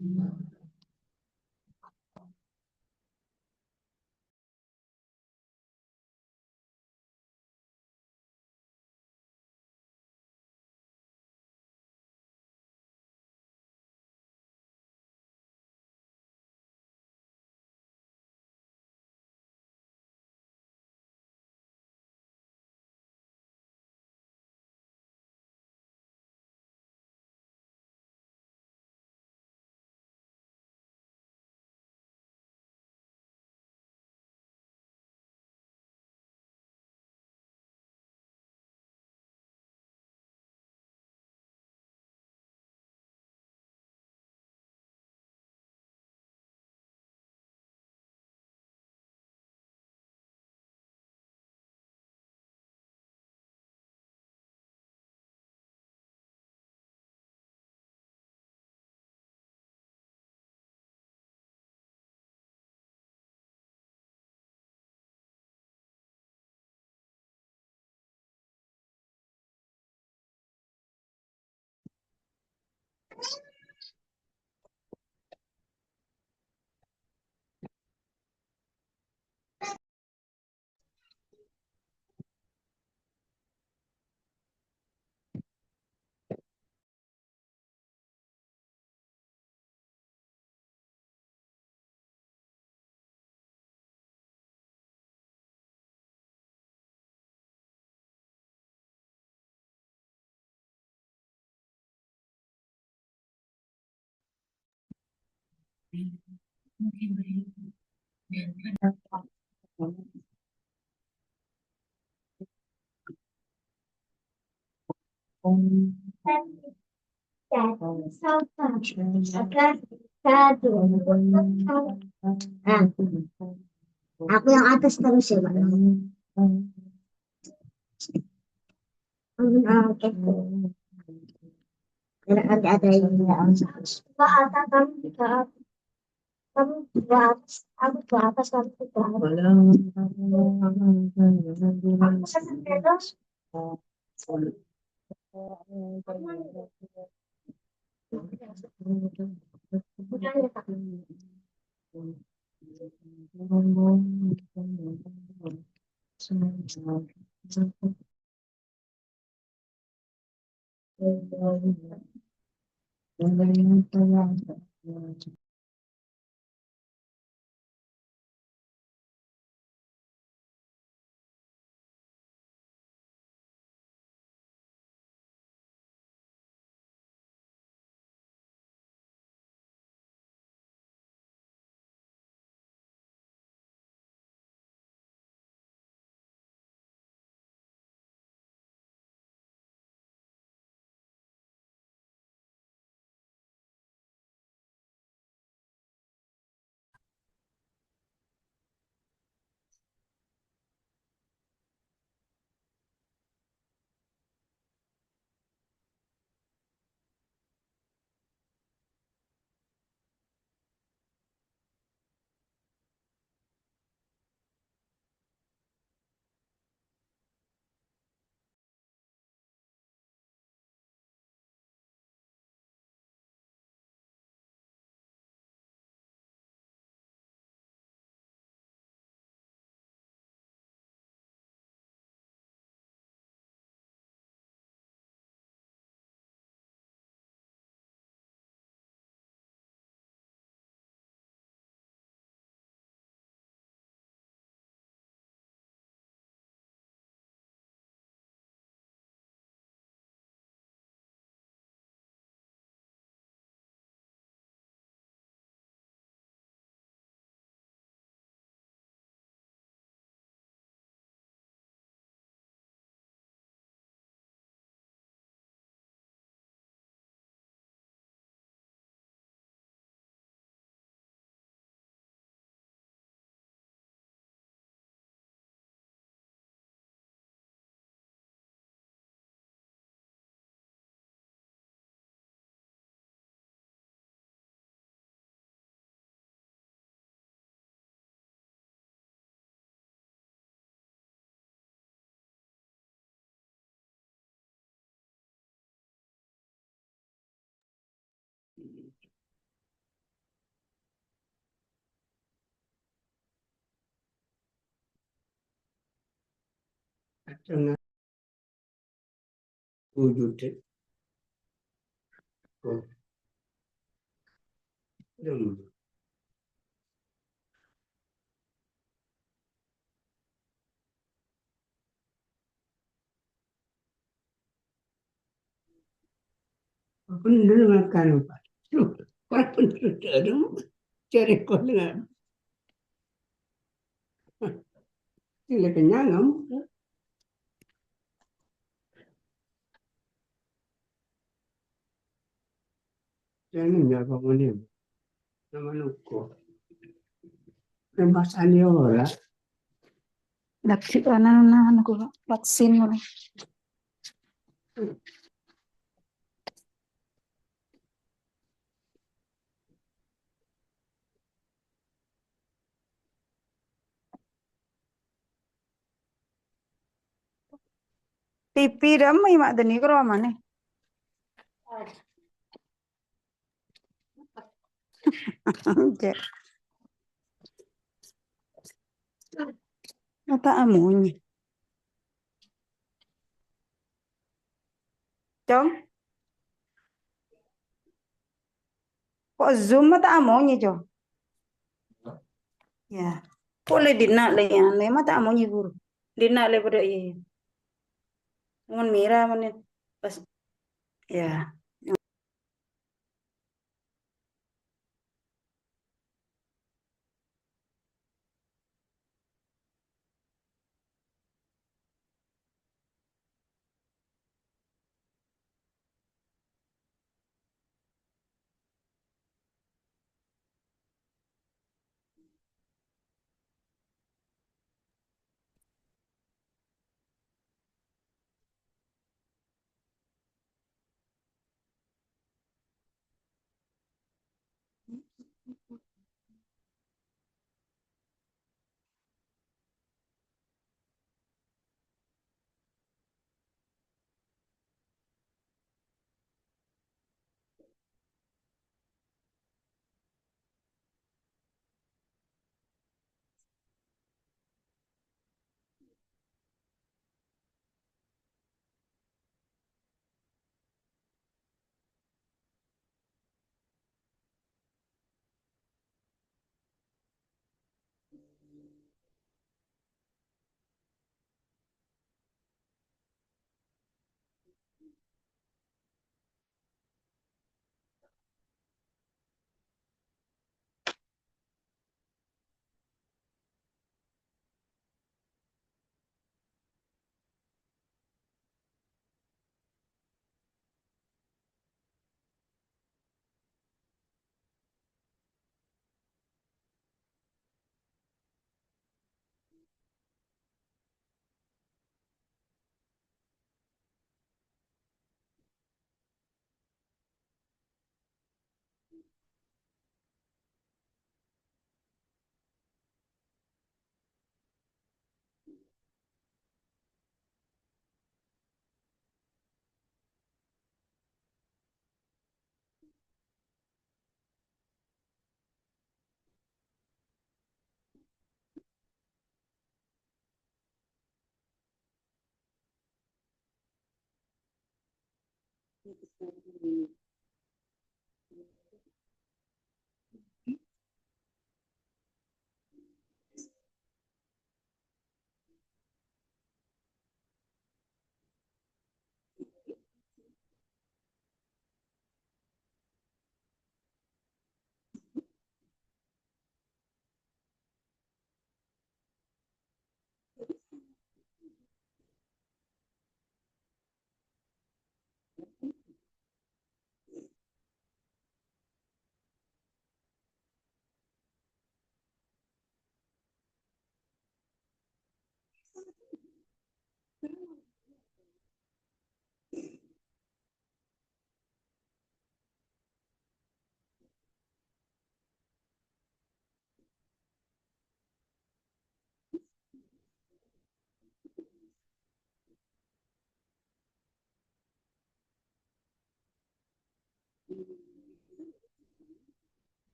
Nah, aku yang atas terus ya, Pak. Oke. Ada yang Pak, atas kamu juga kamu juga atas, aku juga atas kamu juga aku senang terus. Udah ya, Pak. Dengan wujud dem. Pendengarkan Pak. Orang pendengar cari kau dengar. Sila kenyang, jangan jaga ini. Nama luko. Pembahasan dia orang. Laki anak-anak ko vaksin mo. TV ramai mak dani ko mana? Cek. Mata amunya. Cong, kok zoom mata amunya cong? Ya, boleh dina le ya, le mata amunya guru. Dina le pada iya. Ngon mira menit pas ya.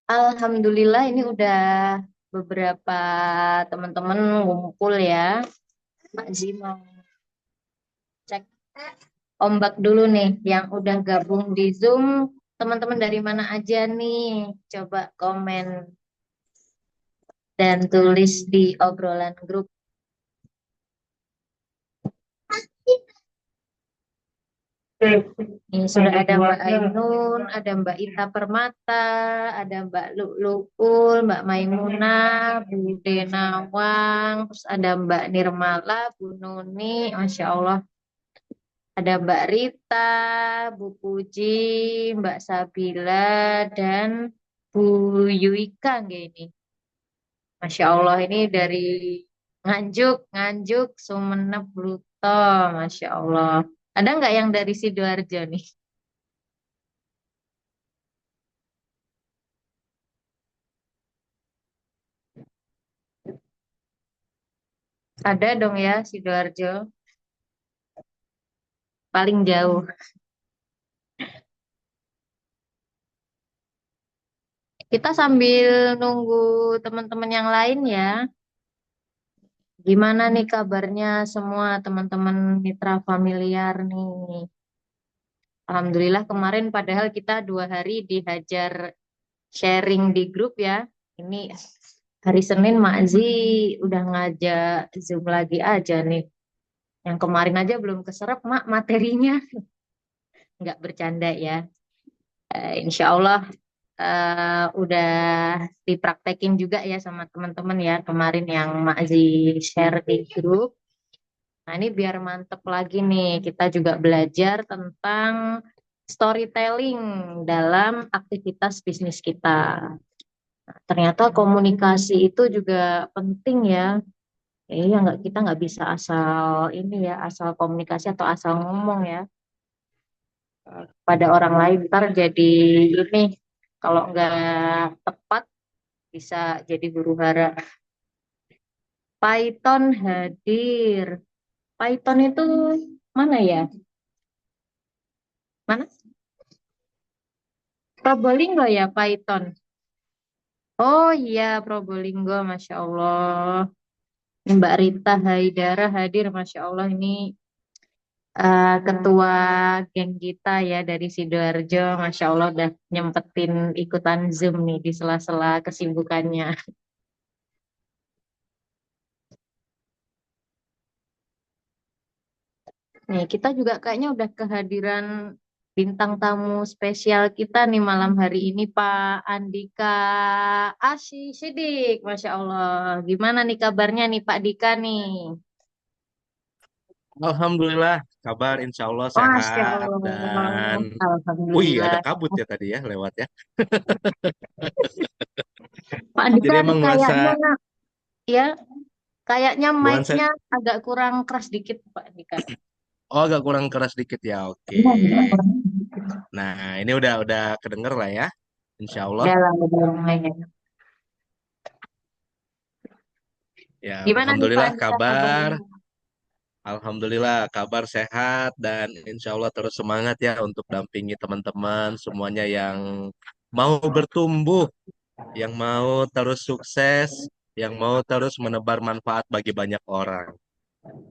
Alhamdulillah ini udah beberapa teman-teman ngumpul ya. Mak Zi mau cek ombak dulu nih yang udah gabung di Zoom. Teman-teman dari mana aja nih? Coba komen dan tulis di obrolan grup. Ini sudah ada Mbak Ainun, ada Mbak Ita Permata, ada Mbak Lukul, Mbak Maimunah, Bu Denawang, terus ada Mbak Nirmala, Bu Nuni, Masya Allah. Ada Mbak Rita, Bu Puji, Mbak Sabila, dan Bu Yuika nggak ini. Masya Allah ini dari Nganjuk, Nganjuk, Sumeneb, Bluto, Masya Allah. Ada nggak yang dari Sidoarjo nih? Ada dong ya Sidoarjo, paling jauh. Kita sambil nunggu teman-teman yang lain ya. Gimana nih kabarnya semua teman-teman mitra familiar nih? Alhamdulillah kemarin padahal kita 2 hari dihajar sharing di grup ya. Ini hari Senin Makzi udah ngajak Zoom lagi aja nih. Yang kemarin aja belum keserap Mak materinya. Nggak bercanda ya. Insya Allah udah dipraktekin juga ya sama teman-teman ya kemarin yang Makzi share di grup. Nah ini biar mantep lagi nih, kita juga belajar tentang storytelling dalam aktivitas bisnis kita. Nah, ternyata komunikasi itu juga penting ya. Ya nggak kita nggak bisa asal ini ya, asal komunikasi atau asal ngomong ya pada orang lain. Ntar jadi ini kalau nggak tepat bisa jadi huru hara. Python hadir. Python itu mana ya? Mana? Probolinggo ya Python. Oh iya Probolinggo, Masya Allah. Ini Mbak Rita Haidara hadir, Masya Allah ini ketua geng kita ya dari Sidoarjo, Masya Allah udah nyempetin ikutan Zoom nih di sela-sela kesibukannya. Nih kita juga kayaknya udah kehadiran bintang tamu spesial kita nih malam hari ini Pak Andika Asy Sidik, Masya Allah. Gimana nih kabarnya nih Pak Dika nih? Alhamdulillah, kabar insya Allah Masya sehat Allah, dan wih ada Alhamdulillah. kabut ya tadi ya lewat ya. Pak Andika Jadi nih emang kayaknya nuansa ya, kayaknya nuansa mic-nya agak kurang keras dikit Pak Andika. oh agak kurang keras dikit ya. Oke. Iya, agak kurang dikit. Nah, ini udah kedenger lah ya. Insya Allah. Udah lah, udah lumayan. Ya, Gimana nih Pak alhamdulillah Andika kabar. kabarnya? Alhamdulillah kabar sehat dan insya Allah terus semangat ya untuk dampingi teman-teman semuanya yang mau bertumbuh, yang mau terus sukses, yang mau terus menebar manfaat bagi banyak orang.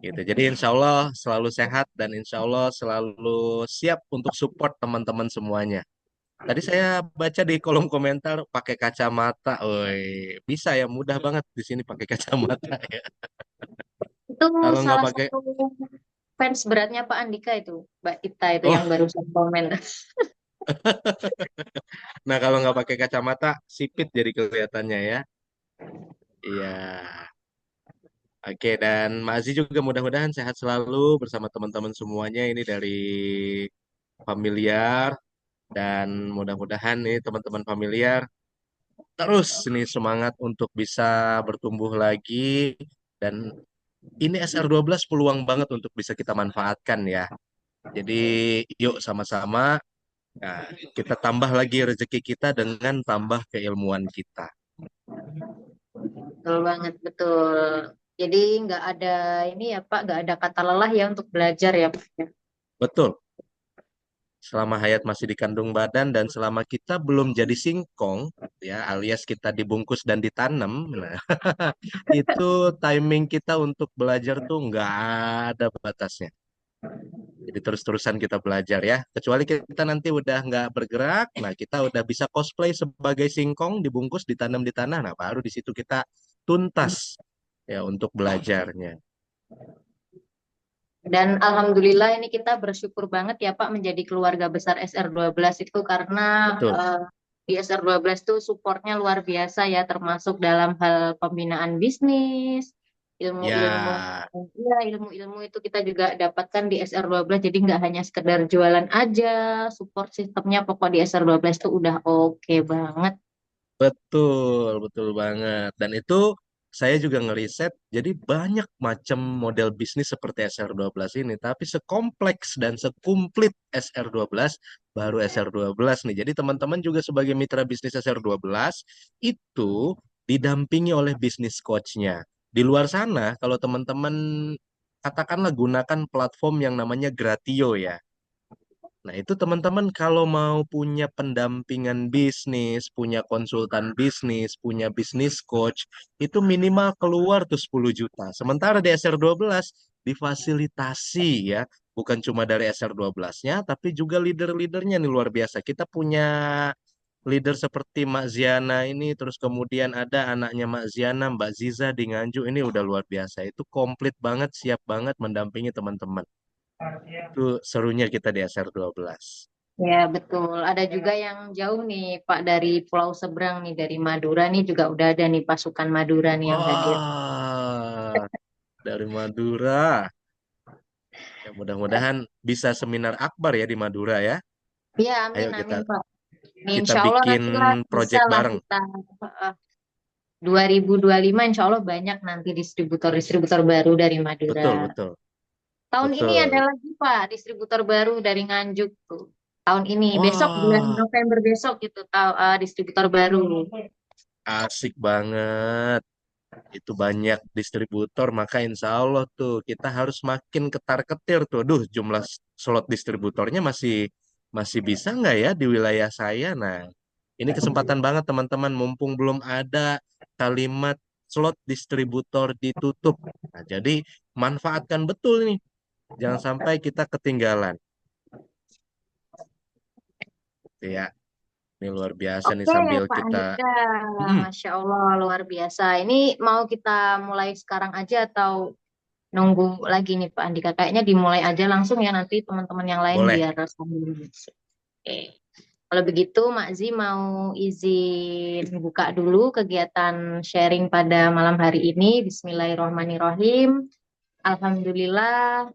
Gitu. Jadi insya Allah selalu sehat dan insya Allah selalu siap untuk support teman-teman semuanya. Tadi saya baca di kolom komentar pakai kacamata, oi bisa ya mudah banget di sini pakai kacamata ya. Itu Kalau nggak salah pakai, satu fans beratnya Pak Andika itu, Mbak Ita itu yang oh, barusan komen. nah kalau nggak pakai kacamata sipit jadi kelihatannya ya. Iya. Oke, dan Mas Aziz juga mudah-mudahan sehat selalu bersama teman-teman semuanya ini dari familiar dan mudah-mudahan nih teman-teman familiar terus nih semangat untuk bisa bertumbuh lagi dan ini SR12 peluang banget untuk bisa kita manfaatkan ya. Jadi yuk sama-sama nah, kita tambah lagi rezeki kita dengan tambah keilmuan kita. Betul banget, betul. Jadi nggak ada ini ya Pak, nggak ada kata lelah ya untuk belajar ya Pak. Betul. selama hayat masih dikandung badan dan selama kita belum jadi singkong, ya alias kita dibungkus dan ditanam, nah, itu timing kita untuk belajar tuh nggak ada batasnya. Jadi terus-terusan kita belajar ya. Kecuali kita nanti udah nggak bergerak, nah kita udah bisa cosplay sebagai singkong dibungkus ditanam di tanah, nah baru di situ kita tuntas ya untuk belajarnya. Dan alhamdulillah ini kita bersyukur banget ya Pak menjadi keluarga besar SR12 itu karena Betul. di SR12 tuh supportnya luar biasa ya termasuk dalam hal pembinaan bisnis, ilmu-ilmu Ya, ya ilmu-ilmu itu kita juga dapatkan di SR12 jadi nggak hanya sekedar jualan aja, support sistemnya pokok di SR12 tuh udah oke banget. betul, betul banget. Dan itu saya juga ngeriset, jadi banyak macam model bisnis seperti SR12 ini, tapi sekompleks dan sekumplit SR12 baru SR12 nih. Jadi teman-teman juga sebagai mitra bisnis SR12 itu didampingi oleh bisnis coach-nya. Di luar sana, kalau teman-teman katakanlah gunakan platform yang namanya Gratio ya. Nah, itu teman-teman kalau mau punya pendampingan bisnis, punya konsultan bisnis, punya bisnis coach, itu minimal keluar tuh 10 juta. Sementara di SR12 difasilitasi ya, bukan cuma dari SR12-nya, tapi juga leader-leadernya nih luar biasa. Kita punya leader seperti Mak Ziana ini, terus kemudian ada anaknya Mak Ziana, Mbak Ziza di Nganjuk, ini udah luar biasa. Itu komplit banget, siap banget mendampingi teman-teman. Itu serunya kita di SR12. Ya, betul. Ada juga yang jauh nih, Pak, dari Pulau Seberang nih, dari Madura nih juga udah ada nih pasukan Madura nih yang hadir. Wah, dari Madura. Ya, mudah-mudahan bisa seminar akbar ya di Madura ya. Ya, Ayo amin, kita amin, Pak. Nih, kita insya Allah bikin nanti lah bisa project lah bareng. kita eh, 2025 insya Allah banyak nanti distributor-distributor baru dari Madura. Betul, betul, Tahun ini ada betul. lagi, Pak, distributor baru dari Nganjuk tuh. Tahun ini, besok bulan Wah, November besok itu distributor baru. asik banget. Itu banyak distributor, maka insya Allah tuh kita harus makin ketar-ketir tuh. Duh, jumlah slot distributornya masih masih bisa nggak ya di wilayah saya? Nah, ini kesempatan banget teman-teman, mumpung belum ada kalimat slot distributor ditutup. Nah, jadi manfaatkan betul nih, jangan sampai kita ketinggalan. Ya, ini luar biasa nih Oke ya sambil Pak kita. Andika, Mm-mm, Masya Allah luar biasa. Ini mau kita mulai sekarang aja atau nunggu lagi nih Pak Andika? Kayaknya dimulai aja langsung ya nanti teman-teman yang lain boleh. biar sambil. Oke. Kalau begitu Mak Zi mau izin buka dulu kegiatan sharing pada malam hari ini. Bismillahirrahmanirrahim. Alhamdulillah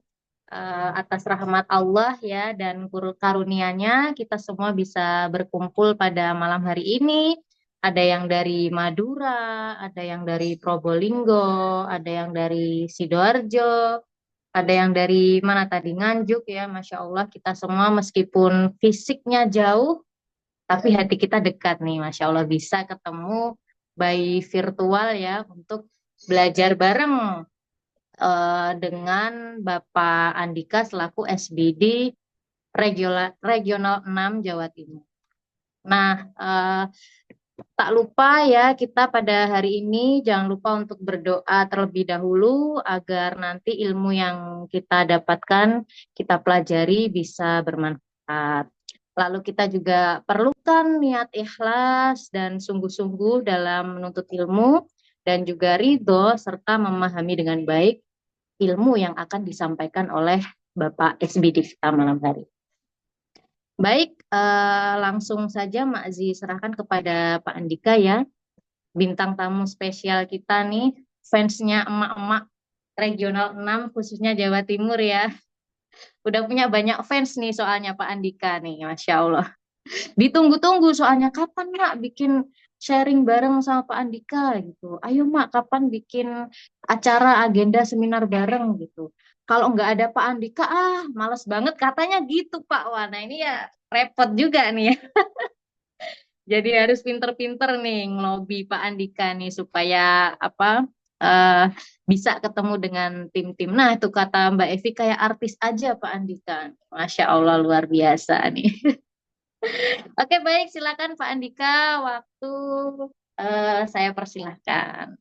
atas rahmat Allah ya dan karunia-Nya kita semua bisa berkumpul pada malam hari ini. Ada yang dari Madura, ada yang dari Probolinggo, ada yang dari Sidoarjo, ada yang dari mana tadi Nganjuk ya. Masya Allah kita semua meskipun fisiknya jauh, tapi hati kita dekat nih. Masya Allah bisa ketemu by virtual ya untuk belajar bareng dengan Bapak Andika selaku SBD Regional 6 Jawa Timur. Nah, tak lupa ya kita pada hari ini jangan lupa untuk berdoa terlebih dahulu agar nanti ilmu yang kita dapatkan, kita pelajari bisa bermanfaat. Lalu kita juga perlukan niat ikhlas dan sungguh-sungguh dalam menuntut ilmu dan juga ridho serta memahami dengan baik ilmu yang akan disampaikan oleh Bapak SBD kita malam hari. Baik, langsung saja Mak Zi serahkan kepada Pak Andika ya, bintang tamu spesial kita nih, fansnya emak-emak Regional 6 khususnya Jawa Timur ya. Udah punya banyak fans nih soalnya Pak Andika nih, Masya Allah. Ditunggu-tunggu soalnya kapan Mak bikin sharing bareng sama Pak Andika gitu. Ayo Mak, kapan bikin acara agenda seminar bareng gitu. Kalau nggak ada Pak Andika, males banget katanya gitu Pak. Wah, nah ini ya repot juga nih ya. Jadi harus pinter-pinter nih ngelobi Pak Andika nih supaya apa eh, bisa ketemu dengan tim-tim. Nah, itu kata Mbak Evi kayak artis aja Pak Andika. Masya Allah luar biasa nih. Oke, baik, silakan Pak Andika. Waktu saya persilahkan.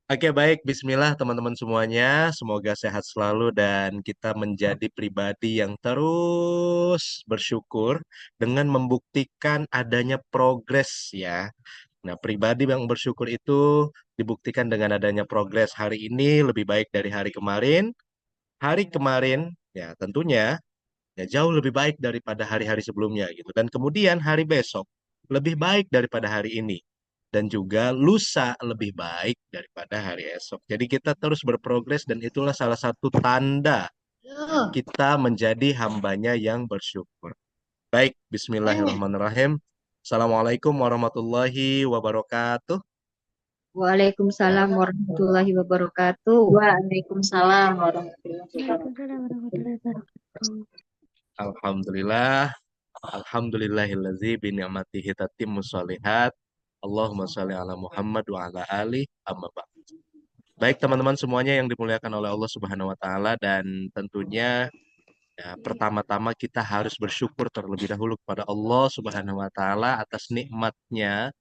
Oke, baik. Bismillah teman-teman semuanya. Semoga sehat selalu dan kita menjadi pribadi yang terus bersyukur dengan membuktikan adanya progres ya. Nah, pribadi yang bersyukur itu dibuktikan dengan adanya progres. Hari ini lebih baik dari hari kemarin. Hari kemarin ya tentunya ya jauh lebih baik daripada hari-hari sebelumnya gitu. Dan kemudian hari besok lebih baik daripada hari ini. Dan juga lusa lebih baik daripada hari esok. Jadi kita terus berprogres dan itulah salah satu tanda kita menjadi hambanya yang bersyukur. Baik, bismillahirrahmanirrahim. Assalamualaikum warahmatullahi wabarakatuh. Waalaikumsalam warahmatullahi wabarakatuh. Waalaikumsalam warahmatullahi wabarakatuh. Alhamdulillah. Alhamdulillahillazi bini'matihi tatimmu sholihat. Allahumma sholli ala Muhammad wa ala ali amma ba'd. Baik teman-teman semuanya yang dimuliakan oleh Allah Subhanahu wa taala dan tentunya ya, pertama-tama kita harus bersyukur terlebih dahulu kepada Allah Subhanahu wa taala atas nikmatnya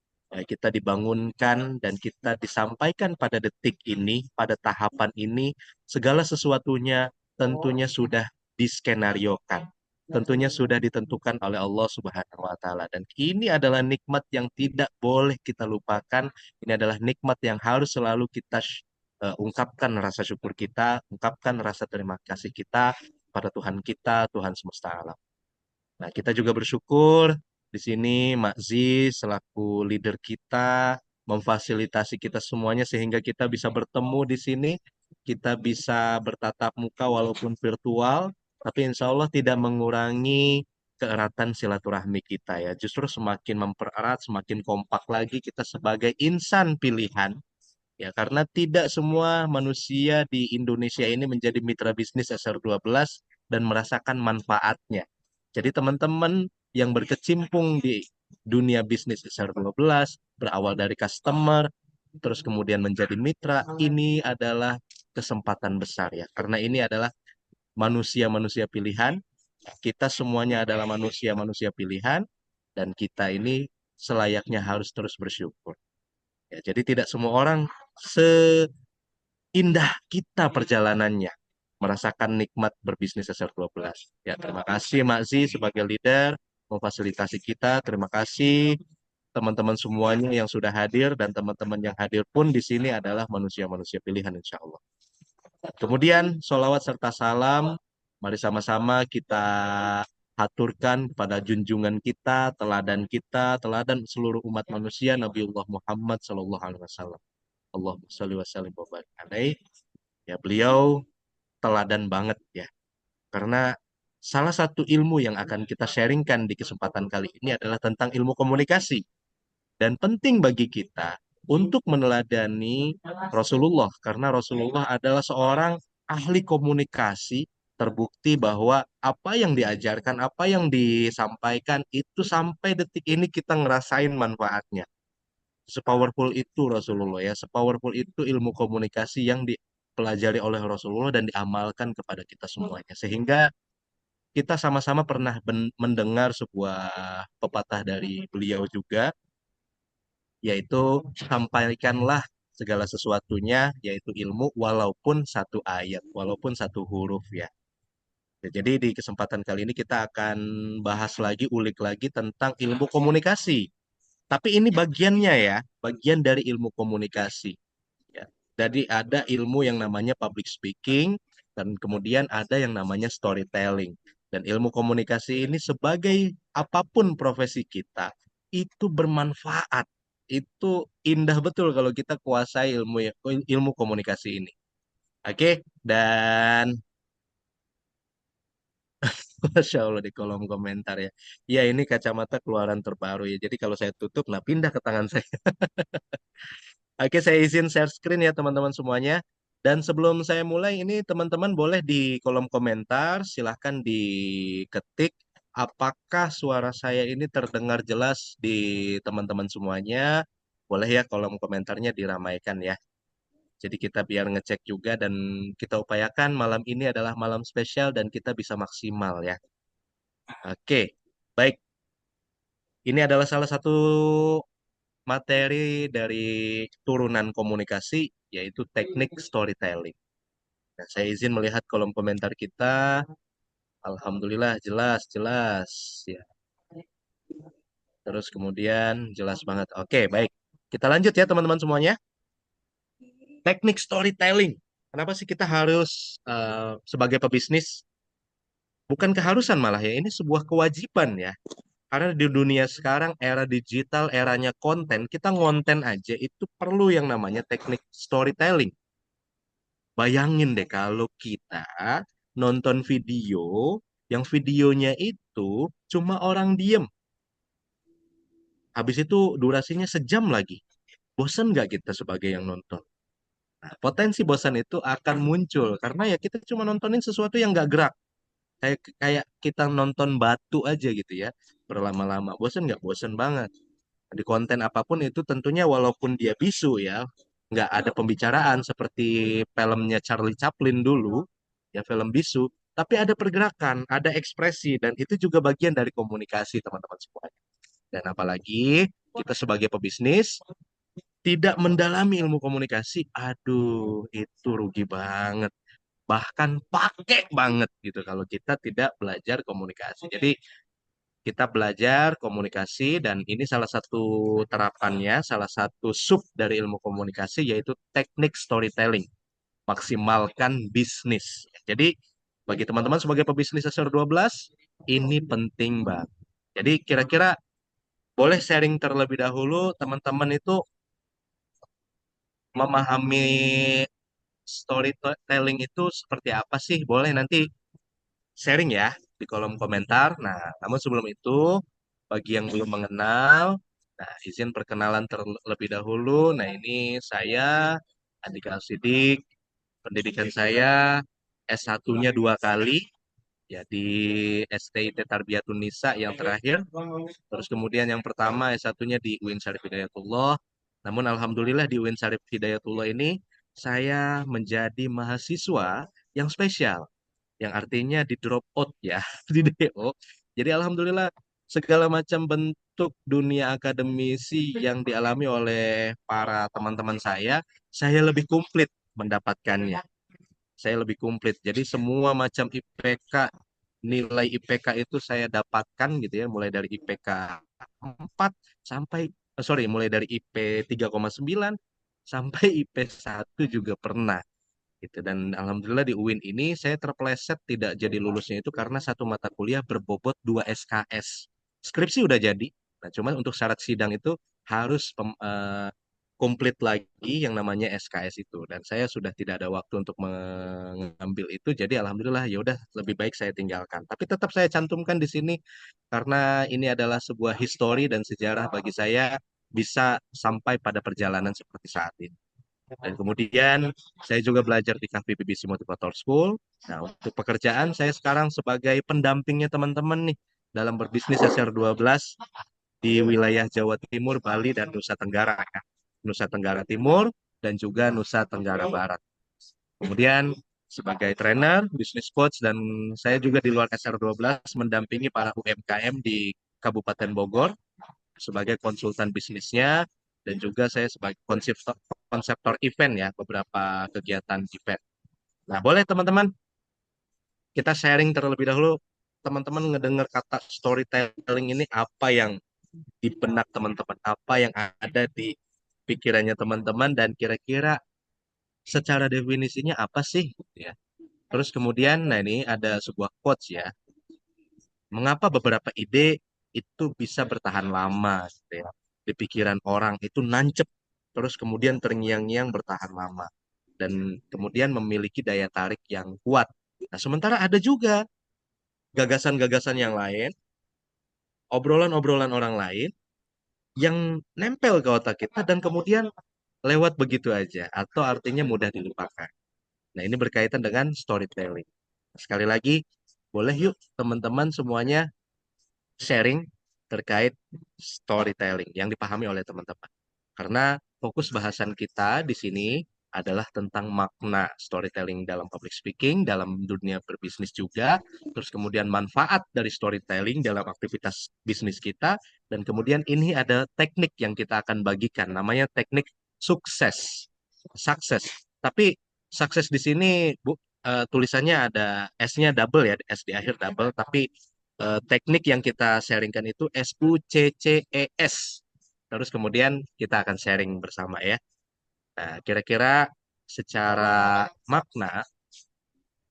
kita dibangunkan dan kita disampaikan pada detik ini, pada tahapan ini, segala sesuatunya tentunya sudah diskenariokan. Tentunya sudah ditentukan oleh Allah Subhanahu wa taala dan ini adalah nikmat yang tidak boleh kita lupakan. Ini adalah nikmat yang harus selalu kita ungkapkan rasa syukur kita, ungkapkan rasa terima kasih kita pada Tuhan kita, Tuhan semesta alam. Nah, kita juga bersyukur di sini Mak Zi selaku leader kita memfasilitasi kita semuanya sehingga kita bisa bertemu di sini, kita bisa bertatap muka walaupun virtual, tapi insya Allah tidak mengurangi keeratan silaturahmi kita ya. Justru semakin mempererat, semakin kompak lagi kita sebagai insan pilihan. Ya, karena tidak semua manusia di Indonesia ini menjadi mitra bisnis SR12 dan merasakan manfaatnya. Jadi teman-teman yang berkecimpung di dunia bisnis SR12, berawal dari customer, terus kemudian menjadi mitra, ini adalah kesempatan besar ya. Karena ini adalah manusia-manusia pilihan, kita semuanya adalah manusia-manusia pilihan, dan kita ini selayaknya harus terus bersyukur. Ya, jadi tidak semua orang seindah kita perjalanannya merasakan nikmat berbisnis SR12. Ya, terima kasih Mak Zi sebagai leader memfasilitasi kita. Terima kasih teman-teman semuanya yang sudah hadir dan teman-teman yang hadir pun di sini adalah manusia-manusia pilihan insya Allah. Kemudian sholawat serta salam, mari sama-sama kita haturkan kepada junjungan kita, teladan seluruh umat manusia Nabiullah Muhammad Sallallahu Alaihi Wasallam. Allahumma sholli wa sallim wa barik alaih. Ya, beliau teladan banget ya. Karena salah satu ilmu yang akan kita sharingkan di kesempatan kali ini adalah tentang ilmu komunikasi. Dan penting bagi kita untuk meneladani Rasulullah. Karena Rasulullah adalah seorang ahli komunikasi, terbukti bahwa apa yang diajarkan, apa yang disampaikan itu sampai detik ini kita ngerasain manfaatnya. Sepowerful itu Rasulullah ya, sepowerful itu ilmu komunikasi yang dipelajari oleh Rasulullah dan diamalkan kepada kita semuanya. Sehingga kita sama-sama pernah mendengar sebuah pepatah dari beliau juga, yaitu sampaikanlah segala sesuatunya, yaitu ilmu walaupun satu ayat, walaupun satu huruf ya. Ya, jadi di kesempatan kali ini kita akan bahas lagi, ulik lagi tentang ilmu komunikasi. Tapi ini bagiannya ya, bagian dari ilmu komunikasi. Ya. Jadi ada ilmu yang namanya public speaking, dan kemudian ada yang namanya storytelling. Dan ilmu komunikasi ini sebagai apapun profesi kita, itu bermanfaat. Itu indah betul kalau kita kuasai ilmu komunikasi ini. Oke, dan Masya Allah di kolom komentar ya. Ya ini kacamata keluaran terbaru ya. Jadi kalau saya tutup, nah pindah ke tangan saya. Oke, saya izin share screen ya teman-teman semuanya. Dan sebelum saya mulai, ini teman-teman boleh di kolom komentar, silahkan diketik apakah suara saya ini terdengar jelas di teman-teman semuanya. Boleh ya kolom komentarnya diramaikan ya. Jadi kita biar ngecek juga dan kita upayakan malam ini adalah malam spesial dan kita bisa maksimal ya. Oke, baik. Ini adalah salah satu materi dari turunan komunikasi, yaitu teknik storytelling. Nah, saya izin melihat kolom komentar kita. Alhamdulillah jelas, jelas. Ya. Terus kemudian jelas banget. Oke, baik. Kita lanjut ya teman-teman semuanya. Teknik storytelling. Kenapa sih kita harus sebagai pebisnis? Bukan keharusan malah ya, ini sebuah kewajiban ya. Karena di dunia sekarang, era digital, eranya konten, kita ngonten aja itu perlu yang namanya teknik storytelling. Bayangin deh kalau kita nonton video, yang videonya itu cuma orang diem. Habis itu durasinya sejam lagi. Bosan nggak kita sebagai yang nonton? Nah, potensi bosan itu akan muncul karena ya kita cuma nontonin sesuatu yang nggak gerak. Kayak kita nonton batu aja gitu ya, berlama-lama. Bosan nggak? Bosan banget. Di konten apapun itu tentunya walaupun dia bisu ya, nggak ada pembicaraan seperti filmnya Charlie Chaplin dulu, ya film bisu, tapi ada pergerakan, ada ekspresi, dan itu juga bagian dari komunikasi teman-teman semuanya. Dan apalagi kita sebagai pebisnis tidak mendalami ilmu komunikasi, aduh itu rugi banget. Bahkan pakai banget gitu kalau kita tidak belajar komunikasi. Jadi kita belajar komunikasi dan ini salah satu terapannya, salah satu sub dari ilmu komunikasi yaitu teknik storytelling. Maksimalkan bisnis. Jadi bagi teman-teman sebagai pebisnis SR12 ini penting banget. Jadi kira-kira boleh sharing terlebih dahulu teman-teman itu memahami storytelling itu seperti apa sih? Boleh nanti sharing ya di kolom komentar. Nah, namun sebelum itu, bagi yang belum mengenal, nah izin perkenalan terlebih dahulu. Nah, ini saya Andika Sidik, pendidikan saya S1-nya 2 kali, ya di STIT Tarbiyatun Nisa yang terakhir. Terus kemudian yang pertama S1-nya di UIN Syarif Hidayatullah. Namun alhamdulillah di UIN Syarif Hidayatullah ini saya menjadi mahasiswa yang spesial, yang artinya di drop out ya, di DO. Jadi alhamdulillah segala macam bentuk dunia akademisi yang dialami oleh para teman-teman saya lebih komplit mendapatkannya. Saya lebih komplit. Jadi semua macam IPK, nilai IPK itu saya dapatkan gitu ya, mulai dari IPK 4 sampai mulai dari IP 3,9 sampai IP 1 juga pernah gitu. Dan alhamdulillah di UIN ini saya terpeleset tidak jadi lulusnya itu karena satu mata kuliah berbobot 2 SKS. Skripsi udah jadi. Nah, cuman untuk syarat sidang itu harus komplit lagi yang namanya SKS itu. Dan saya sudah tidak ada waktu untuk mengambil itu. Jadi alhamdulillah ya udah lebih baik saya tinggalkan. Tapi tetap saya cantumkan di sini karena ini adalah sebuah histori dan sejarah bagi saya bisa sampai pada perjalanan seperti saat ini. Dan kemudian saya juga belajar di KPBBC Motivator School. Nah, untuk pekerjaan saya sekarang sebagai pendampingnya teman-teman nih dalam berbisnis SR12 di wilayah Jawa Timur, Bali, dan Nusa Tenggara ya. Nusa Tenggara Timur dan juga Nusa Tenggara Barat. Kemudian sebagai trainer, business coach, dan saya juga di luar SR12 mendampingi para UMKM di Kabupaten Bogor sebagai konsultan bisnisnya dan juga saya sebagai konseptor event ya, beberapa kegiatan event. Nah, boleh teman-teman kita sharing terlebih dahulu, teman-teman ngedengar kata storytelling ini apa yang di benak teman-teman, apa yang ada di pikirannya teman-teman dan kira-kira secara definisinya apa sih ya. Terus kemudian nah ini ada sebuah quotes ya. Mengapa beberapa ide itu bisa bertahan lama gitu ya. Di pikiran orang itu nancep terus kemudian terngiang-ngiang bertahan lama dan kemudian memiliki daya tarik yang kuat. Nah, sementara ada juga gagasan-gagasan yang lain, obrolan-obrolan orang lain yang nempel ke otak kita dan kemudian lewat begitu aja atau artinya mudah dilupakan. Nah, ini berkaitan dengan storytelling. Sekali lagi, boleh yuk teman-teman semuanya sharing terkait storytelling yang dipahami oleh teman-teman. Karena fokus bahasan kita di sini adalah tentang makna storytelling dalam public speaking, dalam dunia berbisnis juga, terus kemudian manfaat dari storytelling dalam aktivitas bisnis kita, dan kemudian ini ada teknik yang kita akan bagikan, namanya teknik sukses. Sukses. Tapi sukses di sini, Bu, tulisannya ada S-nya double ya, S di akhir double, tapi teknik yang kita sharingkan itu SUCCES. Terus kemudian kita akan sharing bersama ya. Nah, kira-kira secara makna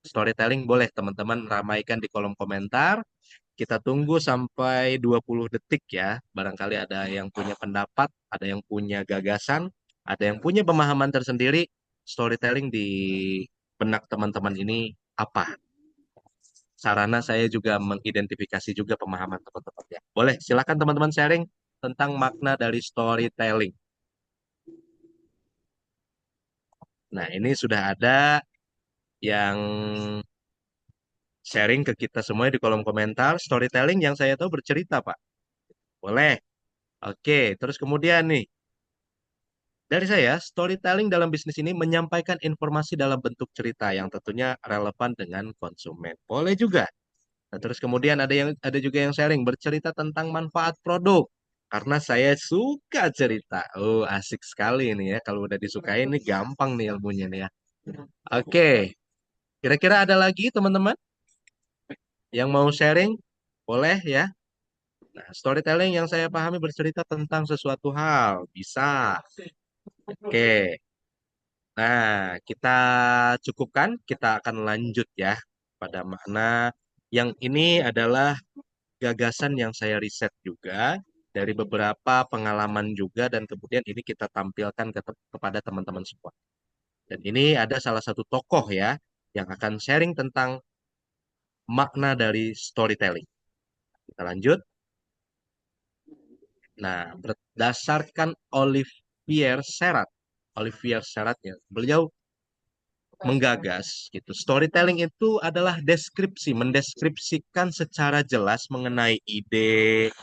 storytelling boleh teman-teman ramaikan di kolom komentar. Kita tunggu sampai 20 detik ya. Barangkali ada yang punya pendapat, ada yang punya gagasan, ada yang punya pemahaman tersendiri. Storytelling di benak teman-teman ini apa? Sarana saya juga mengidentifikasi juga pemahaman teman-teman ya. Boleh, silakan teman-teman sharing tentang makna dari storytelling. Nah, ini sudah ada yang sharing ke kita semua di kolom komentar. Storytelling yang saya tahu bercerita, Pak. Boleh. Oke, terus kemudian nih, dari saya, storytelling dalam bisnis ini menyampaikan informasi dalam bentuk cerita yang tentunya relevan dengan konsumen. Boleh juga. Nah, terus kemudian ada juga yang sharing bercerita tentang manfaat produk. Karena saya suka cerita. Oh, asik sekali ini ya. Kalau udah disukai ini gampang nih ilmunya nih ya. Oke, kira-kira ada lagi teman-teman yang mau sharing? Boleh ya. Nah, storytelling yang saya pahami bercerita tentang sesuatu hal. Bisa. Oke. Nah, kita cukupkan. Kita akan lanjut ya pada makna yang ini adalah gagasan yang saya riset juga dari beberapa pengalaman juga dan kemudian ini kita tampilkan kepada teman-teman semua. Dan ini ada salah satu tokoh ya yang akan sharing tentang makna dari storytelling. Kita lanjut. Nah, berdasarkan Olivier Serrat ya, beliau menggagas gitu. Storytelling itu adalah mendeskripsikan secara jelas mengenai ide,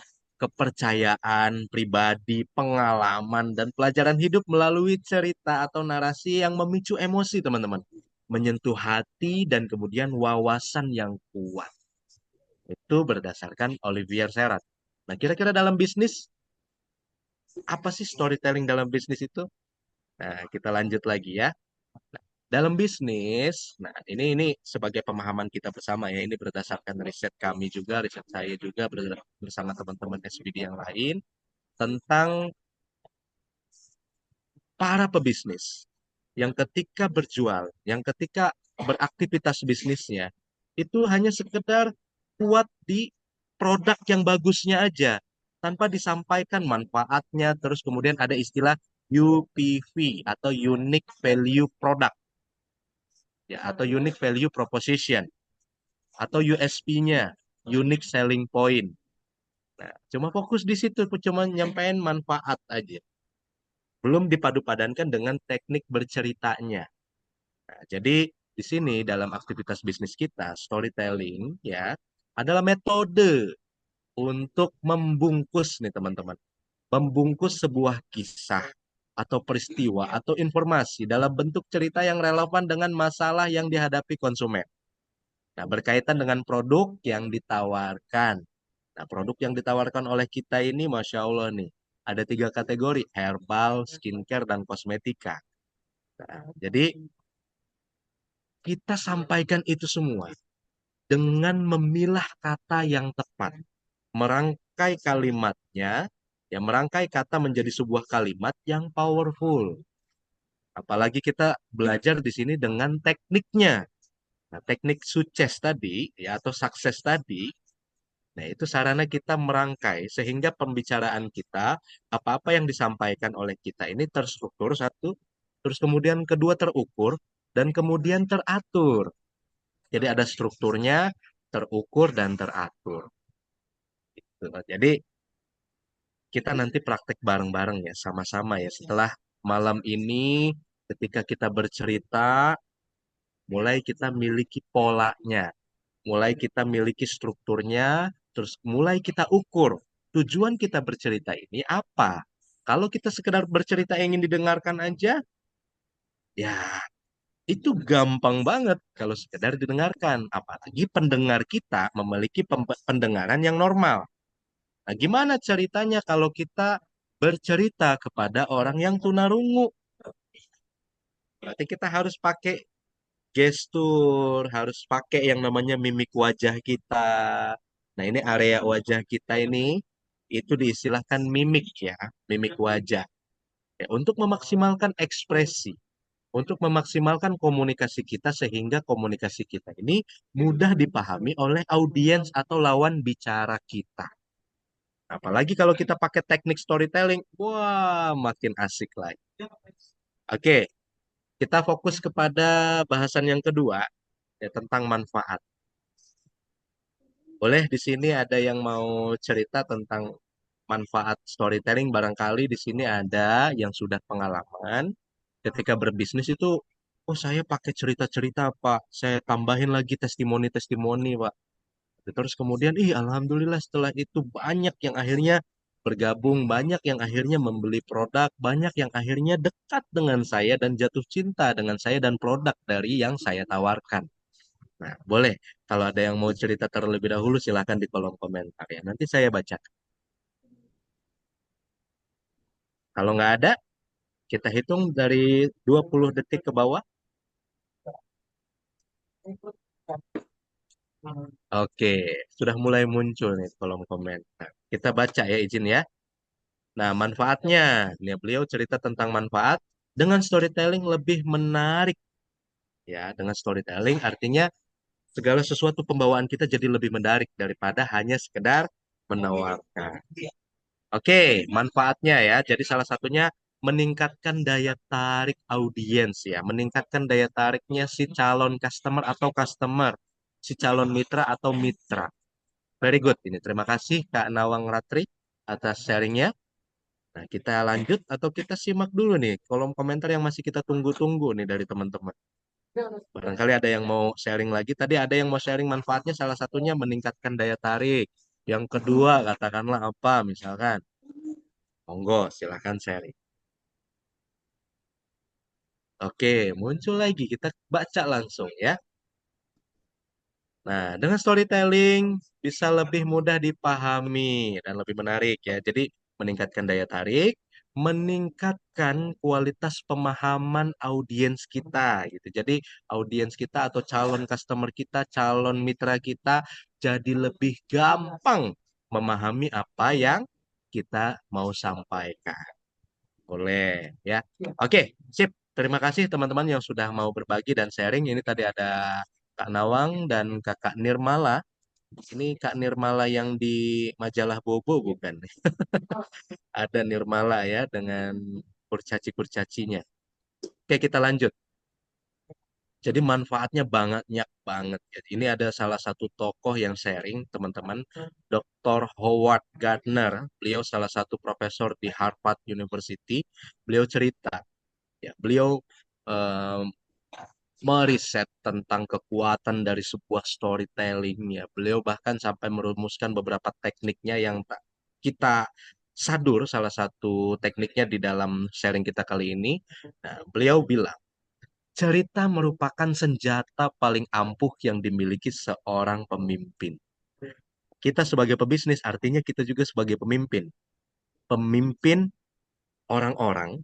kepercayaan pribadi, pengalaman, dan pelajaran hidup melalui cerita atau narasi yang memicu emosi, teman-teman. Menyentuh hati dan kemudian wawasan yang kuat. Itu berdasarkan Olivier Serrat. Nah, kira-kira dalam bisnis, apa sih storytelling dalam bisnis itu? Nah, kita lanjut lagi ya. Dalam bisnis, nah ini sebagai pemahaman kita bersama ya, ini berdasarkan riset kami juga, riset saya juga bersama teman-teman SBD yang lain tentang para pebisnis yang ketika berjual, yang ketika beraktivitas bisnisnya, itu hanya sekedar kuat di produk yang bagusnya aja, tanpa disampaikan manfaatnya, terus kemudian ada istilah UPV atau Unique Value Product, ya, atau Unique Value Proposition, atau USP-nya, Unique Selling Point. Nah, cuma fokus di situ, cuma nyampein manfaat aja. Belum dipadu-padankan dengan teknik berceritanya. Nah, jadi di sini dalam aktivitas bisnis kita, storytelling ya adalah metode untuk membungkus nih teman-teman. Membungkus sebuah kisah atau peristiwa atau informasi dalam bentuk cerita yang relevan dengan masalah yang dihadapi konsumen. Nah, berkaitan dengan produk yang ditawarkan. Nah, produk yang ditawarkan oleh kita ini, Masya Allah nih, ada 3 kategori, herbal, skincare, dan kosmetika. Nah, jadi kita sampaikan itu semua dengan memilah kata yang tepat, merangkai kalimatnya, ya merangkai kata menjadi sebuah kalimat yang powerful. Apalagi kita belajar di sini dengan tekniknya. Nah, teknik sukses tadi, ya atau sukses tadi, nah itu sarana kita merangkai sehingga pembicaraan kita, apa-apa yang disampaikan oleh kita ini terstruktur satu, terus kemudian kedua terukur, dan kemudian teratur. Jadi ada strukturnya, terukur, dan teratur. Gitu. Jadi kita nanti praktek bareng-bareng ya, sama-sama ya. Setelah malam ini, ketika kita bercerita, mulai kita miliki polanya, mulai kita miliki strukturnya, terus mulai kita ukur. Tujuan kita bercerita ini apa? Kalau kita sekedar bercerita ingin didengarkan aja, Ya, itu gampang banget kalau sekedar didengarkan. Apalagi pendengar kita memiliki pendengaran yang normal. Nah, gimana ceritanya kalau kita bercerita kepada orang yang tunarungu? Berarti kita harus pakai gestur, harus pakai yang namanya mimik wajah kita. Nah, ini area wajah kita ini itu diistilahkan mimik ya, mimik wajah. Ya, untuk memaksimalkan ekspresi, untuk memaksimalkan komunikasi kita sehingga komunikasi kita ini mudah dipahami oleh audiens atau lawan bicara kita. Apalagi kalau kita pakai teknik storytelling, wah makin asik lagi. Oke, kita fokus kepada bahasan yang kedua, ya, tentang manfaat. Boleh di sini ada yang mau cerita tentang manfaat storytelling? Barangkali di sini ada yang sudah pengalaman ketika berbisnis itu, oh saya pakai cerita-cerita Pak, saya tambahin lagi testimoni-testimoni Pak. Terus kemudian, ih alhamdulillah setelah itu banyak yang akhirnya bergabung, banyak yang akhirnya membeli produk, banyak yang akhirnya dekat dengan saya dan jatuh cinta dengan saya dan produk dari yang saya tawarkan. Nah, boleh. Kalau ada yang mau cerita terlebih dahulu, silahkan di kolom komentar ya. Nanti saya baca. Kalau nggak ada, kita hitung dari 20 detik ke bawah. Oke, sudah mulai muncul nih kolom komentar. Kita baca ya, izin ya. Nah, manfaatnya. Nih, beliau cerita tentang manfaat dengan storytelling lebih menarik. Ya, dengan storytelling artinya segala sesuatu pembawaan kita jadi lebih menarik daripada hanya sekedar menawarkan. Oke, manfaatnya ya. Jadi salah satunya meningkatkan daya tarik audiens ya, meningkatkan daya tariknya si calon customer atau customer, si calon mitra atau mitra. Very good ini. Terima kasih Kak Nawang Ratri atas sharingnya. Nah, kita lanjut atau kita simak dulu nih kolom komentar yang masih kita tunggu-tunggu nih dari teman-teman. Barangkali ada yang mau sharing lagi. Tadi ada yang mau sharing manfaatnya salah satunya meningkatkan daya tarik. Yang kedua katakanlah apa misalkan. Monggo, silahkan sharing. Oke, muncul lagi. Kita baca langsung ya. Nah, dengan storytelling bisa lebih mudah dipahami dan lebih menarik ya. Jadi, meningkatkan daya tarik, meningkatkan kualitas pemahaman audiens kita gitu. Jadi, audiens kita atau calon customer kita, calon mitra kita jadi lebih gampang memahami apa yang kita mau sampaikan. Boleh ya. Oke, sip. Terima kasih teman-teman yang sudah mau berbagi dan sharing. Ini tadi ada Kak Nawang dan Kakak Nirmala. Ini Kak Nirmala yang di majalah Bobo bukan? Ada Nirmala ya dengan kurcaci-kurcacinya. Oke, kita lanjut. Jadi manfaatnya banyak banget. Jadi ini ada salah satu tokoh yang sharing, teman-teman, Dr. Howard Gardner. Beliau salah satu profesor di Harvard University. Beliau cerita, ya, beliau em, meriset tentang kekuatan dari sebuah storytelling ya. Beliau bahkan sampai merumuskan beberapa tekniknya yang kita sadur salah satu tekniknya di dalam sharing kita kali ini. Nah, beliau bilang cerita merupakan senjata paling ampuh yang dimiliki seorang pemimpin. Kita sebagai pebisnis artinya kita juga sebagai pemimpin. Pemimpin orang-orang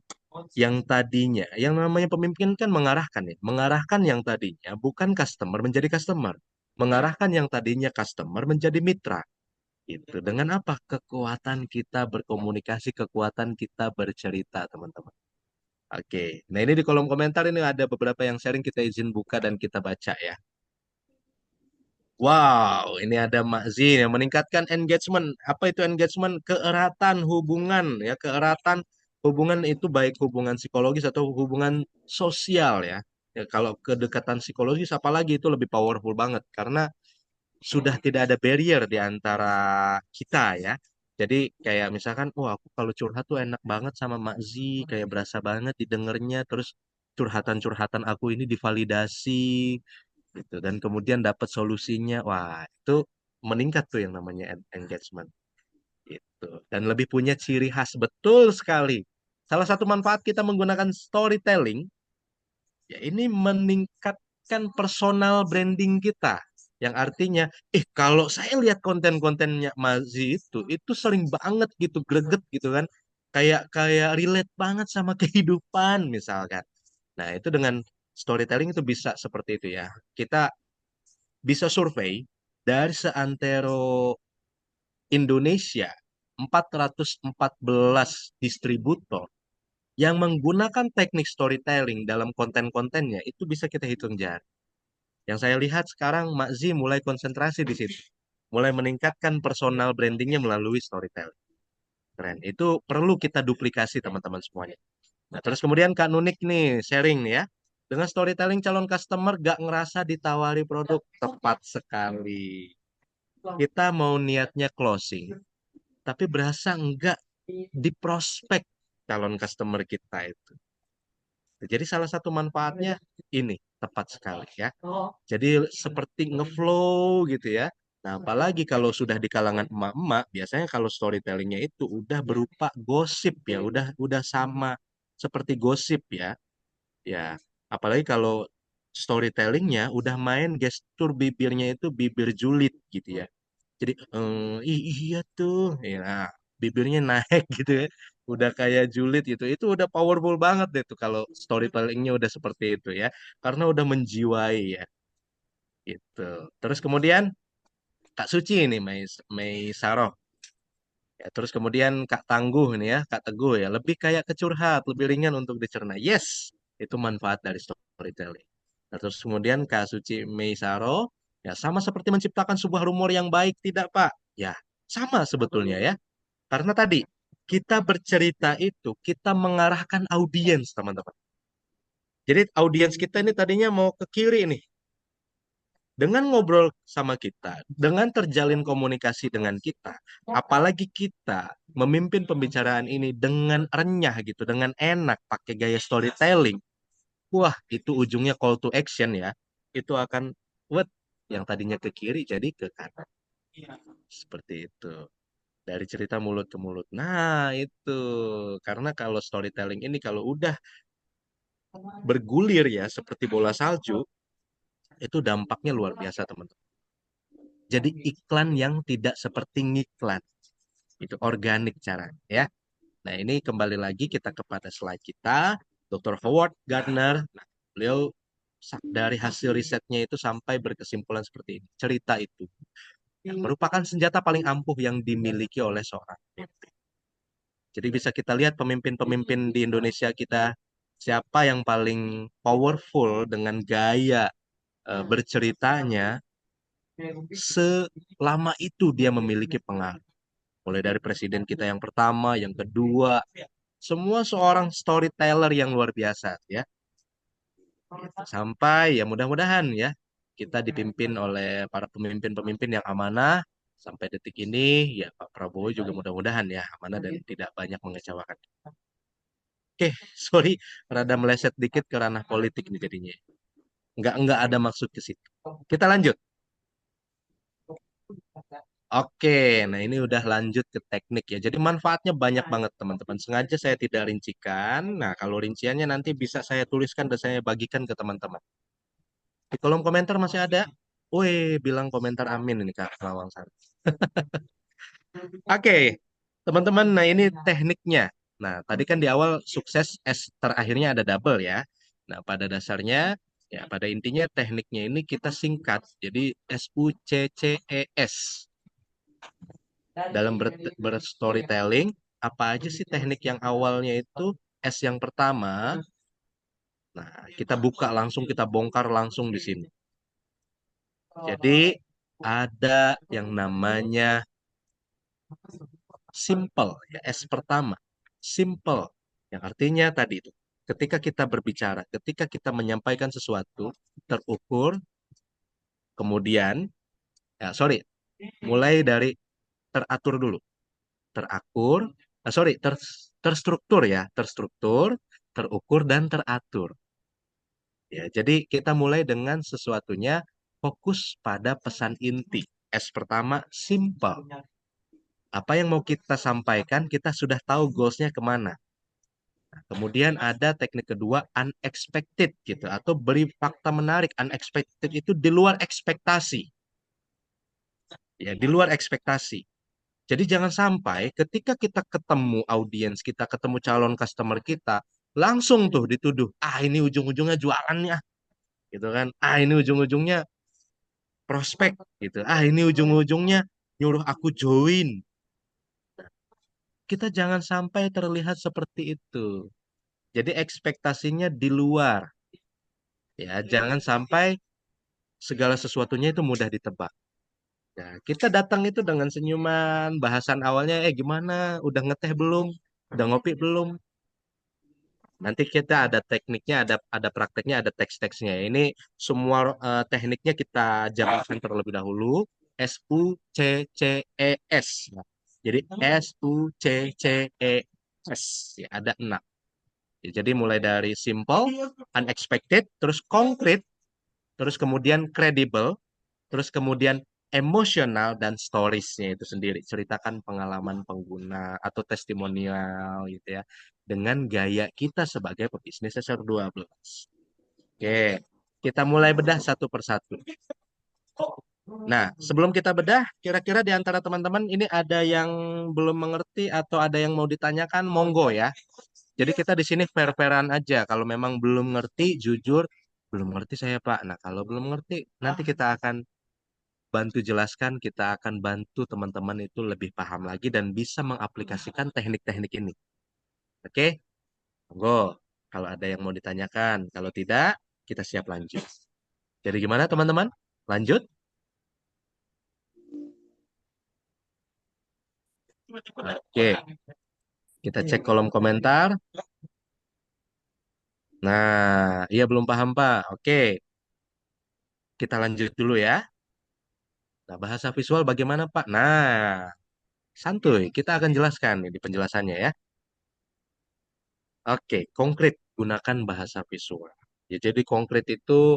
yang tadinya, yang namanya pemimpin kan mengarahkan ya, mengarahkan yang tadinya bukan customer menjadi customer, mengarahkan yang tadinya customer menjadi mitra. Itu dengan apa? Kekuatan kita berkomunikasi, kekuatan kita bercerita, teman-teman. Oke, nah ini di kolom komentar ini ada beberapa yang sharing kita izin buka dan kita baca ya. Wow, ini ada Mak Zin yang meningkatkan engagement. Apa itu engagement? Keeratan hubungan ya, keeratan hubungan itu baik hubungan psikologis atau hubungan sosial ya. Ya kalau kedekatan psikologis apalagi itu lebih powerful banget karena sudah tidak ada barrier di antara kita ya. Jadi kayak misalkan, oh aku kalau curhat tuh enak banget sama Mak Z, kayak berasa banget didengarnya, terus curhatan-curhatan aku ini divalidasi gitu dan kemudian dapat solusinya. Wah, itu meningkat tuh yang namanya engagement gitu dan lebih punya ciri khas betul sekali. Salah satu manfaat kita menggunakan storytelling Ya, ini meningkatkan personal branding kita. Yang artinya, kalau saya lihat konten-kontennya Mazi itu sering banget gitu, greget gitu kan. Kayak kayak relate banget sama kehidupan misalkan. Nah, itu dengan storytelling itu bisa seperti itu ya. Kita bisa survei dari seantero Indonesia 414 distributor yang menggunakan teknik storytelling dalam konten-kontennya itu bisa kita hitung jari. Yang saya lihat sekarang Makzi mulai konsentrasi di situ. Mulai meningkatkan personal brandingnya melalui storytelling. Keren. Itu perlu kita duplikasi teman-teman semuanya. Nah, terus kemudian Kak Nunik nih sharing nih ya. Dengan storytelling calon customer gak ngerasa ditawari produk. Tepat sekali. Kita mau niatnya closing. Tapi berasa enggak di prospek calon customer kita itu. Jadi salah satu manfaatnya ini tepat sekali ya. Jadi seperti ngeflow gitu ya. Nah, apalagi kalau sudah di kalangan emak-emak, biasanya kalau storytellingnya itu udah berupa gosip ya, udah sama seperti gosip ya. Ya, apalagi kalau storytellingnya udah main gestur bibirnya itu bibir julid gitu ya. Jadi iya tuh, ya bibirnya naik gitu ya, udah kayak julid gitu. Itu udah powerful banget deh tuh kalau storytellingnya udah seperti itu ya, karena udah menjiwai ya. Gitu. Terus kemudian Kak Suci ini, Mei Saroh. Ya, terus kemudian Kak Tangguh ini ya, Kak Teguh ya, lebih kayak kecurhat, lebih ringan untuk dicerna. Yes, itu manfaat dari storytelling. Nah, terus kemudian Kak Suci Mei Saroh, ya sama seperti menciptakan sebuah rumor yang baik, tidak Pak? Ya, sama sebetulnya ya. Karena tadi kita bercerita itu, kita mengarahkan audiens teman-teman. Jadi audiens kita ini tadinya mau ke kiri nih, dengan ngobrol sama kita, dengan terjalin komunikasi dengan kita, apalagi kita memimpin pembicaraan ini dengan renyah gitu, dengan enak, pakai gaya storytelling, wah itu ujungnya call to action ya, itu akan what yang tadinya ke kiri jadi ke kanan, seperti itu. Dari cerita mulut ke mulut. Nah, itu. Karena kalau storytelling ini kalau udah bergulir ya seperti bola salju, itu dampaknya luar biasa, teman-teman. Jadi iklan yang tidak seperti ngiklan. Itu organik caranya ya. Nah, ini kembali lagi kita kepada slide kita. Dr. Howard Gardner, nah, beliau dari hasil risetnya itu sampai berkesimpulan seperti ini. Cerita itu yang merupakan senjata paling ampuh yang dimiliki oleh seorang pemimpin. Jadi bisa kita lihat pemimpin-pemimpin di Indonesia kita, siapa yang paling powerful dengan gaya berceritanya, selama itu dia memiliki pengaruh. Mulai dari presiden kita yang pertama, yang kedua, semua seorang storyteller yang luar biasa ya. Sampai ya mudah-mudahan ya kita dipimpin oleh para pemimpin-pemimpin yang amanah sampai detik ini ya Pak Prabowo juga mudah-mudahan ya amanah dan tidak banyak mengecewakan. Oke, sorry, rada meleset dikit ke ranah politik nih jadinya. Nggak ada maksud ke situ. Kita lanjut. Oke, nah ini udah lanjut ke teknik ya. Jadi manfaatnya banyak banget teman-teman. Sengaja saya tidak rincikan. Nah, kalau rinciannya nanti bisa saya tuliskan dan saya bagikan ke teman-teman. Di kolom komentar masih ada. Wih, bilang komentar amin ini Kak Lawang Sari. Oke, teman-teman, nah ini tekniknya. Nah, tadi kan di awal sukses S terakhirnya ada double ya. Nah, pada dasarnya, ya pada intinya tekniknya ini kita singkat. Jadi SUCCES. Dalam berstorytelling, apa aja sih teknik yang awalnya itu S yang pertama. Nah, kita buka langsung, kita bongkar langsung di sini. Jadi ada yang namanya simple, ya S pertama. Simple, yang artinya tadi itu. Ketika kita berbicara, ketika kita menyampaikan sesuatu, terukur, kemudian, sorry, mulai dari teratur dulu. Terakur, terstruktur ya, terstruktur, terukur, dan teratur. Ya, jadi kita mulai dengan sesuatunya fokus pada pesan inti. S pertama, simple. Apa yang mau kita sampaikan, kita sudah tahu goalsnya kemana. Kemudian ada teknik kedua unexpected gitu atau beri fakta menarik. Unexpected itu di luar ekspektasi. Ya, di luar ekspektasi. Jadi jangan sampai ketika kita ketemu audiens kita, ketemu calon customer kita, langsung tuh dituduh, ah ini ujung-ujungnya jualan nih ah, gitu kan. Ah ini ujung-ujungnya prospek gitu. Ah ini ujung-ujungnya nyuruh aku join. Kita jangan sampai terlihat seperti itu. Jadi ekspektasinya di luar. Ya, jangan sampai segala sesuatunya itu mudah ditebak. Ya, kita datang itu dengan senyuman, bahasan awalnya, gimana? Udah ngeteh belum? Udah ngopi belum? Nanti kita ada tekniknya, ada prakteknya, ada teks-teksnya. Ini semua tekniknya kita jabarkan terlebih dahulu. SUCCES. Nah, jadi SUCCES. Ya, ada 6. Ya, jadi mulai dari simple, unexpected, terus konkret, terus kemudian credible, terus kemudian emosional dan storiesnya itu sendiri. Ceritakan pengalaman pengguna atau testimonial gitu ya. Dengan gaya kita sebagai pebisnis SR12. Oke, kita mulai bedah satu persatu. Nah, sebelum kita bedah, kira-kira di antara teman-teman ini ada yang belum mengerti atau ada yang mau ditanyakan, monggo ya. Jadi kita di sini fair-fairan aja. Kalau memang belum ngerti, jujur, belum ngerti saya Pak. Nah, kalau belum ngerti, nanti kita akan bantu jelaskan, kita akan bantu teman-teman itu lebih paham lagi dan bisa mengaplikasikan teknik-teknik ini. Oke? Monggo. Kalau ada yang mau ditanyakan, kalau tidak, kita siap lanjut. Jadi gimana teman-teman? Lanjut? Oke. Kita cek kolom komentar. Nah, iya belum paham Pak. Oke. Kita lanjut dulu ya. Nah, bahasa visual bagaimana Pak? Nah, santuy. Kita akan jelaskan nih di penjelasannya ya. Oke, konkret. Gunakan bahasa visual. Ya, jadi konkret itu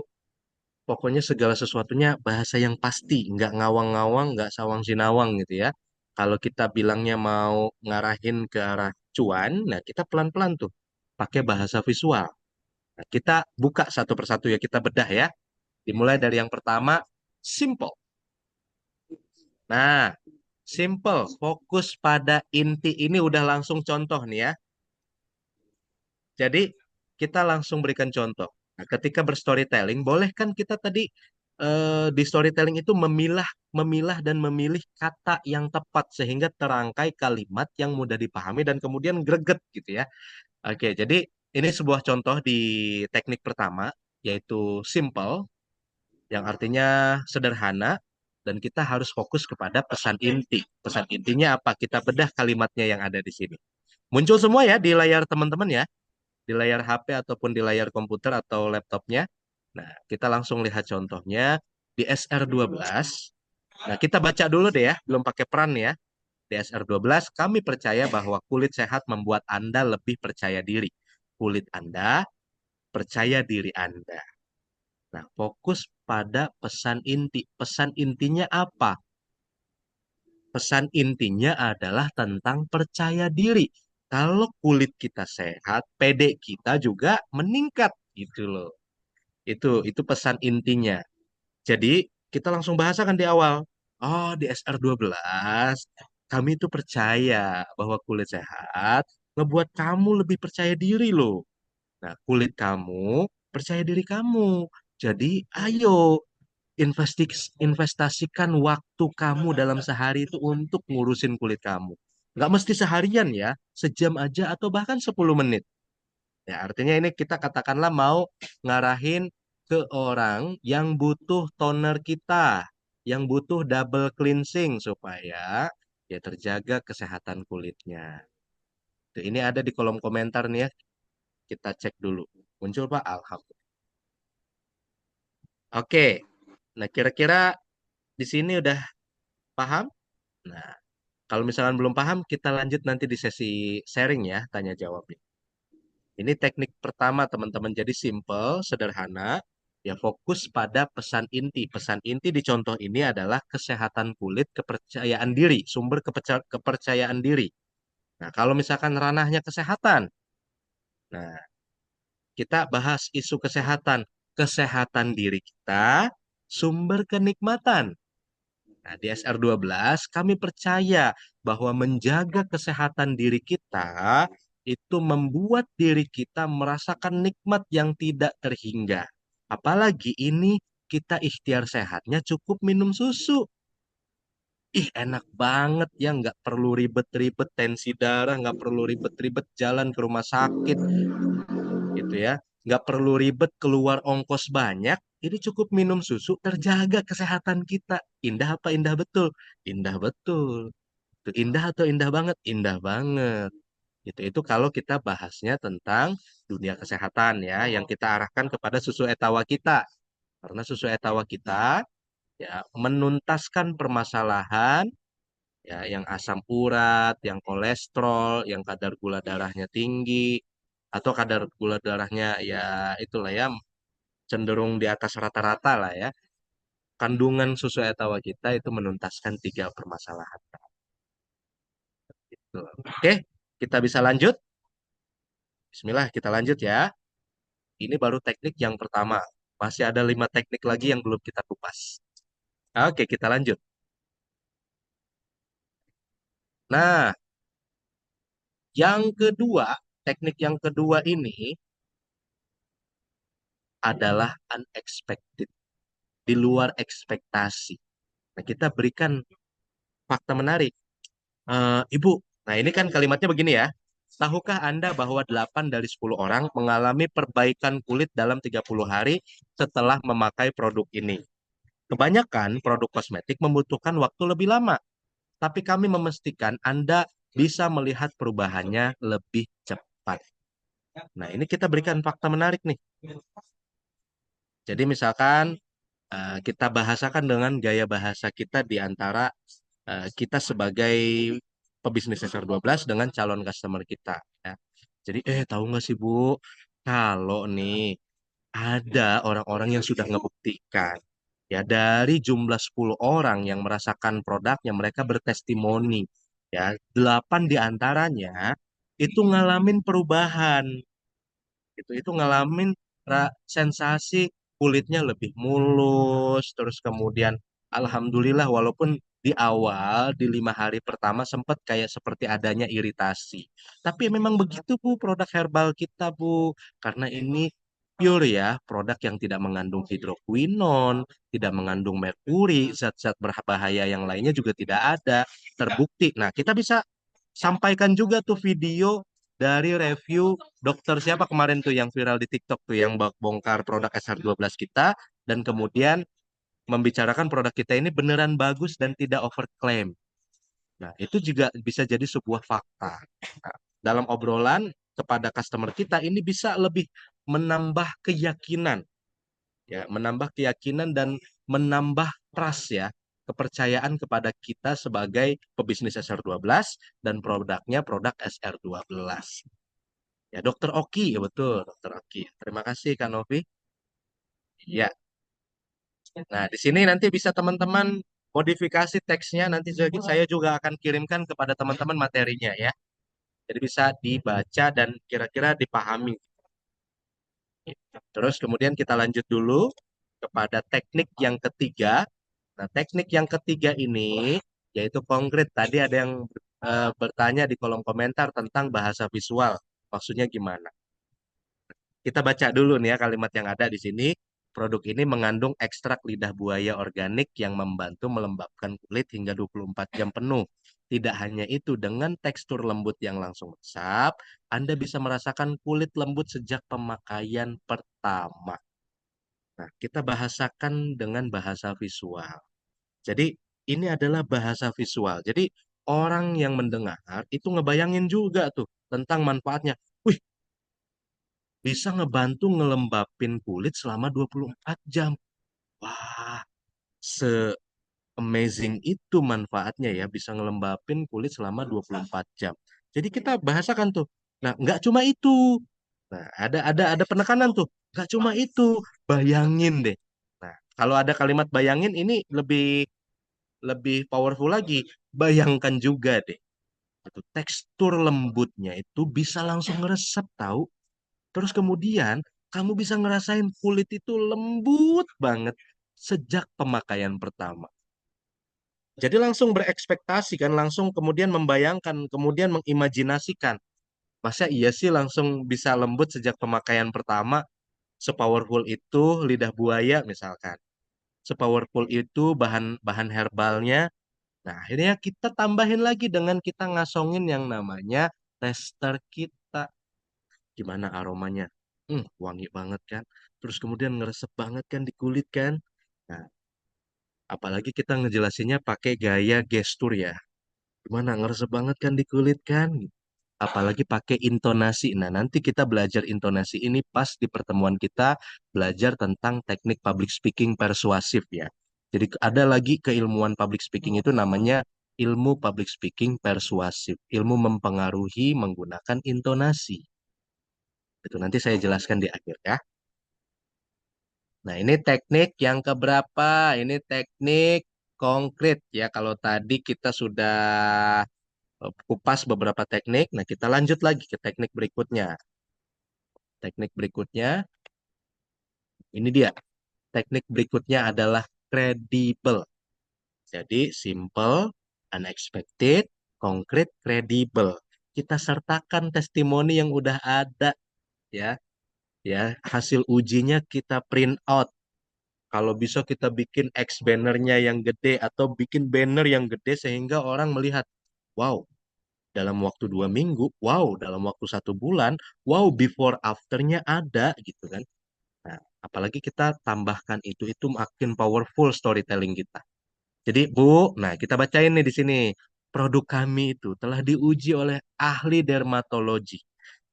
pokoknya segala sesuatunya bahasa yang pasti, nggak ngawang-ngawang, nggak sawang sinawang gitu ya. Kalau kita bilangnya mau ngarahin ke arah cuan, nah kita pelan-pelan tuh pakai bahasa visual. Nah, kita buka satu persatu ya, kita bedah ya. Dimulai dari yang pertama, simple. Nah, simple, fokus pada inti ini udah langsung contoh nih ya. Jadi kita langsung berikan contoh. Nah, ketika berstorytelling, boleh kan kita tadi di storytelling itu memilah, memilah dan memilih kata yang tepat sehingga terangkai kalimat yang mudah dipahami dan kemudian greget gitu ya. Oke, jadi ini sebuah contoh di teknik pertama yaitu simple yang artinya sederhana dan kita harus fokus kepada pesan inti. Pesan intinya apa? Kita bedah kalimatnya yang ada di sini. Muncul semua ya di layar teman-teman ya, di layar HP ataupun di layar komputer atau laptopnya. Nah, kita langsung lihat contohnya di SR12. Nah, kita baca dulu deh ya, belum pakai peran ya. Di SR12, kami percaya bahwa kulit sehat membuat Anda lebih percaya diri. Kulit Anda, percaya diri Anda. Nah, fokus pada pesan inti. Pesan intinya apa? Pesan intinya adalah tentang percaya diri. Kalau kulit kita sehat, PD kita juga meningkat gitu loh. Itu pesan intinya. Jadi kita langsung bahasakan di awal. Oh, di SR12 kami itu percaya bahwa kulit sehat ngebuat kamu lebih percaya diri loh. Nah, kulit kamu percaya diri kamu. Jadi, ayo investasikan waktu kamu dalam sehari itu untuk ngurusin kulit kamu. Nggak mesti seharian ya, sejam aja atau bahkan 10 menit. Ya, artinya ini kita katakanlah mau ngarahin ke orang yang butuh toner kita, yang butuh double cleansing supaya ya terjaga kesehatan kulitnya. Tuh, ini ada di kolom komentar nih ya, kita cek dulu. Muncul Pak? Alhamdulillah. Oke, nah kira-kira di sini udah paham? Nah, kalau misalkan belum paham, kita lanjut nanti di sesi sharing ya, tanya jawab. Ini teknik pertama teman-teman. Jadi simple, sederhana, ya fokus pada pesan inti. Pesan inti di contoh ini adalah kesehatan kulit, kepercayaan diri, sumber kepercayaan diri. Nah, kalau misalkan ranahnya kesehatan, Nah, kita bahas isu kesehatan. Kesehatan diri kita, sumber kenikmatan. Nah, di SR12 kami percaya bahwa menjaga kesehatan diri kita itu membuat diri kita merasakan nikmat yang tidak terhingga. Apalagi ini kita ikhtiar sehatnya cukup minum susu. Ih, enak banget ya, nggak perlu ribet-ribet tensi darah, nggak perlu ribet-ribet jalan ke rumah sakit, gitu ya. Nggak perlu ribet keluar ongkos banyak, ini cukup minum susu, terjaga kesehatan kita. Indah apa indah betul? Indah betul. Itu indah atau indah banget? Indah banget. Itu kalau kita bahasnya tentang dunia kesehatan ya, yang kita arahkan kepada susu etawa kita. Karena susu etawa kita ya menuntaskan permasalahan ya yang asam urat, yang kolesterol, yang kadar gula darahnya tinggi atau kadar gula darahnya ya itulah ya cenderung di atas rata-rata lah ya. Kandungan susu etawa kita itu menuntaskan tiga permasalahan. Tuh. Oke, kita bisa lanjut. Bismillah, kita lanjut ya. Ini baru teknik yang pertama. Masih ada 5 teknik lagi yang belum kita kupas. Oke, kita lanjut. Nah, yang kedua, teknik yang kedua ini adalah unexpected, di luar ekspektasi. Nah, kita berikan fakta menarik. Ibu, nah ini kan kalimatnya begini ya. Tahukah Anda bahwa 8 dari 10 orang mengalami perbaikan kulit dalam 30 hari setelah memakai produk ini? Kebanyakan produk kosmetik membutuhkan waktu lebih lama, tapi kami memastikan Anda bisa melihat perubahannya lebih cepat. Nah, ini kita berikan fakta menarik nih. Jadi misalkan kita bahasakan dengan gaya bahasa kita di antara kita sebagai pebisnis SR12 dengan calon customer kita. Ya. Jadi, tahu nggak sih Bu, kalau nih ada orang-orang yang sudah ngebuktikan, ya dari jumlah 10 orang yang merasakan produknya, mereka bertestimoni, ya 8 di antaranya itu ngalamin perubahan, itu ngalamin sensasi kulitnya lebih mulus, terus kemudian alhamdulillah walaupun di awal di 5 hari pertama sempat kayak seperti adanya iritasi, tapi memang begitu Bu produk herbal kita Bu, karena ini pure ya, produk yang tidak mengandung hidroquinon, tidak mengandung merkuri, zat-zat berbahaya yang lainnya juga tidak ada, terbukti. Nah, kita bisa sampaikan juga tuh video dari review dokter siapa kemarin tuh yang viral di TikTok tuh yang bongkar produk SR12 kita dan kemudian membicarakan produk kita ini beneran bagus dan tidak overclaim. Nah, itu juga bisa jadi sebuah fakta. Nah, dalam obrolan kepada customer kita ini bisa lebih menambah keyakinan, ya, menambah keyakinan dan menambah trust ya, kepercayaan kepada kita sebagai pebisnis SR12 dan produknya produk SR12. Ya, Dokter Oki, ya betul, Dokter Oki. Terima kasih, Kak Novi. Ya, nah di sini nanti bisa teman-teman modifikasi teksnya, nanti saya juga akan kirimkan kepada teman-teman materinya ya. Jadi bisa dibaca dan kira-kira dipahami. Terus kemudian kita lanjut dulu kepada teknik yang ketiga. Nah, teknik yang ketiga ini yaitu konkret. Tadi ada yang bertanya di kolom komentar tentang bahasa visual. Maksudnya gimana? Kita baca dulu nih ya kalimat yang ada di sini. Produk ini mengandung ekstrak lidah buaya organik yang membantu melembabkan kulit hingga 24 jam penuh. Tidak hanya itu, dengan tekstur lembut yang langsung meresap, Anda bisa merasakan kulit lembut sejak pemakaian pertama. Nah, kita bahasakan dengan bahasa visual. Jadi, ini adalah bahasa visual. Jadi, orang yang mendengar itu ngebayangin juga tuh tentang manfaatnya. Wih, bisa ngebantu ngelembapin kulit selama 24 jam. Wah, se-amazing itu manfaatnya ya, bisa ngelembapin kulit selama 24 jam. Jadi kita bahasakan tuh. Nah, nggak cuma itu. Nah, ada penekanan tuh. Nggak cuma itu, bayangin deh. Nah, kalau ada kalimat bayangin ini lebih lebih powerful lagi. Bayangkan juga deh. Itu tekstur lembutnya itu bisa langsung ngeresep tahu. Terus kemudian kamu bisa ngerasain kulit itu lembut banget sejak pemakaian pertama. Jadi langsung berekspektasi kan, langsung kemudian membayangkan, kemudian mengimajinasikan. Masa iya sih langsung bisa lembut sejak pemakaian pertama? Sepowerful itu lidah buaya misalkan. Sepowerful itu bahan-bahan herbalnya. Nah, akhirnya kita tambahin lagi dengan kita ngasongin yang namanya tester kita. Gimana aromanya? Wangi banget kan? Terus kemudian ngeresep banget kan di kulit kan? Nah, apalagi kita ngejelasinnya pakai gaya gestur ya. Gimana ngeresep banget kan di kulit kan? Apalagi pakai intonasi. Nah, nanti kita belajar intonasi ini pas di pertemuan kita belajar tentang teknik public speaking persuasif ya. Jadi ada lagi keilmuan public speaking itu namanya ilmu public speaking persuasif, ilmu mempengaruhi menggunakan intonasi. Itu nanti saya jelaskan di akhir ya. Nah, ini teknik yang keberapa? Ini teknik konkret ya. Kalau tadi kita sudah kupas beberapa teknik, nah kita lanjut lagi ke teknik berikutnya. Teknik berikutnya, ini dia. Teknik berikutnya adalah kredibel. Jadi simple, unexpected, konkret, kredibel. Kita sertakan testimoni yang udah ada ya. Ya, hasil ujinya kita print out. Kalau bisa kita bikin X bannernya yang gede atau bikin banner yang gede sehingga orang melihat, wow, dalam waktu 2 minggu, wow, dalam waktu 1 bulan, wow, before afternya ada gitu kan. Nah, apalagi kita tambahkan itu makin powerful storytelling kita. Jadi Bu, nah kita bacain nih di sini. Produk kami itu telah diuji oleh ahli dermatologi.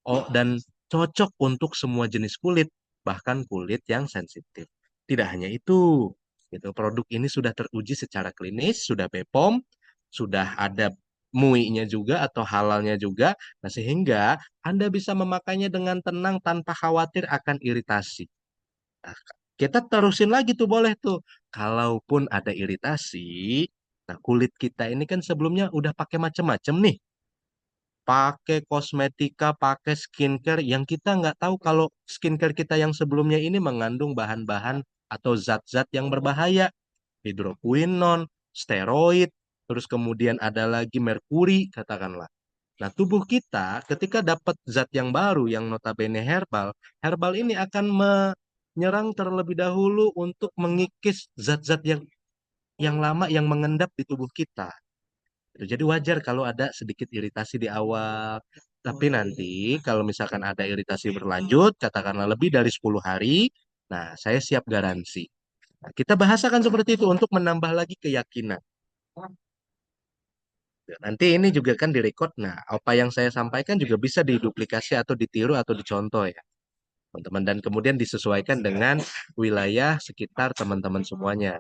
Oh, dan cocok untuk semua jenis kulit, bahkan kulit yang sensitif. Tidak hanya itu, gitu. Produk ini sudah teruji secara klinis, sudah BPOM, sudah ada MUI-nya juga atau halalnya juga. Nah, sehingga Anda bisa memakainya dengan tenang tanpa khawatir akan iritasi. Nah, kita terusin lagi tuh boleh tuh. Kalaupun ada iritasi, nah kulit kita ini kan sebelumnya udah pakai macam-macam nih. Pakai kosmetika, pakai skincare yang kita nggak tahu kalau skincare kita yang sebelumnya ini mengandung bahan-bahan atau zat-zat yang berbahaya. Hidrokuinon, steroid, terus kemudian ada lagi merkuri, katakanlah. Nah, tubuh kita ketika dapat zat yang baru yang notabene herbal, herbal ini akan menyerang terlebih dahulu untuk mengikis zat-zat yang lama yang mengendap di tubuh kita. Jadi wajar kalau ada sedikit iritasi di awal. Tapi nanti kalau misalkan ada iritasi berlanjut, katakanlah lebih dari 10 hari, nah saya siap garansi. Nah, kita bahasakan seperti itu untuk menambah lagi keyakinan. Nanti ini juga kan direcord. Nah, apa yang saya sampaikan juga bisa diduplikasi atau ditiru atau dicontoh ya, teman-teman. Dan kemudian disesuaikan dengan wilayah sekitar teman-teman semuanya.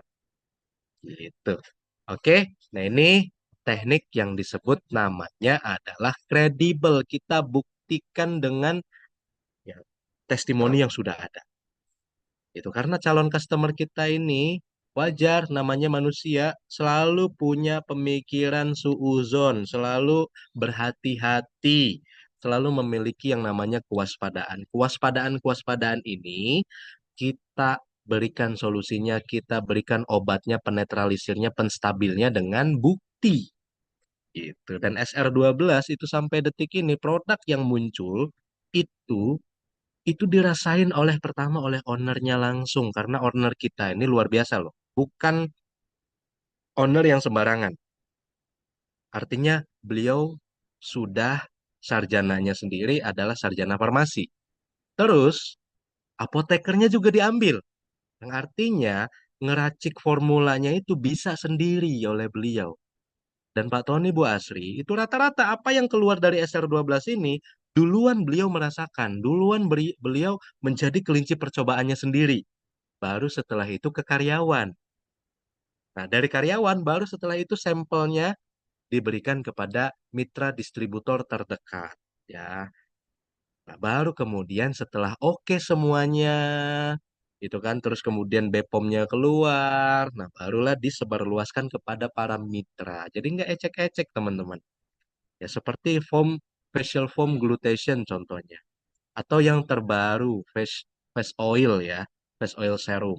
Gitu. Oke, nah ini teknik yang disebut namanya adalah kredibel. Kita buktikan dengan ya, testimoni yang sudah ada. Itu karena calon customer kita ini wajar namanya manusia selalu punya pemikiran suuzon, selalu berhati-hati, selalu memiliki yang namanya kewaspadaan. Kewaspadaan ini kita berikan solusinya, kita berikan obatnya, penetralisirnya, penstabilnya dengan bukti. Gitu. Dan SR12 itu sampai detik ini produk yang muncul itu itu dirasain oleh pertama oleh ownernya langsung karena owner kita ini luar biasa loh. Bukan owner yang sembarangan. Artinya beliau sudah sarjananya sendiri adalah sarjana farmasi. Terus apotekernya juga diambil. Yang artinya ngeracik formulanya itu bisa sendiri oleh beliau. Dan Pak Tony Bu Asri itu rata-rata apa yang keluar dari SR12 ini duluan beliau merasakan, duluan beliau menjadi kelinci percobaannya sendiri. Baru setelah itu ke karyawan. Nah, dari karyawan baru setelah itu sampelnya diberikan kepada mitra distributor terdekat. Ya, nah, baru kemudian setelah oke semuanya, itu kan terus kemudian BPOM-nya keluar, nah barulah disebarluaskan kepada para mitra. Jadi nggak ecek-ecek teman-teman. Ya seperti foam facial foam glutation contohnya. Atau yang terbaru, face oil ya, face oil serum.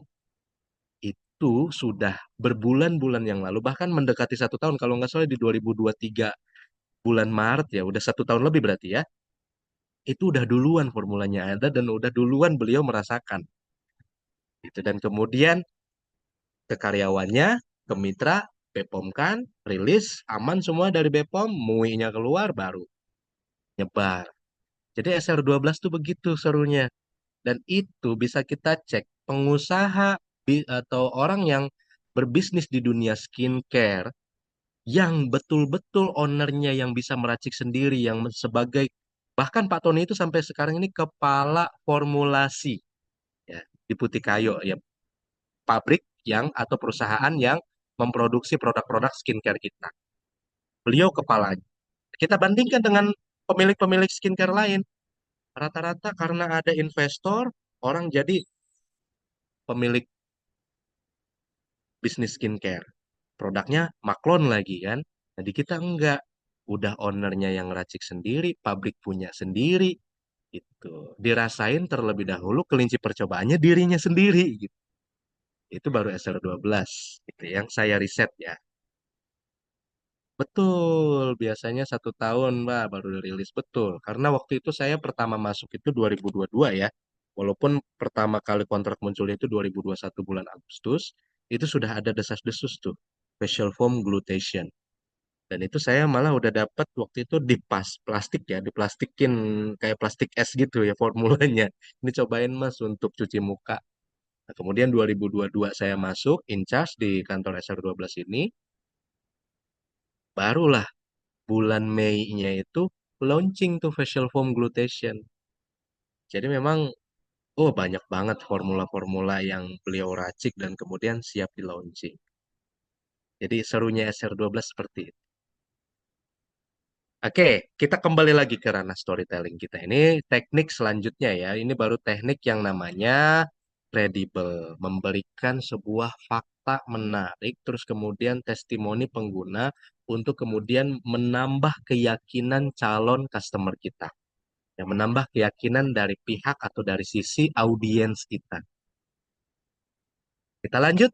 Itu sudah berbulan-bulan yang lalu, bahkan mendekati 1 tahun, kalau nggak salah di 2023 bulan Maret ya, udah 1 tahun lebih berarti ya, itu udah duluan formulanya ada dan udah duluan beliau merasakan. Gitu. Dan kemudian ke karyawannya, ke mitra, Bepom kan, rilis, aman semua dari Bepom, MUI-nya keluar, baru nyebar. Jadi SR12 tuh begitu serunya. Dan itu bisa kita cek pengusaha atau orang yang berbisnis di dunia skincare yang betul-betul ownernya yang bisa meracik sendiri, yang sebagai bahkan Pak Tony itu sampai sekarang ini kepala formulasi ya di Putih Kayo ya, pabrik yang atau perusahaan yang memproduksi produk-produk skincare kita. Beliau kepalanya. Kita bandingkan dengan pemilik-pemilik skincare lain. Rata-rata karena ada investor, orang jadi pemilik bisnis skincare. Produknya maklon lagi kan. Jadi kita enggak. Udah ownernya yang racik sendiri, pabrik punya sendiri. Itu dirasain terlebih dahulu kelinci percobaannya dirinya sendiri gitu. Itu baru SR12 gitu yang saya riset ya. Betul, biasanya 1 tahun Mbak baru rilis betul. Karena waktu itu saya pertama masuk itu 2022 ya. Walaupun pertama kali kontrak munculnya itu 2021 bulan Agustus, itu sudah ada desas-desus tuh. Facial foam glutation. Dan itu saya malah udah dapat waktu itu di plastik ya, diplastikin kayak plastik es gitu ya formulanya. Ini cobain Mas untuk cuci muka. Nah, kemudian 2022 saya masuk in charge di kantor SR12 ini, barulah bulan Mei-nya itu launching tuh facial foam glutation. Jadi memang banyak banget formula-formula yang beliau racik dan kemudian siap di launching. Jadi serunya SR12 seperti itu. Oke, kita kembali lagi ke ranah storytelling kita. Ini teknik selanjutnya ya. Ini baru teknik yang namanya credible. Memberikan sebuah fakta menarik, terus kemudian testimoni pengguna untuk kemudian menambah keyakinan calon customer kita. Ya, menambah keyakinan dari pihak atau dari sisi audiens kita. Kita lanjut.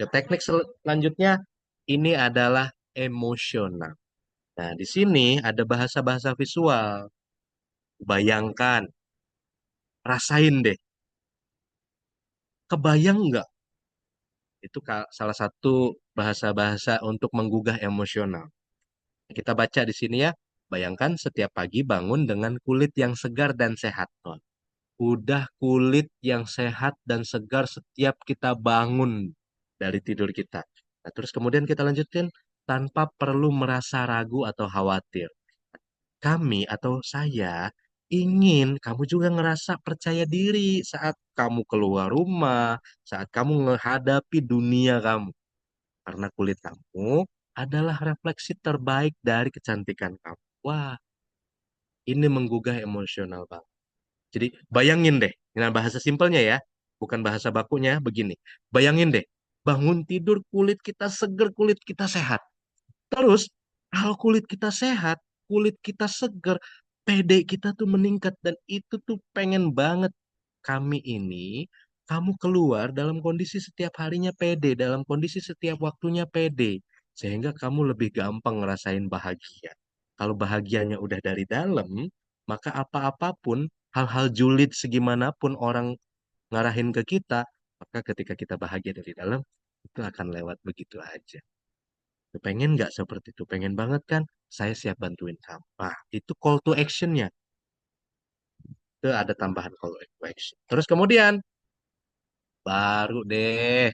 Ya, teknik selanjutnya ini adalah emosional. Nah, di sini ada bahasa-bahasa visual. Bayangkan, rasain deh. Kebayang nggak? Itu salah satu bahasa-bahasa untuk menggugah emosional. Kita baca di sini ya. Bayangkan setiap pagi bangun dengan kulit yang segar dan sehat. Tuh. Udah kulit yang sehat dan segar setiap kita bangun dari tidur kita. Nah, terus kemudian kita lanjutkan tanpa perlu merasa ragu atau khawatir. Kami atau saya ingin kamu juga ngerasa percaya diri saat kamu keluar rumah, saat kamu menghadapi dunia kamu. Karena kulit kamu adalah refleksi terbaik dari kecantikan kamu. Wah, ini menggugah emosional banget. Jadi bayangin deh, dengan bahasa simpelnya ya, bukan bahasa bakunya, begini. Bayangin deh, bangun tidur kulit kita seger, kulit kita sehat. Terus, kalau kulit kita sehat, kulit kita seger, PD kita tuh meningkat. Dan itu tuh pengen banget kami ini, kamu keluar dalam kondisi setiap harinya PD, dalam kondisi setiap waktunya PD. Sehingga kamu lebih gampang ngerasain bahagia. Kalau bahagianya udah dari dalam, maka apa-apapun, hal-hal julid segimanapun orang ngarahin ke kita, maka ketika kita bahagia dari dalam, itu akan lewat begitu aja. Pengen nggak seperti itu? Pengen banget kan? Saya siap bantuin kamu. Nah, itu call to action-nya. Itu ada tambahan call to action. Terus kemudian, baru deh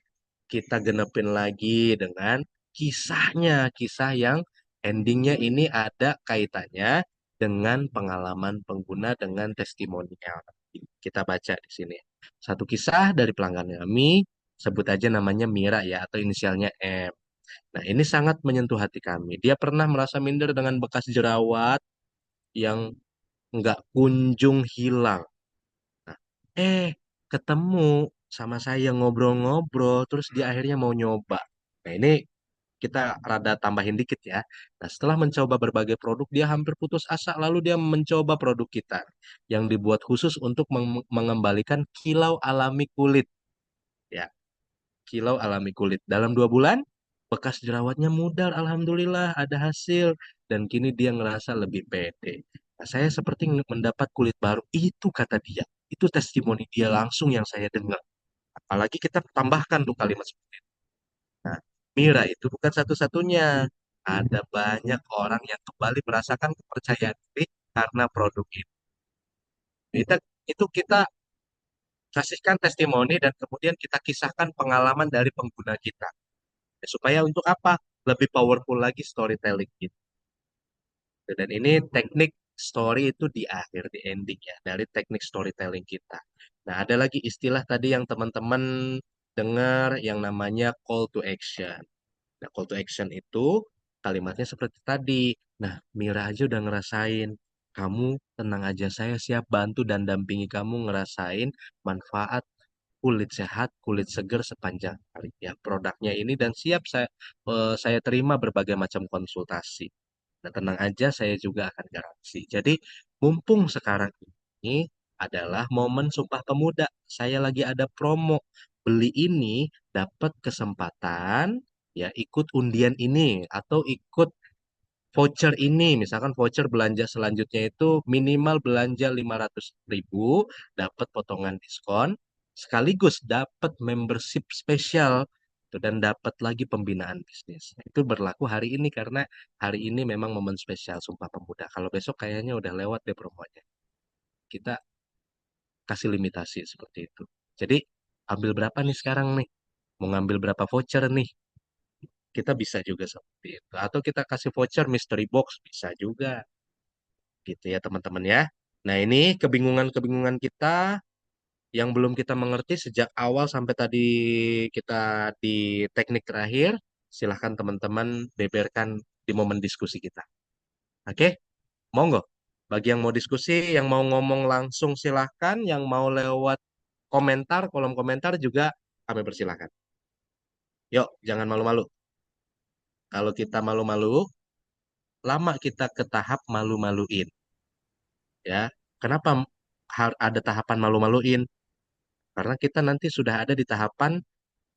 kita genepin lagi dengan kisahnya. Kisah yang endingnya ini ada kaitannya dengan pengalaman pengguna dengan testimonial. Kita baca di sini. Satu kisah dari pelanggan kami, sebut aja namanya Mira ya, atau inisialnya M. Nah, ini sangat menyentuh hati kami. Dia pernah merasa minder dengan bekas jerawat yang nggak kunjung hilang. Nah, ketemu sama saya ngobrol-ngobrol, terus dia akhirnya mau nyoba. Nah, ini kita rada tambahin dikit ya. Nah, setelah mencoba berbagai produk, dia hampir putus asa. Lalu dia mencoba produk kita yang dibuat khusus untuk mengembalikan kilau alami kulit. Ya, kilau alami kulit. Dalam 2 bulan, bekas jerawatnya mudar. Alhamdulillah, ada hasil. Dan kini dia ngerasa lebih pede. Nah, saya seperti mendapat kulit baru. Itu kata dia. Itu testimoni dia langsung yang saya dengar. Apalagi kita tambahkan tuh kalimat seperti itu. Nah, Mira itu bukan satu-satunya. Ada banyak orang yang kembali merasakan kepercayaan diri karena produk ini. Kita, itu kita kasihkan testimoni dan kemudian kita kisahkan pengalaman dari pengguna kita. Ya, supaya untuk apa? Lebih powerful lagi storytelling kita. Dan ini teknik story itu di akhir, di ending ya, dari teknik storytelling kita. Nah, ada lagi istilah tadi yang teman-teman dengar yang namanya call to action. Nah, call to action itu kalimatnya seperti tadi. Nah, Mira aja udah ngerasain. Kamu tenang aja, saya siap bantu dan dampingi kamu ngerasain manfaat kulit sehat, kulit seger sepanjang hari. Ya, produknya ini dan siap saya terima berbagai macam konsultasi. Nah, tenang aja, saya juga akan garansi. Jadi, mumpung sekarang ini adalah momen Sumpah Pemuda. Saya lagi ada promo. Beli ini dapat kesempatan ya ikut undian ini atau ikut voucher ini. Misalkan voucher belanja selanjutnya itu minimal belanja 500.000 dapat potongan diskon sekaligus dapat membership spesial tuh, dan dapat lagi pembinaan bisnis. Itu berlaku hari ini karena hari ini memang momen spesial Sumpah Pemuda. Kalau besok kayaknya udah lewat deh promonya. Kita kasih limitasi seperti itu. Jadi ambil berapa nih sekarang nih? Mau ngambil berapa voucher nih? Kita bisa juga seperti itu. Atau kita kasih voucher mystery box bisa juga. Gitu ya teman-teman ya. Nah ini kebingungan-kebingungan kita yang belum kita mengerti sejak awal sampai tadi kita di teknik terakhir. Silahkan teman-teman beberkan di momen diskusi kita. Oke, monggo. Bagi yang mau diskusi, yang mau ngomong langsung silahkan. Yang mau lewat komentar, kolom komentar juga kami persilahkan. Yuk, jangan malu-malu. Kalau kita malu-malu, lama kita ke tahap malu-maluin. Ya, kenapa ada tahapan malu-maluin? Karena kita nanti sudah ada di tahapan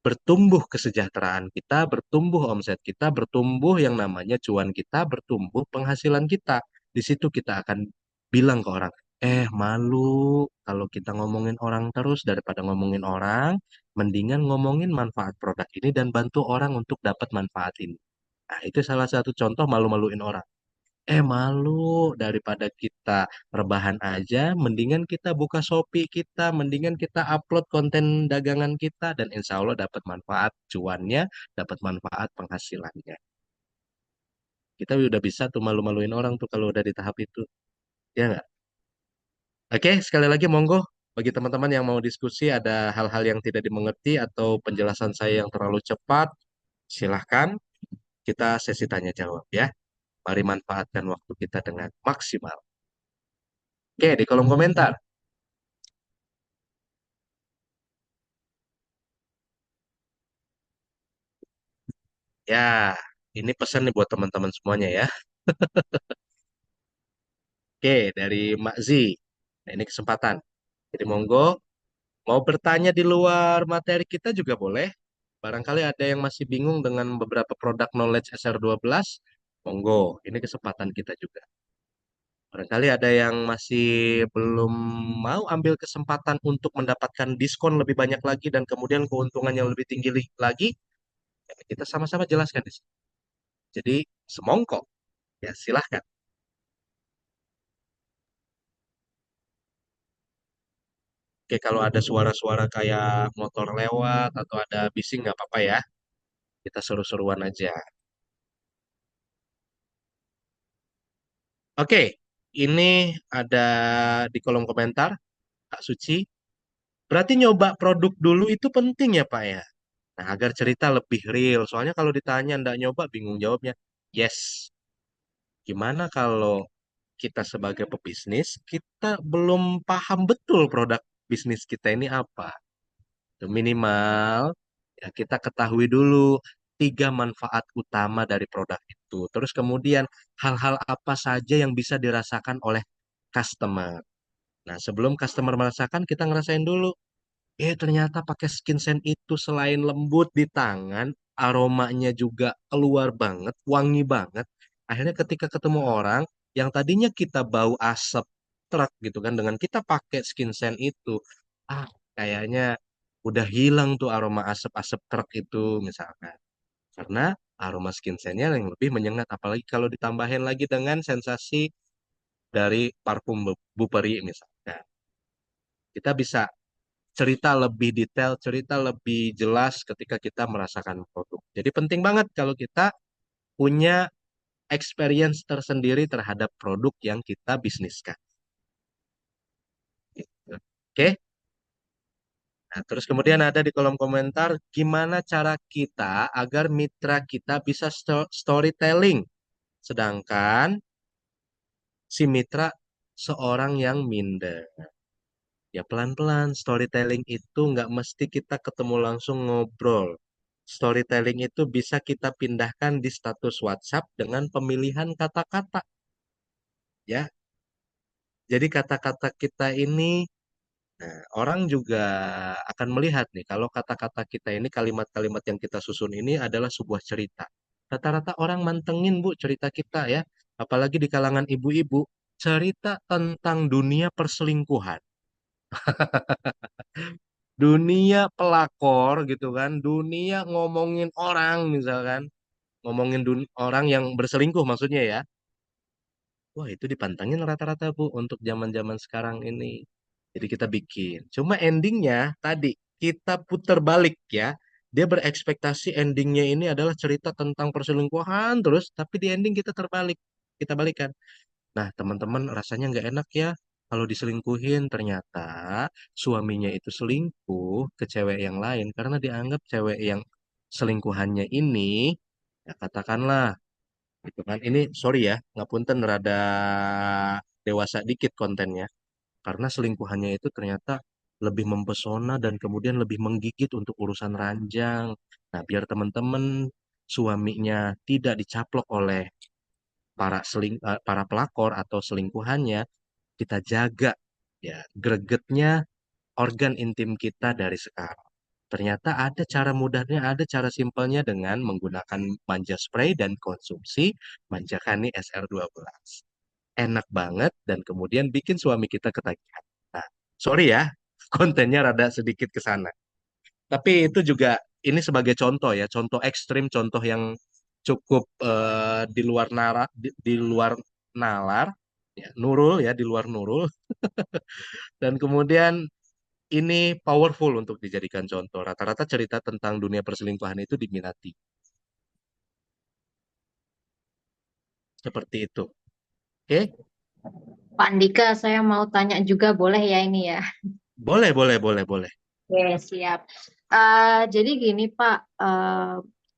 bertumbuh kesejahteraan kita, bertumbuh omset kita, bertumbuh yang namanya cuan kita, bertumbuh penghasilan kita. Di situ kita akan bilang ke orang, malu kalau kita ngomongin orang terus daripada ngomongin orang, mendingan ngomongin manfaat produk ini dan bantu orang untuk dapat manfaat ini. Nah, itu salah satu contoh malu-maluin orang. Malu daripada kita rebahan aja, mendingan kita buka Shopee kita, mendingan kita upload konten dagangan kita, dan insya Allah dapat manfaat cuannya, dapat manfaat penghasilannya. Kita udah bisa tuh malu-maluin orang tuh kalau udah di tahap itu, ya nggak? Oke, sekali lagi monggo bagi teman-teman yang mau diskusi ada hal-hal yang tidak dimengerti atau penjelasan saya yang terlalu cepat, silahkan kita sesi tanya jawab ya. Mari manfaatkan waktu kita dengan maksimal. Oke, di kolom komentar. Ya, ini pesan nih buat teman-teman semuanya ya. Oke, dari Mak Z. Nah, ini kesempatan. Jadi monggo, mau bertanya di luar materi kita juga boleh. Barangkali ada yang masih bingung dengan beberapa produk knowledge SR12. Monggo, ini kesempatan kita juga. Barangkali ada yang masih belum mau ambil kesempatan untuk mendapatkan diskon lebih banyak lagi dan kemudian keuntungan yang lebih tinggi lagi. Ya, kita sama-sama jelaskan di sini. Jadi, semongko. Ya, silahkan. Oke, kalau ada suara-suara kayak motor lewat atau ada bising nggak apa-apa ya. Kita seru-seruan aja. Oke, ini ada di kolom komentar, Kak Suci. Berarti nyoba produk dulu itu penting ya, Pak ya? Nah, agar cerita lebih real. Soalnya kalau ditanya nggak nyoba, bingung jawabnya. Yes. Gimana kalau kita sebagai pebisnis, kita belum paham betul produk bisnis kita ini apa? Minimal ya kita ketahui dulu tiga manfaat utama dari produk itu. Terus kemudian hal-hal apa saja yang bisa dirasakan oleh customer. Nah, sebelum customer merasakan, kita ngerasain dulu. Ternyata pakai skin scent itu selain lembut di tangan, aromanya juga keluar banget, wangi banget. Akhirnya ketika ketemu orang yang tadinya kita bau asap truk gitu kan, dengan kita pakai skin scent itu, ah kayaknya udah hilang tuh aroma asap-asap truk itu misalkan. Karena aroma skin scent-nya yang lebih menyengat, apalagi kalau ditambahin lagi dengan sensasi dari parfum Burberry misalkan. Kita bisa cerita lebih detail, cerita lebih jelas ketika kita merasakan produk. Jadi penting banget kalau kita punya experience tersendiri terhadap produk yang kita bisniskan. Gitu. Oke? Nah, terus kemudian ada di kolom komentar, gimana cara kita agar mitra kita bisa storytelling, sedangkan si mitra seorang yang minder. Ya pelan-pelan, storytelling itu nggak mesti kita ketemu langsung ngobrol. Storytelling itu bisa kita pindahkan di status WhatsApp dengan pemilihan kata-kata, ya. Jadi kata-kata kita ini, nah, orang juga akan melihat nih, kalau kata-kata kita ini, kalimat-kalimat yang kita susun ini adalah sebuah cerita. Rata-rata orang mantengin, Bu, cerita kita ya. Apalagi di kalangan ibu-ibu, cerita tentang dunia perselingkuhan. Dunia pelakor gitu kan, dunia ngomongin orang misalkan, ngomongin orang yang berselingkuh maksudnya ya. Wah, itu dipantengin rata-rata Bu untuk zaman-zaman sekarang ini. Jadi kita bikin. Cuma endingnya tadi kita putar balik ya. Dia berekspektasi endingnya ini adalah cerita tentang perselingkuhan terus, tapi di ending kita terbalik. Kita balikan. Nah, teman-teman rasanya nggak enak ya kalau diselingkuhin. Ternyata suaminya itu selingkuh ke cewek yang lain karena dianggap cewek yang selingkuhannya ini, ya katakanlah, gitu kan. Ini sorry ya, ngapunten rada dewasa dikit kontennya. Karena selingkuhannya itu ternyata lebih mempesona dan kemudian lebih menggigit untuk urusan ranjang. Nah, biar teman-teman suaminya tidak dicaplok oleh para pelakor atau selingkuhannya, kita jaga ya gregetnya organ intim kita dari sekarang. Ternyata ada cara mudahnya, ada cara simpelnya dengan menggunakan manja spray dan konsumsi manja kani SR12. Enak banget dan kemudian bikin suami kita ketagihan. Nah, sorry ya, kontennya rada sedikit ke sana. Tapi itu juga ini sebagai contoh ya, contoh ekstrim, contoh yang cukup di luar di luar nalar, ya, nurul ya, di luar nurul, dan kemudian ini powerful untuk dijadikan contoh. Rata-rata cerita tentang dunia perselingkuhan itu diminati. Seperti itu. Oke? Pak Andika, saya mau tanya juga boleh ya ini ya? Boleh, boleh, boleh, boleh. Oke, siap. Jadi gini Pak,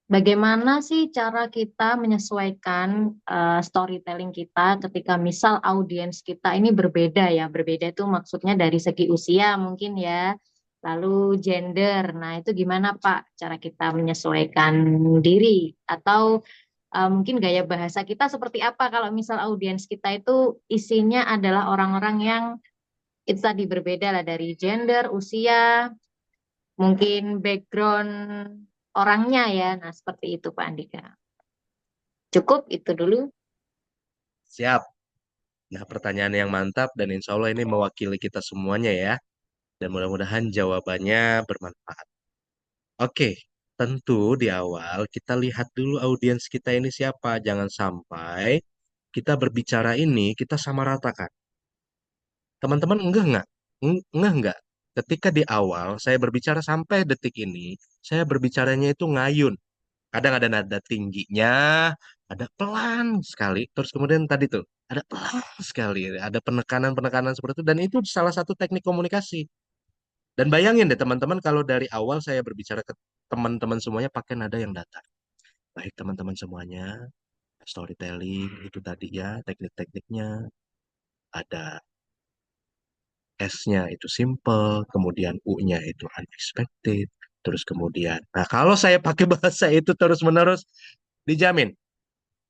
bagaimana sih cara kita menyesuaikan storytelling kita ketika misal audiens kita ini berbeda ya, berbeda itu maksudnya dari segi usia mungkin ya, lalu gender. Nah itu gimana Pak cara kita menyesuaikan diri atau mungkin gaya bahasa kita seperti apa kalau misal audiens kita itu isinya adalah orang-orang yang itu tadi berbeda lah dari gender, usia, mungkin background orangnya ya. Nah, seperti itu Pak Andika. Cukup itu dulu. Siap. Nah, pertanyaan yang mantap dan insya Allah ini mewakili kita semuanya ya. Dan mudah-mudahan jawabannya bermanfaat. Oke, tentu di awal kita lihat dulu audiens kita ini siapa. Jangan sampai kita berbicara ini kita samaratakan. Teman-teman enggak nggak? Enggak nggak? Ketika di awal saya berbicara sampai detik ini, saya berbicaranya itu ngayun. Kadang ada nada tingginya, ada pelan sekali. Terus kemudian tadi tuh, ada pelan sekali. Ada penekanan-penekanan seperti itu. Dan itu salah satu teknik komunikasi. Dan bayangin deh teman-teman kalau dari awal saya berbicara ke teman-teman semuanya pakai nada yang datar. Baik teman-teman semuanya, storytelling itu tadi ya, teknik-tekniknya. Ada S-nya itu simple, kemudian U-nya itu unexpected, terus kemudian. Nah, kalau saya pakai bahasa itu terus-menerus, dijamin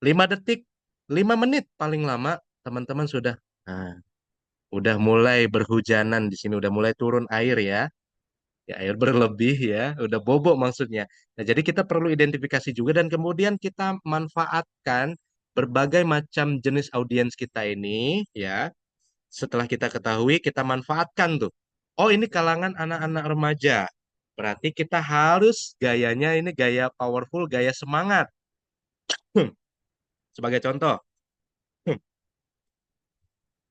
5 detik, 5 menit paling lama teman-teman sudah nah, udah mulai berhujanan di sini, udah mulai turun air ya. Ya, air berlebih ya, udah bobok maksudnya. Nah, jadi kita perlu identifikasi juga dan kemudian kita manfaatkan berbagai macam jenis audiens kita ini ya. Setelah kita ketahui, kita manfaatkan tuh. Oh, ini kalangan anak-anak remaja. Berarti kita harus gayanya ini gaya powerful, gaya semangat. Sebagai contoh.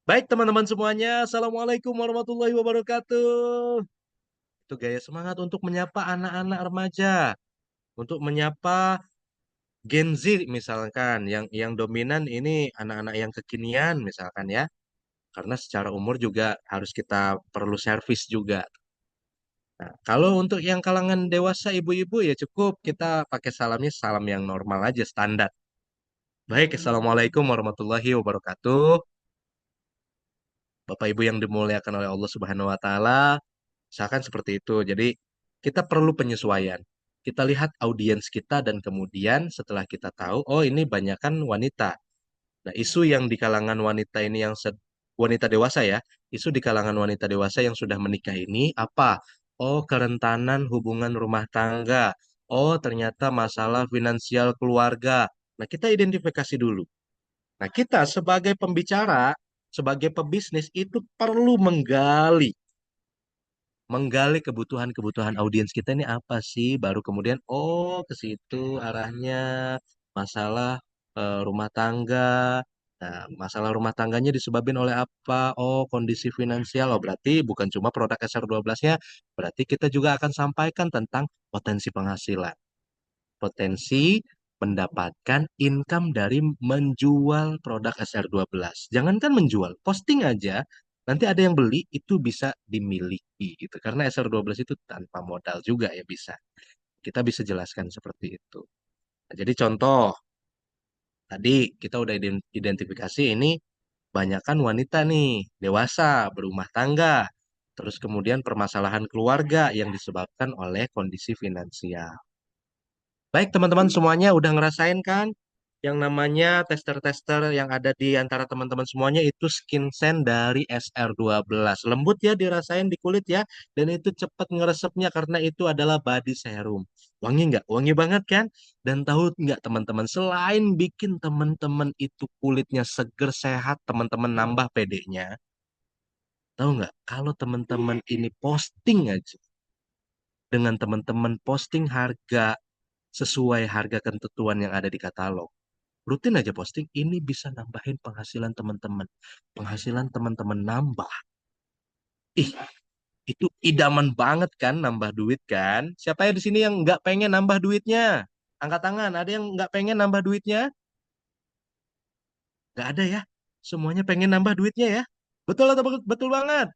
Baik teman-teman semuanya, Assalamualaikum warahmatullahi wabarakatuh. Itu gaya semangat untuk menyapa anak-anak remaja, untuk menyapa Gen Z misalkan, yang dominan ini anak-anak yang kekinian misalkan ya, karena secara umur juga harus kita perlu servis juga. Nah, kalau untuk yang kalangan dewasa ibu-ibu ya cukup kita pakai salamnya salam yang normal aja standar. Baik, Assalamualaikum warahmatullahi wabarakatuh. Bapak Ibu yang dimuliakan oleh Allah Subhanahu wa taala, misalkan seperti itu. Jadi kita perlu penyesuaian. Kita lihat audiens kita dan kemudian setelah kita tahu, oh ini banyakan wanita. Nah, isu yang di kalangan wanita ini wanita dewasa ya, isu di kalangan wanita dewasa yang sudah menikah ini apa? Oh, kerentanan hubungan rumah tangga. Oh, ternyata masalah finansial keluarga. Nah, kita identifikasi dulu. Nah, kita sebagai pembicara, sebagai pebisnis itu perlu menggali kebutuhan-kebutuhan audiens kita ini apa sih? Baru kemudian, oh ke situ arahnya masalah rumah tangga. Nah, masalah rumah tangganya disebabkan oleh apa? Oh, kondisi finansial. Oh, berarti bukan cuma produk SR12-nya, berarti kita juga akan sampaikan tentang potensi penghasilan, potensi mendapatkan income dari menjual produk SR12. Jangankan menjual, posting aja, nanti ada yang beli, itu bisa dimiliki gitu. Karena SR12 itu tanpa modal juga ya bisa. Kita bisa jelaskan seperti itu. Nah, jadi contoh, tadi kita udah identifikasi ini banyakkan wanita nih, dewasa, berumah tangga. Terus kemudian permasalahan keluarga yang disebabkan oleh kondisi finansial. Baik, teman-teman semuanya udah ngerasain kan yang namanya tester-tester yang ada di antara teman-teman semuanya itu skin scent dari SR12. Lembut ya dirasain di kulit ya. Dan itu cepat ngeresepnya karena itu adalah body serum. Wangi nggak? Wangi banget kan? Dan tahu nggak teman-teman, selain bikin teman-teman itu kulitnya seger sehat, teman-teman nambah PD-nya. Tahu nggak? Kalau teman-teman ini posting aja dengan teman-teman posting harga sesuai harga ketentuan yang ada di katalog. Rutin aja posting, ini bisa nambahin penghasilan teman-teman. Penghasilan teman-teman nambah. Ih, itu idaman banget kan nambah duit kan? Siapa ya di sini yang nggak pengen nambah duitnya? Angkat tangan, ada yang nggak pengen nambah duitnya? Nggak ada ya? Semuanya pengen nambah duitnya ya? Betul atau betul banget?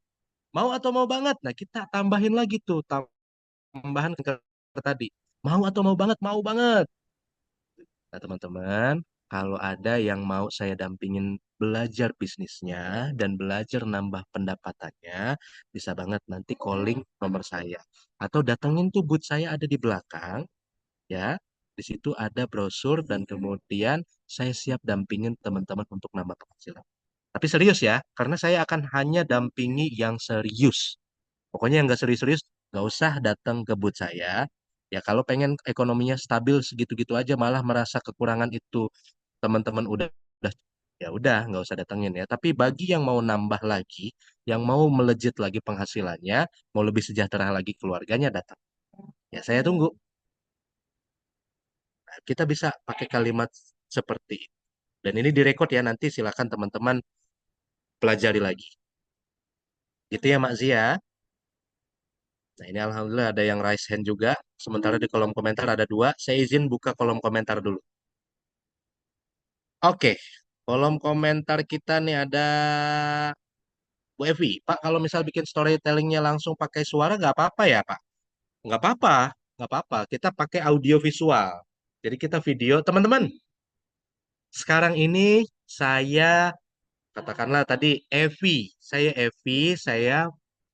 Mau atau mau banget? Nah, kita tambahin lagi tuh, tambahan ke tadi. Mau atau mau banget? Mau banget. Nah, teman-teman, kalau ada yang mau saya dampingin belajar bisnisnya dan belajar nambah pendapatannya, bisa banget nanti calling nomor saya. Atau datengin tuh booth saya ada di belakang, ya. Di situ ada brosur dan kemudian saya siap dampingin teman-teman untuk nambah penghasilan. Tapi serius ya, karena saya akan hanya dampingi yang serius. Pokoknya yang nggak serius-serius, nggak usah datang ke booth saya. Ya kalau pengen ekonominya stabil segitu-gitu aja, malah merasa kekurangan itu teman-teman udah ya udah nggak usah datengin ya. Tapi bagi yang mau nambah lagi, yang mau melejit lagi penghasilannya, mau lebih sejahtera lagi keluarganya datang. Ya saya tunggu. Nah, kita bisa pakai kalimat seperti itu. Dan ini direkod ya nanti silakan teman-teman pelajari lagi. Gitu ya Mak Zia. Nah, ini alhamdulillah ada yang raise hand juga. Sementara di kolom komentar ada dua. Saya izin buka kolom komentar dulu. Oke, kolom komentar kita nih ada Bu Evi. Pak, kalau misal bikin storytellingnya langsung pakai suara nggak apa-apa ya, Pak? Nggak apa-apa, nggak apa-apa. Kita pakai audio visual. Jadi kita video. Teman-teman, sekarang ini saya katakanlah tadi Evi. Saya Evi, saya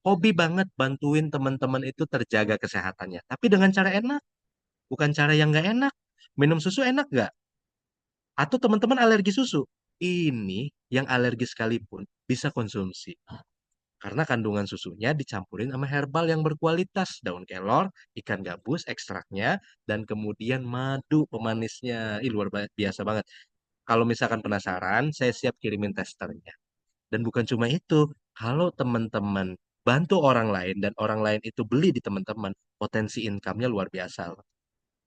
hobi banget bantuin teman-teman itu terjaga kesehatannya. Tapi dengan cara enak, bukan cara yang nggak enak. Minum susu enak nggak? Atau teman-teman alergi susu? Ini yang alergi sekalipun bisa konsumsi. Karena kandungan susunya dicampurin sama herbal yang berkualitas. Daun kelor, ikan gabus, ekstraknya, dan kemudian madu pemanisnya. Ih, luar biasa banget. Kalau misalkan penasaran, saya siap kirimin testernya. Dan bukan cuma itu, kalau teman-teman bantu orang lain dan orang lain itu beli di teman-teman, potensi income-nya luar biasa loh.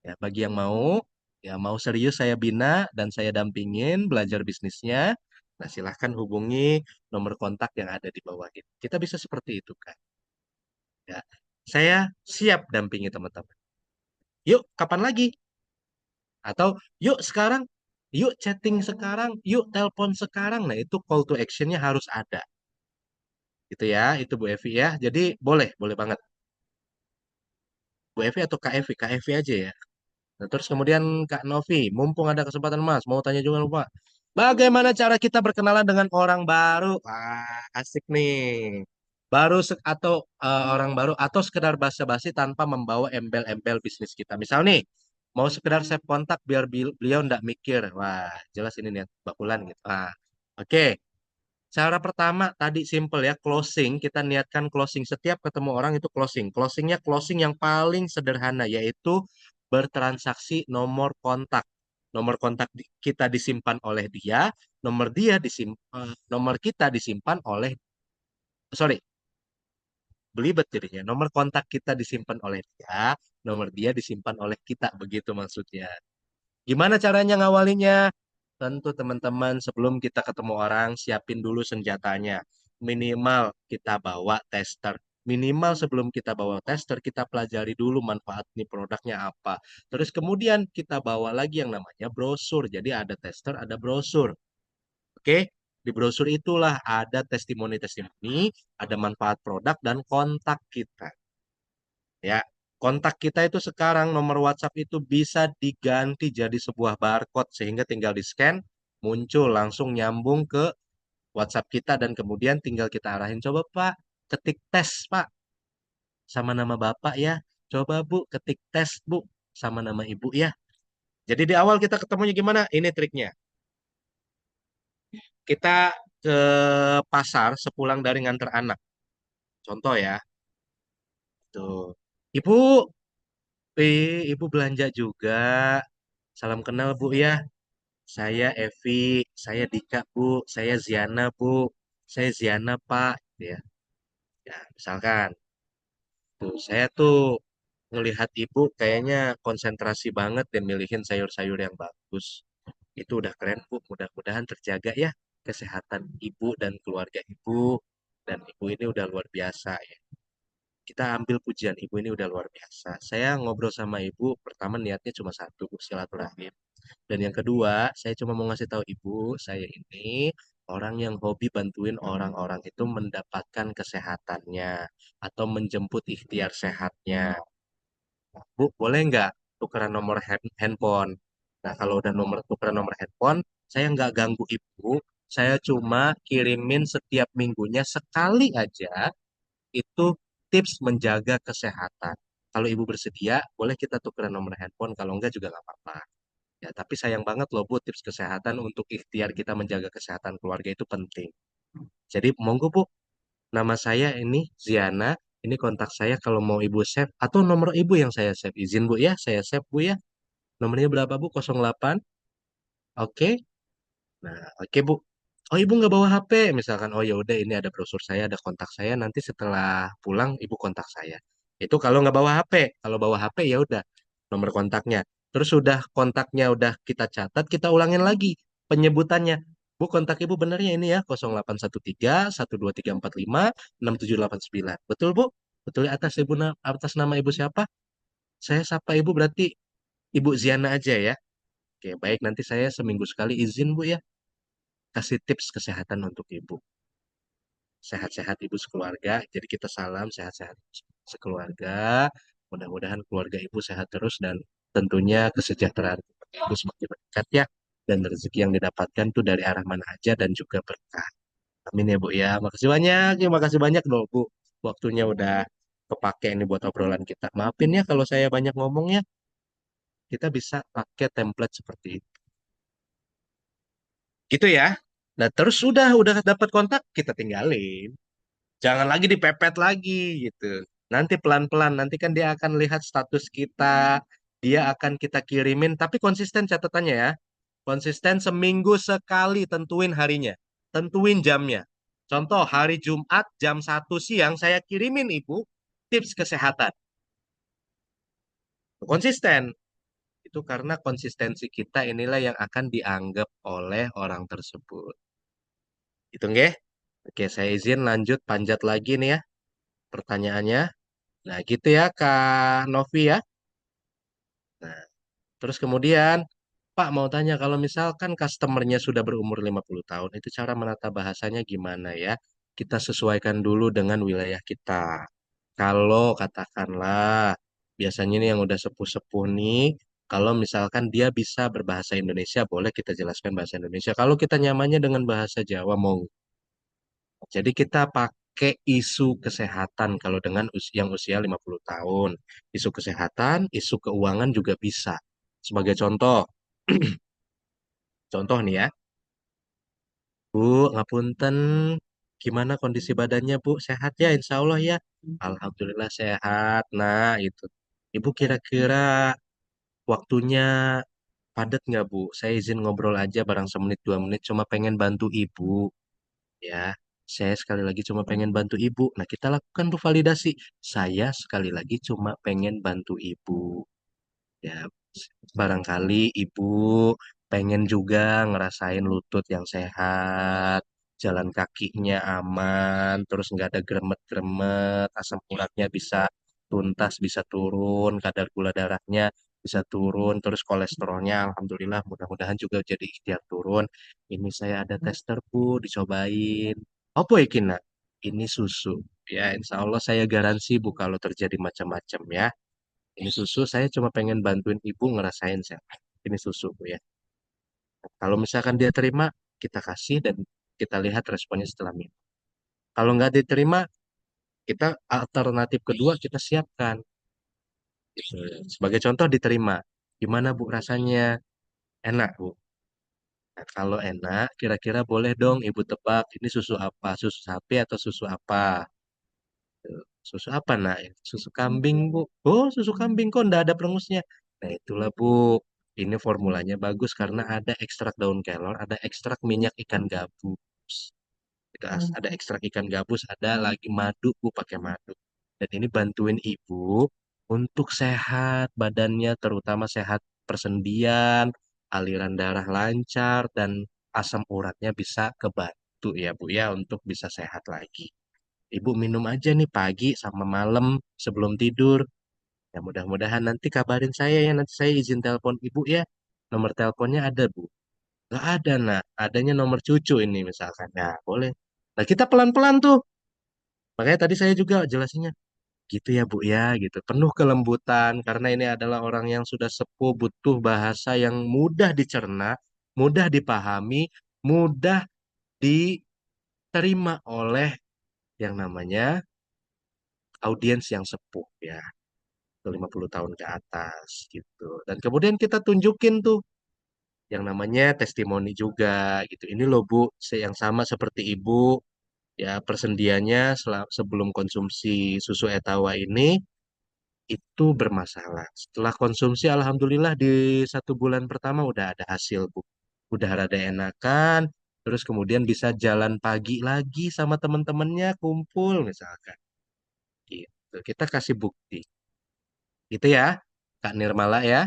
Ya, bagi yang mau serius saya bina dan saya dampingin belajar bisnisnya, nah silahkan hubungi nomor kontak yang ada di bawah ini. Kita bisa seperti itu kan. Ya, saya siap dampingi teman-teman. Yuk, kapan lagi? Atau yuk sekarang, yuk chatting sekarang, yuk telepon sekarang. Nah itu call to action-nya harus ada. Gitu ya, itu Bu Evi ya. Jadi boleh banget. Bu Evi atau Kak Evi? Kak Evi aja ya. Nah, terus kemudian Kak Novi, mumpung ada kesempatan Mas, mau tanya juga lupa. Bagaimana cara kita berkenalan dengan orang baru? Ah, asik nih. Atau orang baru atau sekedar basa-basi tanpa membawa embel-embel bisnis kita. Misal nih, mau sekedar save kontak biar beliau ndak mikir. Wah, jelas ini nih bakulan gitu. Ah, oke. Cara pertama tadi simple ya, closing. Kita niatkan closing. Setiap ketemu orang itu closing. Closingnya closing yang paling sederhana, yaitu bertransaksi nomor kontak. Nomor kontak kita disimpan oleh dia, nomor kita disimpan oleh, sorry, belibet jadinya. Nomor kontak kita disimpan oleh dia, nomor dia disimpan oleh kita. Begitu maksudnya. Gimana caranya ngawalinya? Tentu teman-teman sebelum kita ketemu orang, siapin dulu senjatanya. Minimal kita bawa tester. Minimal sebelum kita bawa tester, kita pelajari dulu manfaat nih produknya apa. Terus kemudian kita bawa lagi yang namanya brosur. Jadi ada tester, ada brosur. Oke? Di brosur itulah ada testimoni-testimoni, ada manfaat produk dan kontak kita. Ya, kontak kita itu sekarang nomor WhatsApp itu bisa diganti jadi sebuah barcode sehingga tinggal di-scan, muncul langsung nyambung ke WhatsApp kita dan kemudian tinggal kita arahin, coba Pak, ketik tes Pak sama nama Bapak ya. Coba Bu, ketik tes Bu sama nama Ibu ya. Jadi di awal kita ketemunya gimana? Ini triknya. Kita ke pasar sepulang dari nganter anak. Contoh ya. Tuh. Ibu, Ibu belanja juga. Salam kenal Bu ya. Saya Evi, saya Dika Bu, saya Ziana Bu, saya Ziana Pak. Ya, ya misalkan tuh saya tuh ngelihat Ibu kayaknya konsentrasi banget dan milihin sayur-sayur yang bagus. Itu udah keren Bu. Mudah-mudahan terjaga ya kesehatan Ibu dan keluarga Ibu. Dan Ibu ini udah luar biasa ya. Kita ambil pujian Ibu ini udah luar biasa. Saya ngobrol sama Ibu, pertama niatnya cuma satu, Bu, silaturahim. Dan yang kedua, saya cuma mau ngasih tahu Ibu, saya ini orang yang hobi bantuin orang-orang itu mendapatkan kesehatannya atau menjemput ikhtiar sehatnya. Bu, boleh nggak tukeran nomor handphone? Nah, kalau udah tukeran nomor handphone, saya nggak ganggu Ibu. Saya cuma kirimin setiap minggunya sekali aja itu tips menjaga kesehatan. Kalau Ibu bersedia, boleh kita tukeran nomor handphone. Kalau enggak juga nggak apa-apa. Ya, tapi sayang banget loh Bu, tips kesehatan untuk ikhtiar kita menjaga kesehatan keluarga itu penting. Jadi monggo Bu, nama saya ini Ziana, ini kontak saya kalau mau Ibu save atau nomor Ibu yang saya save. Izin Bu ya, saya save Bu ya. Nomornya berapa Bu? 08. Oke. Nah, oke Bu. Oh Ibu nggak bawa HP misalkan. Oh ya udah ini ada brosur saya, ada kontak saya. Nanti setelah pulang Ibu kontak saya. Itu kalau nggak bawa HP. Kalau bawa HP ya udah nomor kontaknya. Terus sudah kontaknya udah kita catat, kita ulangin lagi penyebutannya. Bu kontak Ibu benernya ini ya 0813 123456 7789. Betul Bu? Betul atas nama Ibu siapa? Saya sapa Ibu berarti Ibu Ziana aja ya. Oke, baik nanti saya seminggu sekali izin Bu ya kasih tips kesehatan untuk ibu. Sehat-sehat ibu sekeluarga. Jadi kita salam sehat-sehat sekeluarga. Mudah-mudahan keluarga ibu sehat terus dan tentunya kesejahteraan ibu semakin meningkat ya. Dan rezeki yang didapatkan tuh dari arah mana aja dan juga berkah. Amin ya Bu ya. Makasih banyak. Ya makasih banyak loh Bu. waktunya udah kepake ini buat obrolan kita. Maafin ya kalau saya banyak ngomong ya. Kita bisa pakai template seperti itu. Gitu ya. Nah, terus udah dapat kontak, kita tinggalin. Jangan lagi dipepet lagi gitu. Nanti pelan-pelan, nanti kan dia akan lihat status kita, dia akan kita kirimin, tapi konsisten catatannya ya. Konsisten seminggu sekali tentuin harinya, tentuin jamnya. Contoh hari Jumat jam 1 siang saya kirimin ibu tips kesehatan. Konsisten. Itu karena konsistensi kita inilah yang akan dianggap oleh orang tersebut. Itu nggih? Oke, saya izin lanjut panjat lagi nih ya pertanyaannya. Nah, gitu ya Kak Novi ya. Nah, terus kemudian Pak mau tanya kalau misalkan customernya sudah berumur 50 tahun, itu cara menata bahasanya gimana ya? Kita sesuaikan dulu dengan wilayah kita. Kalau katakanlah biasanya ini yang udah sepuh-sepuh nih, kalau misalkan dia bisa berbahasa Indonesia, boleh kita jelaskan bahasa Indonesia. Kalau kita nyamannya dengan bahasa Jawa, mau. Jadi kita pakai isu kesehatan kalau dengan yang usia 50 tahun. Isu kesehatan, isu keuangan juga bisa. Sebagai contoh, contoh nih ya, Bu, ngapunten, gimana kondisi badannya Bu? Sehat ya, insya Allah ya. Alhamdulillah sehat. Nah, itu. Ibu kira-kira waktunya padat nggak Bu? Saya izin ngobrol aja barang semenit 2 menit, cuma pengen bantu Ibu. Ya, saya sekali lagi cuma pengen bantu ibu. Nah, kita lakukan tuh validasi. Saya sekali lagi cuma pengen bantu ibu. Ya, barangkali ibu pengen juga ngerasain lutut yang sehat, jalan kakinya aman, terus nggak ada gremet-gremet, asam uratnya bisa tuntas, bisa turun, kadar gula darahnya bisa turun, terus kolesterolnya alhamdulillah mudah-mudahan juga jadi ikhtiar turun. Ini saya ada tester Bu, dicobain. Apa iki nak? Ini susu. Ya, insya Allah saya garansi Bu kalau terjadi macam-macam ya. Ini susu, saya cuma pengen bantuin ibu ngerasain sehat. Ini susu, Bu ya. Kalau misalkan dia terima, kita kasih dan kita lihat responnya setelah minum. Kalau nggak diterima, kita alternatif kedua kita siapkan. Gitu. Sebagai contoh diterima. Gimana Bu rasanya? Enak Bu. Nah, kalau enak, kira-kira boleh dong Ibu tebak ini susu apa? Susu sapi atau susu apa? Susu apa nak? Susu kambing Bu. Oh susu kambing kok ndak ada perengusnya. Nah itulah Bu. Ini formulanya bagus karena ada ekstrak daun kelor, ada ekstrak minyak ikan gabus. Itu ada ekstrak ikan gabus, ada lagi madu Bu pakai madu. Dan ini bantuin ibu untuk sehat badannya, terutama sehat persendian, aliran darah lancar, dan asam uratnya bisa kebantu ya Bu ya untuk bisa sehat lagi. Ibu minum aja nih pagi sama malam sebelum tidur. Ya mudah-mudahan nanti kabarin saya ya. Nanti saya izin telepon ibu ya. Nomor teleponnya ada Bu. Nggak ada nak. Adanya nomor cucu ini misalkan. Ya boleh. Nah kita pelan-pelan tuh. Makanya tadi saya juga jelasinnya. Gitu ya Bu ya gitu. Penuh kelembutan. Karena ini adalah orang yang sudah sepuh. Butuh bahasa yang mudah dicerna. Mudah dipahami. Mudah diterima oleh yang namanya audiens yang sepuh ya. 50 tahun ke atas gitu. Dan kemudian kita tunjukin tuh yang namanya testimoni juga gitu. Ini loh Bu, yang sama seperti Ibu ya persendiannya sebelum konsumsi susu Etawa ini itu bermasalah. Setelah konsumsi alhamdulillah di 1 bulan pertama udah ada hasil Bu. Udah rada enakan, terus kemudian bisa jalan pagi lagi sama teman-temannya kumpul misalkan. Gitu. Kita kasih bukti. Gitu ya, Kak Nirmala ya.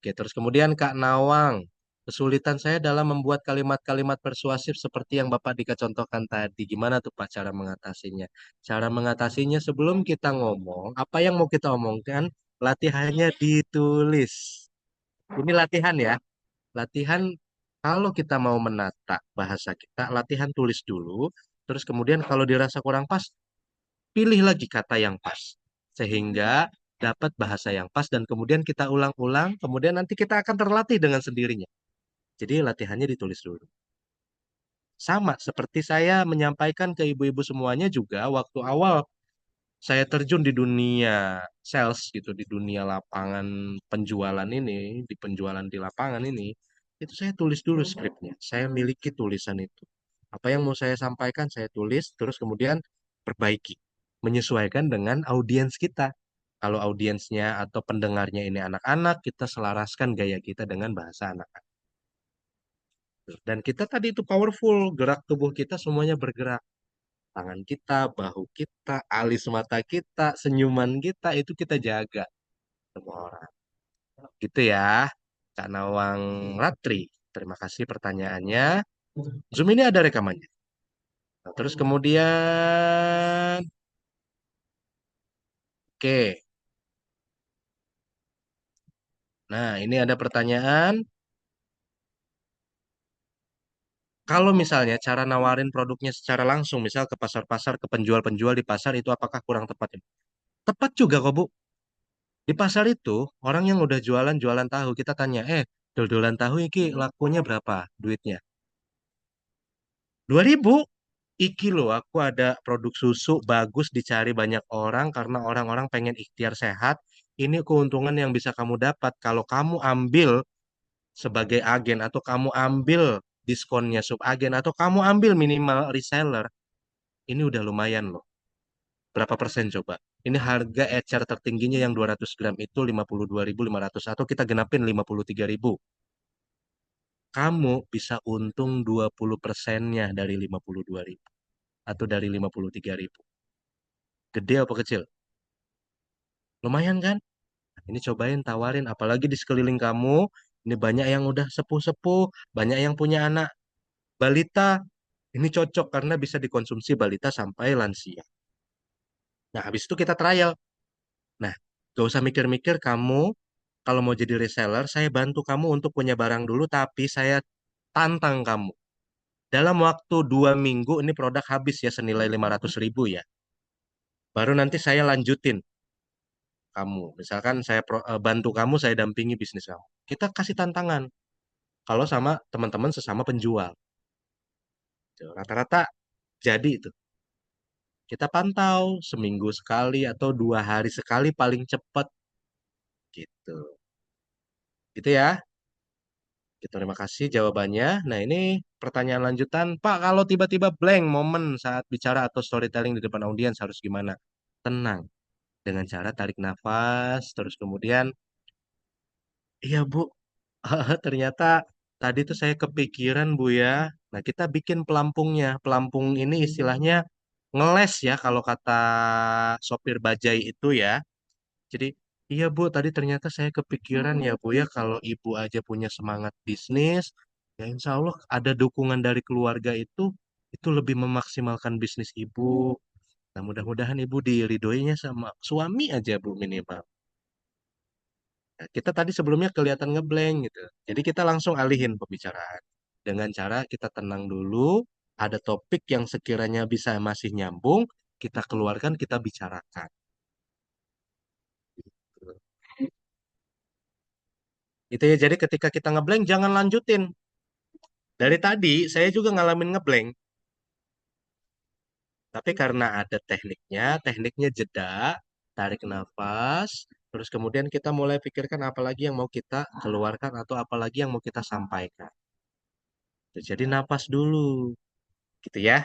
Oke, terus kemudian Kak Nawang, kesulitan saya dalam membuat kalimat-kalimat persuasif seperti yang Bapak Dika contohkan tadi. Gimana tuh Pak cara mengatasinya? Cara mengatasinya sebelum kita ngomong, apa yang mau kita omongkan, latihannya ditulis. Ini latihan ya. Latihan kalau kita mau menata bahasa kita, latihan tulis dulu. Terus kemudian kalau dirasa kurang pas, pilih lagi kata yang pas. Sehingga dapat bahasa yang pas dan kemudian kita ulang-ulang, kemudian nanti kita akan terlatih dengan sendirinya. Jadi latihannya ditulis dulu. Sama seperti saya menyampaikan ke ibu-ibu semuanya juga waktu awal saya terjun di dunia sales gitu, di dunia lapangan penjualan ini, di penjualan di lapangan ini, itu saya tulis dulu skripnya. Saya miliki tulisan itu. Apa yang mau saya sampaikan, saya tulis, terus kemudian perbaiki. Menyesuaikan dengan audiens kita. Kalau audiensnya atau pendengarnya ini anak-anak, kita selaraskan gaya kita dengan bahasa anak-anak. Dan kita tadi itu powerful, gerak tubuh kita semuanya bergerak. Tangan kita, bahu kita, alis mata kita, senyuman kita, itu kita jaga semua orang. Gitu ya, Kak Nawang Ratri. Terima kasih pertanyaannya. Zoom ini ada rekamannya. Nah, terus kemudian, oke. Nah, ini ada pertanyaan. Kalau misalnya cara nawarin produknya secara langsung, misal ke pasar-pasar, ke penjual-penjual di pasar, itu apakah kurang tepat? Tepat juga kok, Bu. Di pasar itu, orang yang udah jualan-jualan tahu, kita tanya, dol-dolan tahu iki lakunya berapa duitnya? 2.000. Iki loh, aku ada produk susu bagus dicari banyak orang karena orang-orang pengen ikhtiar sehat. Ini keuntungan yang bisa kamu dapat kalau kamu ambil sebagai agen atau kamu ambil diskonnya subagen atau kamu ambil minimal reseller. Ini udah lumayan loh. Berapa persen coba? Ini harga ecer tertingginya yang 200 gram itu 52.500 atau kita genapin 53.000. Kamu bisa untung 20 persennya dari 52.000 atau dari 53.000. Gede apa kecil? Lumayan kan? Ini cobain tawarin, apalagi di sekeliling kamu, ini banyak yang udah sepuh-sepuh, banyak yang punya anak balita, ini cocok karena bisa dikonsumsi balita sampai lansia. Nah, habis itu kita trial. Nah, gak usah mikir-mikir kamu, kalau mau jadi reseller, saya bantu kamu untuk punya barang dulu, tapi saya tantang kamu. Dalam waktu 2 minggu, ini produk habis ya senilai 500.000 ya. Baru nanti saya lanjutin kamu. Misalkan saya bantu kamu, saya dampingi bisnis kamu. Kita kasih tantangan. Kalau sama teman-teman sesama penjual. Tuh, rata-rata jadi itu. Kita pantau seminggu sekali atau 2 hari sekali paling cepat gitu. Gitu ya. Gitu, terima kasih jawabannya. Nah, ini pertanyaan lanjutan. Pak, kalau tiba-tiba blank momen saat bicara atau storytelling di depan audiens harus gimana? Tenang. Dengan cara tarik nafas, terus kemudian, iya Bu, ternyata tadi tuh saya kepikiran Bu ya. Nah, kita bikin pelampungnya. Pelampung ini istilahnya ngeles ya kalau kata sopir bajai itu ya. Jadi, iya Bu, tadi ternyata saya kepikiran ya Bu ya kalau Ibu aja punya semangat bisnis, ya insya Allah ada dukungan dari keluarga itu lebih memaksimalkan bisnis Ibu. Nah, mudah-mudahan Ibu diridoinya sama suami aja Bu minimal. Nah, kita tadi sebelumnya kelihatan ngeblank gitu. Jadi kita langsung alihin pembicaraan. Dengan cara kita tenang dulu, ada topik yang sekiranya bisa masih nyambung, kita keluarkan, kita bicarakan. Itu ya, jadi ketika kita ngeblank, jangan lanjutin. Dari tadi, saya juga ngalamin ngeblank. Tapi karena ada tekniknya jeda, tarik nafas, terus kemudian kita mulai pikirkan apa lagi yang mau kita keluarkan atau apa lagi yang mau kita sampaikan. Jadi nafas dulu, gitu ya.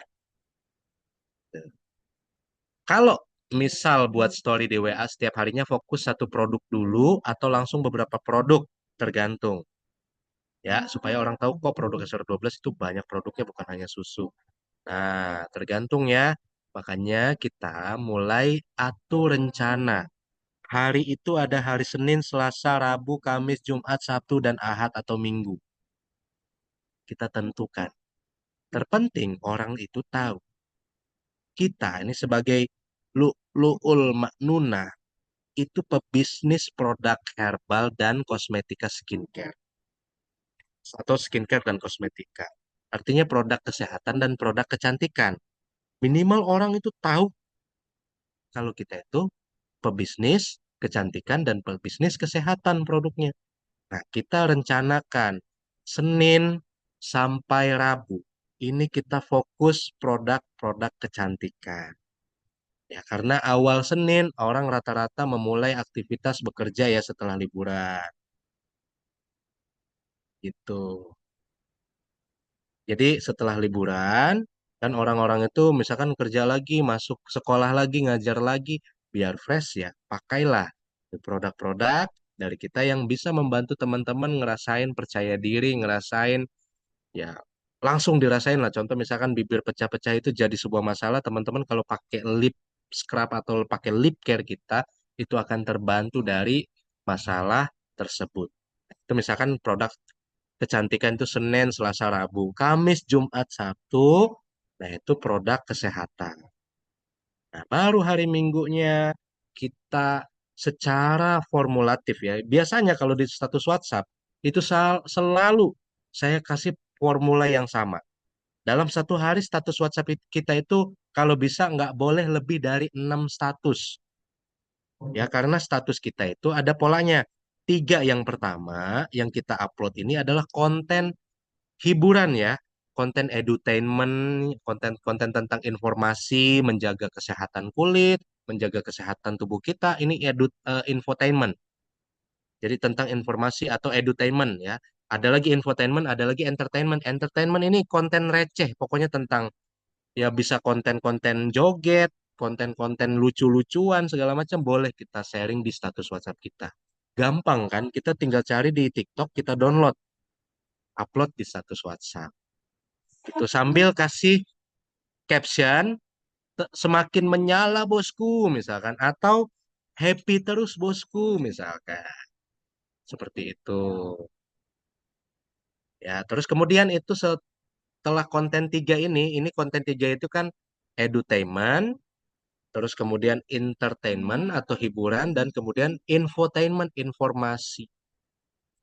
Kalau misal buat story di WA setiap harinya fokus satu produk dulu atau langsung beberapa produk, tergantung. Ya, supaya orang tahu kok produk SR12 itu banyak produknya bukan hanya susu. Nah, tergantung ya. Makanya kita mulai atur rencana. Hari itu ada hari Senin, Selasa, Rabu, Kamis, Jumat, Sabtu, dan Ahad atau Minggu. Kita tentukan. Terpenting orang itu tahu. Kita ini sebagai Lu'ul Maknuna itu pebisnis produk herbal dan kosmetika skincare. Atau skincare dan kosmetika. Artinya produk kesehatan dan produk kecantikan. Minimal orang itu tahu kalau kita itu pebisnis kecantikan dan pebisnis kesehatan produknya. Nah, kita rencanakan Senin sampai Rabu. ini kita fokus produk-produk kecantikan. Ya, karena awal Senin orang rata-rata memulai aktivitas bekerja ya setelah liburan. Gitu. Jadi setelah liburan, kan orang-orang itu misalkan kerja lagi, masuk sekolah lagi, ngajar lagi, biar fresh ya, pakailah produk-produk dari kita yang bisa membantu teman-teman ngerasain percaya diri, ngerasain ya langsung dirasain lah. Contoh misalkan bibir pecah-pecah itu jadi sebuah masalah, teman-teman kalau pakai lip scrub atau pakai lip care kita, itu akan terbantu dari masalah tersebut. Itu misalkan produk kecantikan itu Senin, Selasa, Rabu. Kamis, Jumat, Sabtu, nah itu produk kesehatan. Nah, baru hari Minggunya kita secara formulatif ya. Biasanya kalau di status WhatsApp itu selalu saya kasih formula yang sama. Dalam satu hari status WhatsApp kita itu kalau bisa nggak boleh lebih dari 6 status. Ya, karena status kita itu ada polanya. Tiga yang pertama yang kita upload ini adalah konten hiburan ya, konten edutainment, konten-konten tentang informasi, menjaga kesehatan kulit, menjaga kesehatan tubuh kita, ini infotainment. Jadi tentang informasi atau edutainment ya. Ada lagi infotainment, ada lagi entertainment. Entertainment ini konten receh, pokoknya tentang ya bisa konten-konten joget, konten-konten lucu-lucuan segala macam boleh kita sharing di status WhatsApp kita. Gampang kan? Kita tinggal cari di TikTok, kita download, upload di status WhatsApp. Itu sambil kasih caption semakin menyala bosku misalkan atau happy terus bosku misalkan. Seperti itu. Ya, terus kemudian itu setelah konten tiga ini konten tiga itu kan edutainment, terus kemudian entertainment atau hiburan dan kemudian infotainment informasi.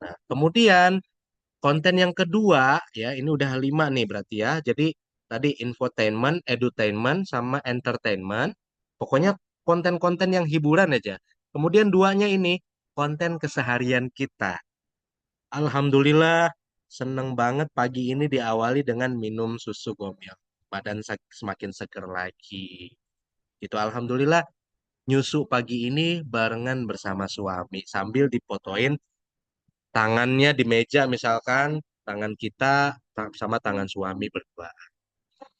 Nah, kemudian konten yang kedua, ya ini udah 5 nih berarti ya. Jadi tadi infotainment, edutainment, sama entertainment. Pokoknya konten-konten yang hiburan aja. Kemudian duanya ini konten keseharian kita. Alhamdulillah seneng banget pagi ini diawali dengan minum susu gomil. Badan semakin seger lagi. Itu Alhamdulillah nyusu pagi ini barengan bersama suami sambil dipotoin tangannya di meja misalkan tangan kita sama tangan suami berdua.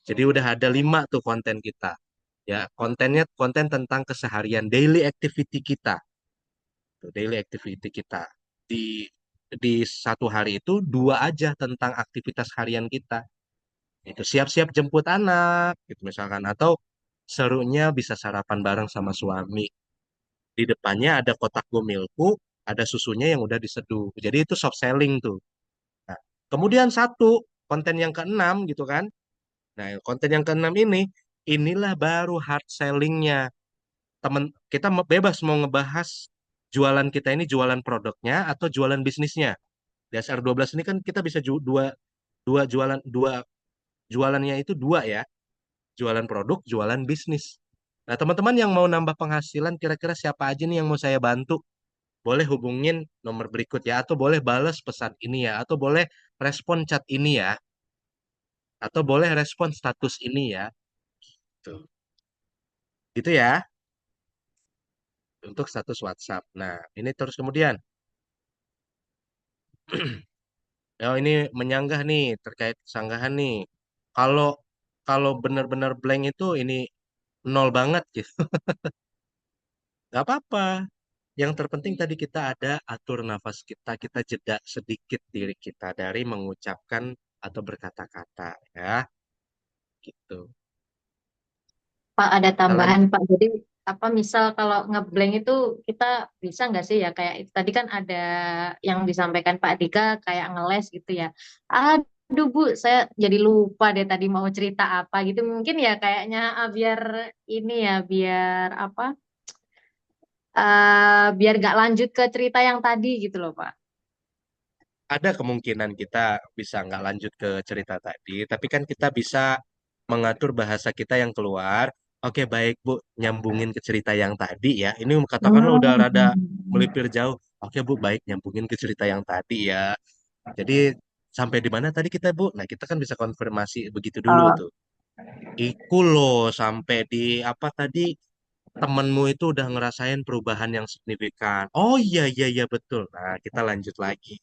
Jadi udah ada 5 tuh konten kita. Ya, kontennya konten tentang keseharian, daily activity kita. Tuh, daily activity kita. Di satu hari itu 2 aja tentang aktivitas harian kita. Itu siap-siap jemput anak, gitu misalkan. Atau serunya bisa sarapan bareng sama suami. Di depannya ada kotak gomilku, ada susunya yang udah diseduh. Jadi itu soft selling tuh. Nah, kemudian satu konten yang keenam gitu kan. Nah, konten yang keenam inilah baru hard sellingnya. Temen kita bebas mau ngebahas jualan kita ini jualan produknya atau jualan bisnisnya. Di SR12 ini kan kita bisa dua dua jualan dua jualannya itu dua ya, jualan produk, jualan bisnis. Nah, teman-teman yang mau nambah penghasilan, kira-kira siapa aja nih yang mau saya bantu? Boleh hubungin nomor berikut ya, atau boleh balas pesan ini ya, atau boleh respon chat ini ya, atau boleh respon status ini ya. Tuh. Gitu ya, untuk status WhatsApp. Nah, ini terus kemudian, oh ini menyanggah nih terkait sanggahan nih. Kalau kalau benar-benar blank itu ini nol banget gitu. Gak apa-apa. Yang terpenting tadi kita ada atur nafas kita, kita jeda sedikit diri kita dari mengucapkan atau berkata-kata ya, gitu. Pak, ada Kalau tambahan Pak. Jadi apa misal kalau ngeblank itu kita bisa nggak sih ya kayak itu tadi kan ada yang disampaikan Pak Dika kayak ngeles gitu ya. Aduh Bu, saya jadi lupa deh tadi mau cerita apa gitu. Mungkin ya kayaknya biar ini ya biar apa? Biar gak lanjut ke cerita yang tadi gitu loh Pak. ada kemungkinan kita bisa nggak lanjut ke cerita tadi, tapi kan kita bisa mengatur bahasa kita yang keluar. Oke, baik Bu, nyambungin ke cerita yang tadi ya. Ini katakanlah udah rada melipir jauh. Oke Bu, baik nyambungin ke cerita yang tadi ya. Jadi Sampai di mana tadi kita, Bu? Nah, kita kan bisa konfirmasi begitu dulu Oh, tuh. Iku loh, sampai di apa tadi, temenmu itu udah ngerasain perubahan yang signifikan. Oh iya, iya, iya, betul. Nah, kita lanjut lagi.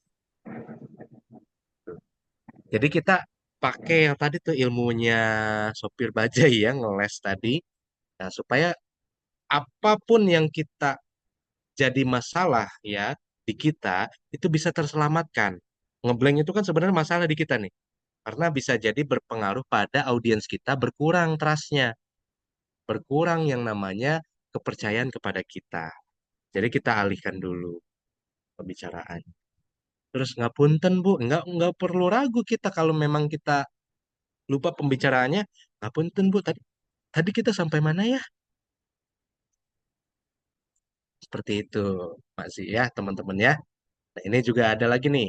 Jadi kita pakai yang tadi tuh ilmunya sopir bajai ya, ngeles tadi. Nah, supaya apapun yang kita jadi masalah ya di kita, itu bisa terselamatkan. Ngeblank itu kan sebenarnya masalah di kita nih. Karena bisa jadi berpengaruh pada audiens kita berkurang trustnya. Berkurang yang namanya kepercayaan kepada kita. Jadi kita alihkan dulu pembicaraan. Terus ngapunten Bu, nggak perlu ragu kita kalau memang kita lupa pembicaraannya. Ngapunten Bu, tadi tadi kita sampai mana ya? Seperti itu, Masih ya teman-teman ya. Nah, ini juga ada lagi nih.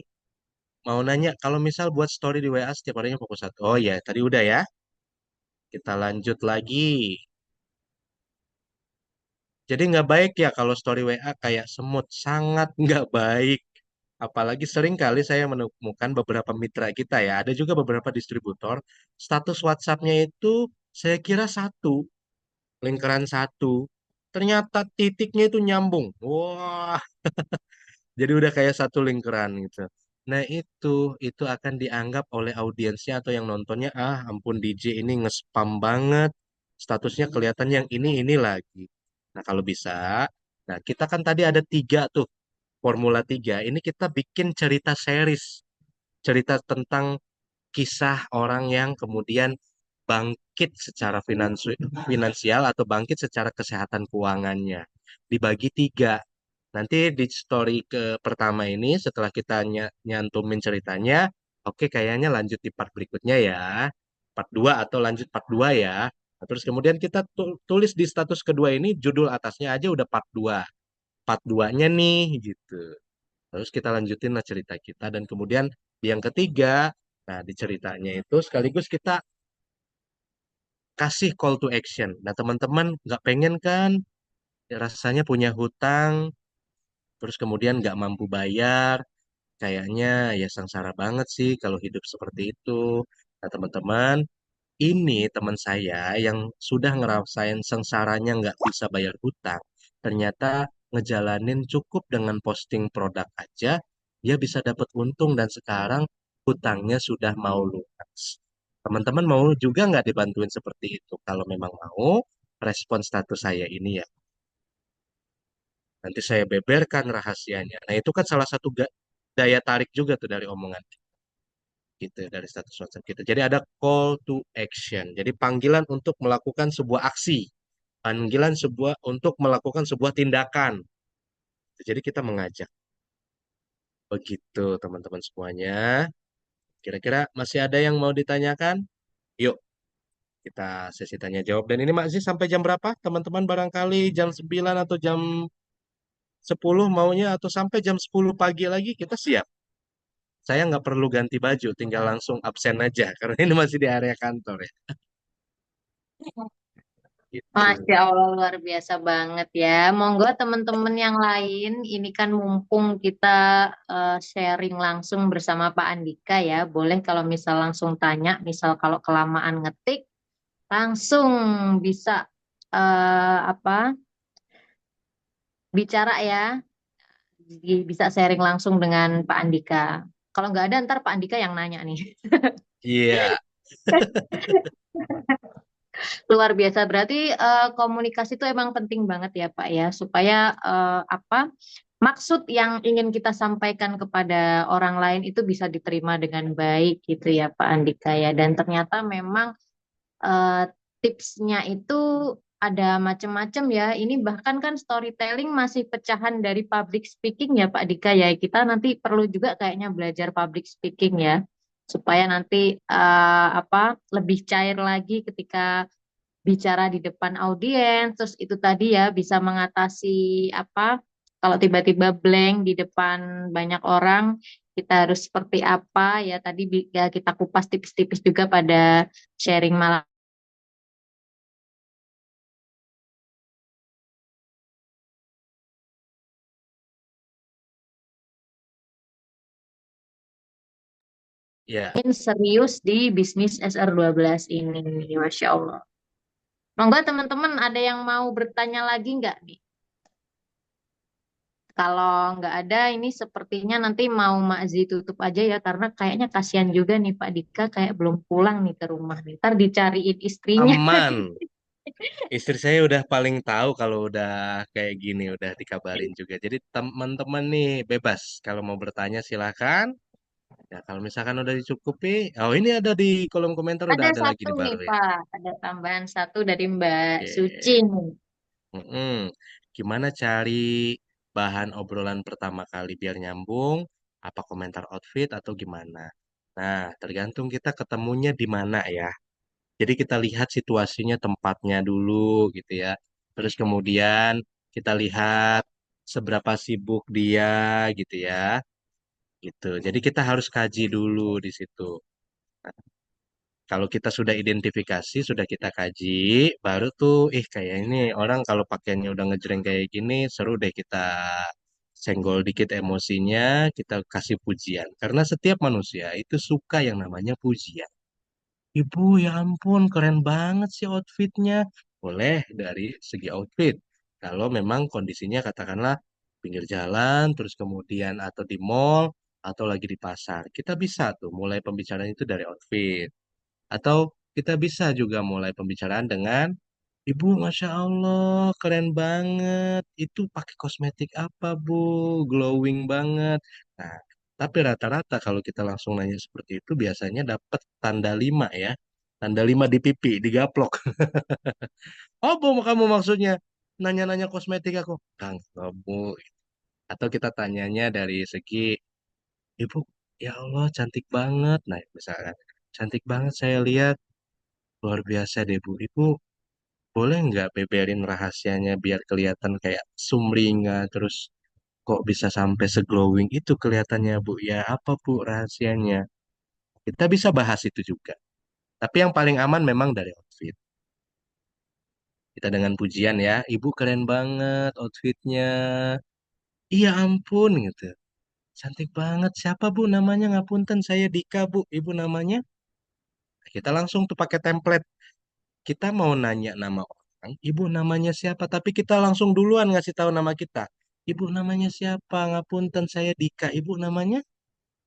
Mau nanya, kalau misal buat story di WA setiap harinya fokus satu. Oh ya, tadi udah ya. Kita lanjut lagi. Jadi nggak baik ya kalau story WA kayak semut. Sangat nggak baik. Apalagi sering kali saya menemukan beberapa mitra kita ya. Ada juga beberapa distributor. Status WhatsApp-nya itu saya kira satu. Lingkaran satu. Ternyata titiknya itu nyambung. Wah, jadi udah kayak satu lingkaran gitu. Nah itu akan dianggap oleh audiensnya atau yang nontonnya, ah ampun DJ ini nge-spam banget. Statusnya kelihatan yang ini lagi. Nah kalau bisa, nah kita kan tadi ada tiga tuh, formula tiga. Ini kita bikin cerita series. Cerita tentang kisah orang yang kemudian bangkit secara finansial atau bangkit secara kesehatan keuangannya. Dibagi tiga. Nanti di story ke pertama ini setelah kita nyantumin ceritanya, oke kayaknya lanjut di part berikutnya ya. Part 2 atau lanjut part 2 ya. Nah, terus kemudian kita tulis di status kedua ini judul atasnya aja udah part 2. Part 2-nya nih gitu. Terus kita lanjutin lah cerita kita dan kemudian yang ketiga, nah di ceritanya itu sekaligus kita kasih call to action. Nah teman-teman nggak pengen kan rasanya punya hutang, terus kemudian nggak mampu bayar, kayaknya ya sengsara banget sih kalau hidup seperti itu. Nah teman-teman, ini teman saya yang sudah ngerasain sengsaranya nggak bisa bayar hutang, ternyata ngejalanin cukup dengan posting produk aja, dia bisa dapat untung dan sekarang hutangnya sudah mau lunas. Teman-teman mau juga nggak dibantuin seperti itu? Kalau memang mau, respon status saya ini ya. Nanti saya beberkan rahasianya. Nah itu kan salah satu daya tarik juga tuh dari omongan gitu, dari status WhatsApp kita. Jadi ada call to action. Jadi panggilan untuk melakukan sebuah aksi. Panggilan sebuah untuk melakukan sebuah tindakan. Jadi kita mengajak. Begitu teman-teman semuanya. Kira-kira masih ada yang mau ditanyakan? Yuk kita sesi tanya jawab. Dan ini masih sampai jam berapa? Teman-teman barangkali jam 9 atau jam 10 maunya atau sampai jam 10 pagi lagi kita siap. Saya nggak perlu ganti baju, tinggal langsung absen aja karena ini masih di area kantor ya. Masya Gitu. Allah luar biasa banget ya. Monggo teman-teman yang lain, ini kan mumpung kita sharing langsung bersama Pak Andika ya. Boleh kalau misal langsung tanya, misal kalau kelamaan ngetik, langsung bisa apa bicara ya, bisa sharing langsung dengan Pak Andika. Kalau nggak ada ntar Pak Andika yang nanya nih. Iya, Luar biasa. Berarti komunikasi itu emang penting banget ya Pak ya, supaya apa maksud yang ingin kita sampaikan kepada orang lain itu bisa diterima dengan baik gitu ya Pak Andika ya. Dan ternyata memang eh, tipsnya itu ada macam-macam ya. Ini bahkan kan storytelling masih pecahan dari public speaking ya Pak Dika ya. Kita nanti perlu juga kayaknya belajar public speaking ya, supaya nanti apa lebih cair lagi ketika bicara di depan audiens, terus itu tadi ya bisa mengatasi apa kalau tiba-tiba blank di depan banyak orang, kita harus seperti apa ya tadi ya kita kupas tipis-tipis juga pada sharing malam Ya, serius di bisnis SR12 ini. Masya Allah. Monggo teman-teman ada yang mau bertanya lagi nggak nih? Kalau nggak ada, ini sepertinya nanti mau Makzi tutup aja ya, karena kayaknya kasihan juga nih Pak Dika kayak belum pulang nih ke rumah nih. Ntar dicariin istrinya. aman. Istri saya udah paling tahu kalau udah kayak gini, udah dikabarin juga. Jadi teman-teman nih bebas. Kalau mau bertanya silakan. Ya kalau misalkan udah dicukupi, oh ini ada di kolom komentar udah Ada ada lagi satu nih nih baru ya. Pak, ada tambahan satu dari Mbak Suci Oke. nih. Mm-mm. Gimana cari bahan obrolan pertama kali biar nyambung? Apa komentar outfit atau gimana? Nah, tergantung kita ketemunya di mana ya. Jadi kita lihat situasinya, tempatnya dulu gitu ya. Terus kemudian kita lihat seberapa sibuk dia gitu ya. Gitu. Jadi kita harus kaji dulu di situ. Kalau kita sudah identifikasi, sudah kita kaji, baru tuh, kayak ini orang kalau pakaiannya udah ngejreng kayak gini, seru deh kita senggol dikit emosinya, kita kasih pujian. Karena setiap manusia itu suka yang namanya pujian. Ibu, ya ampun, keren banget sih outfitnya. Boleh dari segi outfit. Kalau memang kondisinya katakanlah pinggir jalan, terus kemudian atau di mall, atau lagi di pasar. Kita bisa tuh mulai pembicaraan itu dari outfit. Atau kita bisa juga mulai pembicaraan dengan Ibu, Masya Allah, keren banget. Itu pakai kosmetik apa, Bu? Glowing banget. Nah, tapi rata-rata kalau kita langsung nanya seperti itu, biasanya dapat tanda 5 ya. Tanda 5 di pipi, digaplok. Oh, Bu, kamu maksudnya nanya-nanya kosmetik aku? Enggak, Bu. Atau kita tanyanya dari segi, Ibu, ya Allah, cantik banget. Nah, misalkan, cantik banget saya lihat. Luar biasa deh, Bu. Ibu, boleh nggak beberin rahasianya biar kelihatan kayak sumringah terus kok bisa sampai seglowing itu kelihatannya Bu ya apa Bu rahasianya kita bisa bahas itu juga tapi yang paling aman memang dari outfit kita dengan pujian ya Ibu keren banget outfitnya iya ampun gitu cantik banget siapa Bu namanya ngapunten saya Dika Bu Ibu namanya kita langsung tuh pakai template kita mau nanya nama orang, ibu namanya siapa, tapi kita langsung duluan ngasih tahu nama kita. Ibu namanya siapa? Ngapunten saya Dika. Ibu namanya?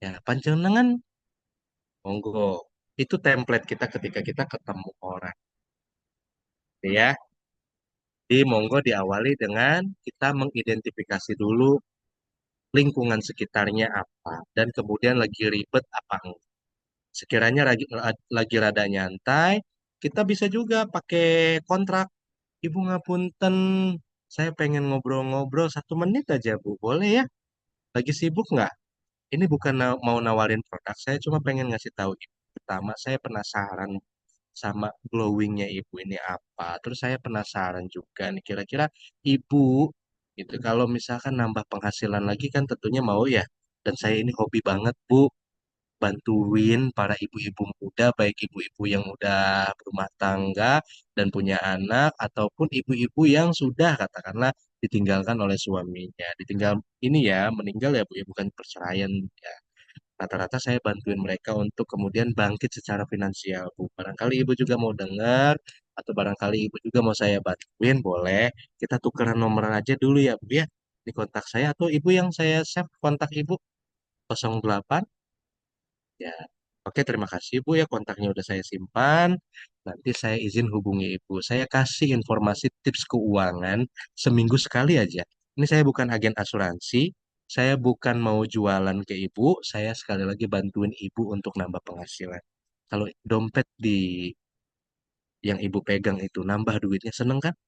Ya, panjenengan. Monggo. Itu template kita ketika kita ketemu orang. Ya, di monggo diawali dengan kita mengidentifikasi dulu lingkungan sekitarnya apa dan kemudian lagi ribet apa enggak. Sekiranya lagi rada nyantai, kita bisa juga pakai kontrak. Ibu ngapunten, saya pengen ngobrol-ngobrol 1 menit aja, Bu. Boleh ya? Lagi sibuk nggak? Ini bukan mau nawarin produk, saya cuma pengen ngasih tahu Ibu. Pertama, saya penasaran sama glowingnya Ibu ini apa. Terus saya penasaran juga nih, kira-kira Ibu, gitu, kalau misalkan nambah penghasilan lagi kan tentunya mau ya. Dan saya ini hobi banget, Bu bantuin para ibu-ibu muda, baik ibu-ibu yang udah berumah tangga dan punya anak, ataupun ibu-ibu yang sudah katakanlah ditinggalkan oleh suaminya. Ditinggal ini ya, meninggal ya Bu, ya bukan perceraian ya. Rata-rata saya bantuin mereka untuk kemudian bangkit secara finansial, Bu. Barangkali Ibu juga mau dengar, atau barangkali Ibu juga mau saya bantuin, boleh. Kita tukeran nomor aja dulu ya, Bu ya. Di kontak saya, atau Ibu yang saya save kontak Ibu 08. Ya, oke terima kasih Bu ya kontaknya udah saya simpan. Nanti saya izin hubungi Ibu. Saya kasih informasi tips keuangan seminggu sekali aja. Ini saya bukan agen asuransi, saya bukan mau jualan ke Ibu, saya sekali lagi bantuin Ibu untuk nambah penghasilan. Kalau dompet yang Ibu pegang itu nambah duitnya seneng kan?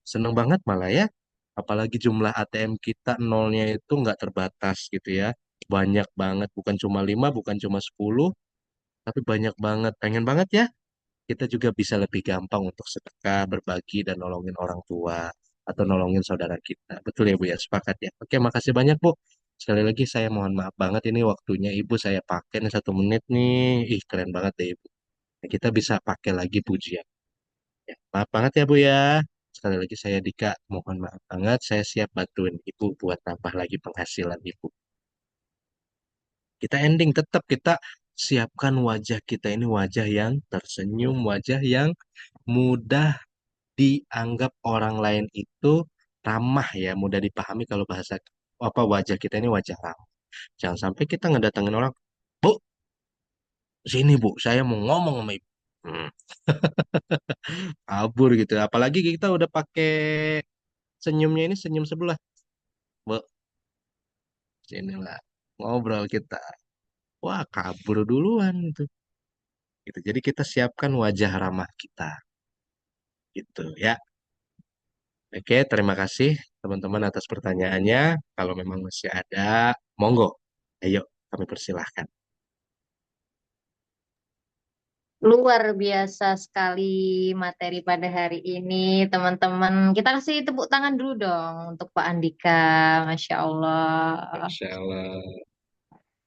Seneng banget malah ya. Apalagi jumlah ATM kita nolnya itu nggak terbatas gitu ya. Banyak banget, bukan cuma 5, bukan cuma 10, tapi banyak banget. Pengen banget ya, kita juga bisa lebih gampang untuk sedekah, berbagi, dan nolongin orang tua atau nolongin saudara kita. Betul ya Bu ya, sepakat ya. Oke, makasih banyak Bu. Sekali lagi saya mohon maaf banget ini waktunya Ibu saya pakai nih 1 menit nih. Ih, keren banget deh Ibu. Kita bisa pakai lagi pujian. Ya, maaf banget ya Bu ya. Sekali lagi saya Dika, mohon maaf banget. Saya siap bantuin Ibu buat nambah lagi penghasilan Ibu. Kita ending tetap kita siapkan wajah kita ini wajah yang tersenyum, wajah yang mudah dianggap orang lain itu ramah ya, mudah dipahami kalau bahasa apa wajah kita ini wajah ramah. Jangan sampai kita ngedatengin orang, Bu, sini Bu, saya mau ngomong sama Ibu. Hmm, kabur gitu. Apalagi kita udah pakai senyumnya ini senyum sebelah. Bu, sinilah ngobrol kita. Wah, kabur duluan itu. Gitu. Jadi kita siapkan wajah ramah kita. Gitu ya. Oke, terima kasih teman-teman atas pertanyaannya. Kalau memang masih ada, monggo. Ayo, kami persilahkan. Luar biasa sekali materi pada hari ini, teman-teman. Kita kasih tepuk tangan dulu dong untuk Pak Andika. Masya Allah. Masya Allah.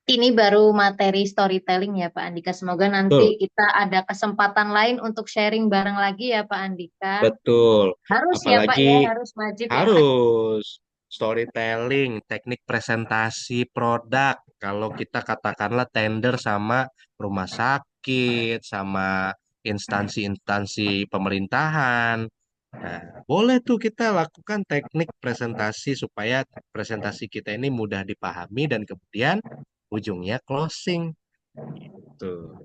Ini baru materi storytelling ya Pak Andika. Semoga nanti Betul, kita ada kesempatan lain untuk sharing bareng lagi ya Pak Andika. betul. Harus ya Pak Apalagi ya, harus wajib ya Pak. harus storytelling, teknik presentasi produk. Kalau kita katakanlah tender sama rumah sakit, sama instansi-instansi pemerintahan. Nah, boleh tuh kita lakukan teknik presentasi supaya presentasi kita ini mudah dipahami dan kemudian ujungnya closing. Tuh.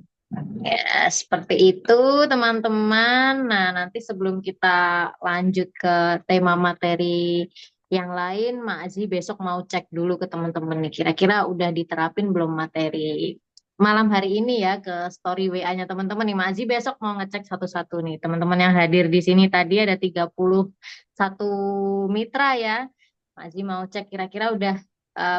Ya, seperti itu teman-teman. Nah, nanti sebelum kita lanjut ke tema materi yang lain, Mak Azi besok mau cek dulu ke teman-teman nih. Kira-kira udah diterapin belum materi malam hari ini ya ke story WA-nya teman-teman nih. Mak Azi besok mau ngecek satu-satu nih. Teman-teman yang hadir di sini tadi ada 31 mitra ya. Mak Azi mau cek kira-kira udah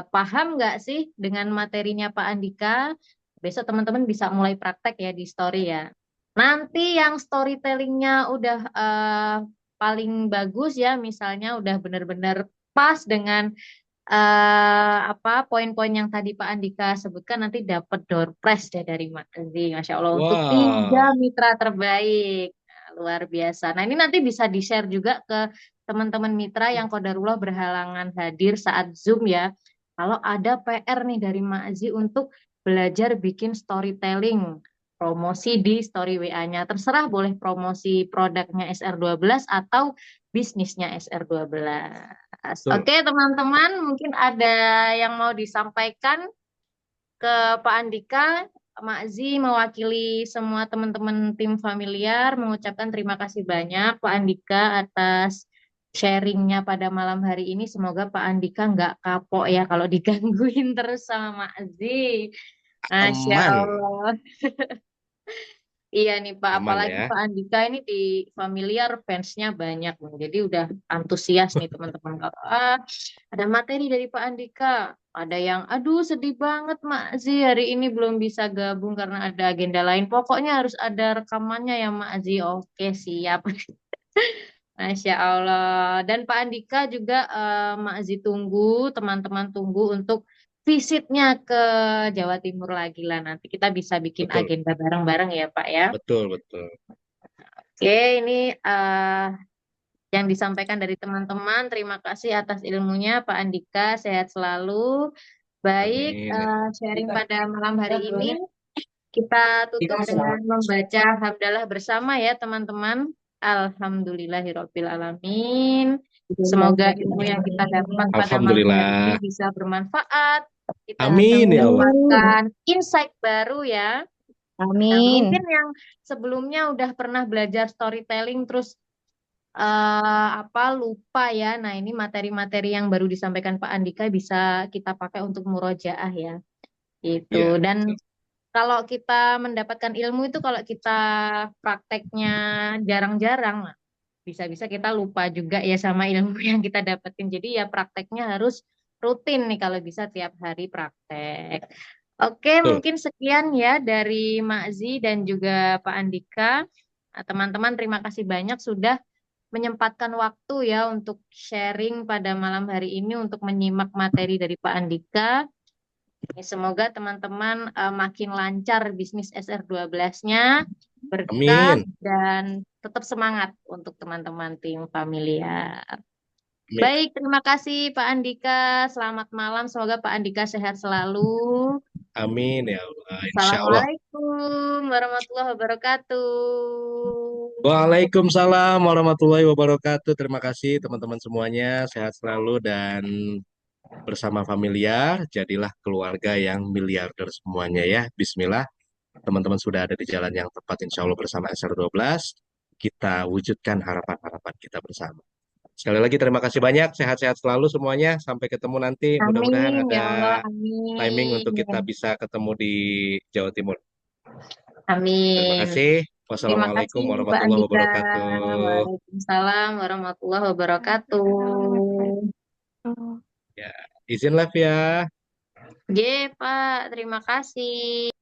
paham nggak sih dengan materinya Pak Andika? Besok teman-teman bisa mulai praktek ya di story ya. Nanti yang storytellingnya udah paling bagus ya, misalnya udah benar-benar pas dengan apa poin-poin yang tadi Pak Andika sebutkan, nanti dapat door prize deh dari Mas Aziz. Masya Allah untuk tiga Wah, mitra terbaik. Nah, luar biasa. Nah ini nanti bisa di-share juga ke teman-teman mitra yang qadarullah berhalangan hadir saat Zoom ya. Kalau ada PR nih dari Mak Aziz untuk belajar bikin storytelling, promosi di story WA-nya. Terserah boleh promosi produknya SR12 atau bisnisnya SR12. betul. Oke, teman-teman, mungkin ada yang mau disampaikan ke Pak Andika. Makzi mewakili semua teman-teman tim familiar mengucapkan terima kasih banyak Pak Andika atas sharingnya pada malam hari ini. Semoga Pak Andika nggak kapok ya kalau digangguin terus sama Makzi. Masya Aman, Allah. Iya nih Pak, aman apalagi ya. Pak Andika ini di familiar fansnya banyak nih. Jadi udah antusias nih teman-teman. Kalau ada materi dari Pak Andika, ada yang aduh sedih banget Mak Zi hari ini belum bisa gabung karena ada agenda lain. Pokoknya harus ada rekamannya ya Mak Zi. Oke siap. Masya Allah. Dan Pak Andika juga Mak Zi tunggu, teman-teman tunggu untuk visitnya ke Jawa Timur lagi lah. Nanti kita bisa bikin Betul, agenda bareng-bareng ya Pak ya. betul, betul. Oke, ini yang disampaikan dari teman-teman. Terima kasih atas ilmunya, Pak Andika. Sehat selalu. Baik, Amin ya. sharing pada malam hari ini kita tutup dengan membaca hamdalah bersama ya, teman-teman. Alhamdulillahirabbil alamin. Semoga ilmu yang kita dapat pada malam hari ini Alhamdulillah. bisa bermanfaat. Kita bisa Amin ya Allah. mendapatkan insight baru ya. Nah, Amin. mungkin yang sebelumnya udah pernah belajar storytelling terus apa lupa ya. Nah, ini materi-materi yang baru disampaikan Pak Andika bisa kita pakai untuk murojaah ya. Itu. Iya, Dan betul. kalau kita mendapatkan ilmu itu kalau kita prakteknya jarang-jarang, nah, bisa-bisa kita lupa juga ya sama ilmu yang kita dapetin. Jadi ya prakteknya harus rutin nih kalau bisa tiap hari praktek. Oke, Betul. mungkin sekian ya dari Makzi dan juga Pak Andika. Nah, teman-teman, terima kasih banyak sudah menyempatkan waktu ya untuk sharing pada malam hari ini untuk menyimak materi dari Pak Andika. Semoga teman-teman makin lancar bisnis SR12-nya, berkah Amin. dan tetap semangat untuk teman-teman tim familiar. Amin. Baik, terima kasih Pak Andika. Selamat malam. Semoga Pak Andika sehat selalu. Amin ya Allah. Insya Allah. Assalamualaikum warahmatullahi wabarakatuh. Waalaikumsalam warahmatullahi wabarakatuh. Terima kasih teman-teman semuanya. Sehat selalu dan bersama familiar. Jadilah keluarga yang miliarder semuanya ya. Bismillah. Teman-teman sudah ada di jalan yang tepat. Insya Allah bersama SR12. Kita wujudkan harapan-harapan kita bersama. Sekali lagi terima kasih banyak. Sehat-sehat selalu semuanya. Sampai ketemu nanti. Mudah-mudahan Amin ada ya Allah, timing amin. untuk kita bisa ketemu di Jawa Timur. Terima Amin. kasih. Terima Wassalamualaikum kasih Pak warahmatullahi Andika. wabarakatuh. Waalaikumsalam warahmatullahi wabarakatuh. Ya, izin live ya. Oke, Pak. Terima kasih.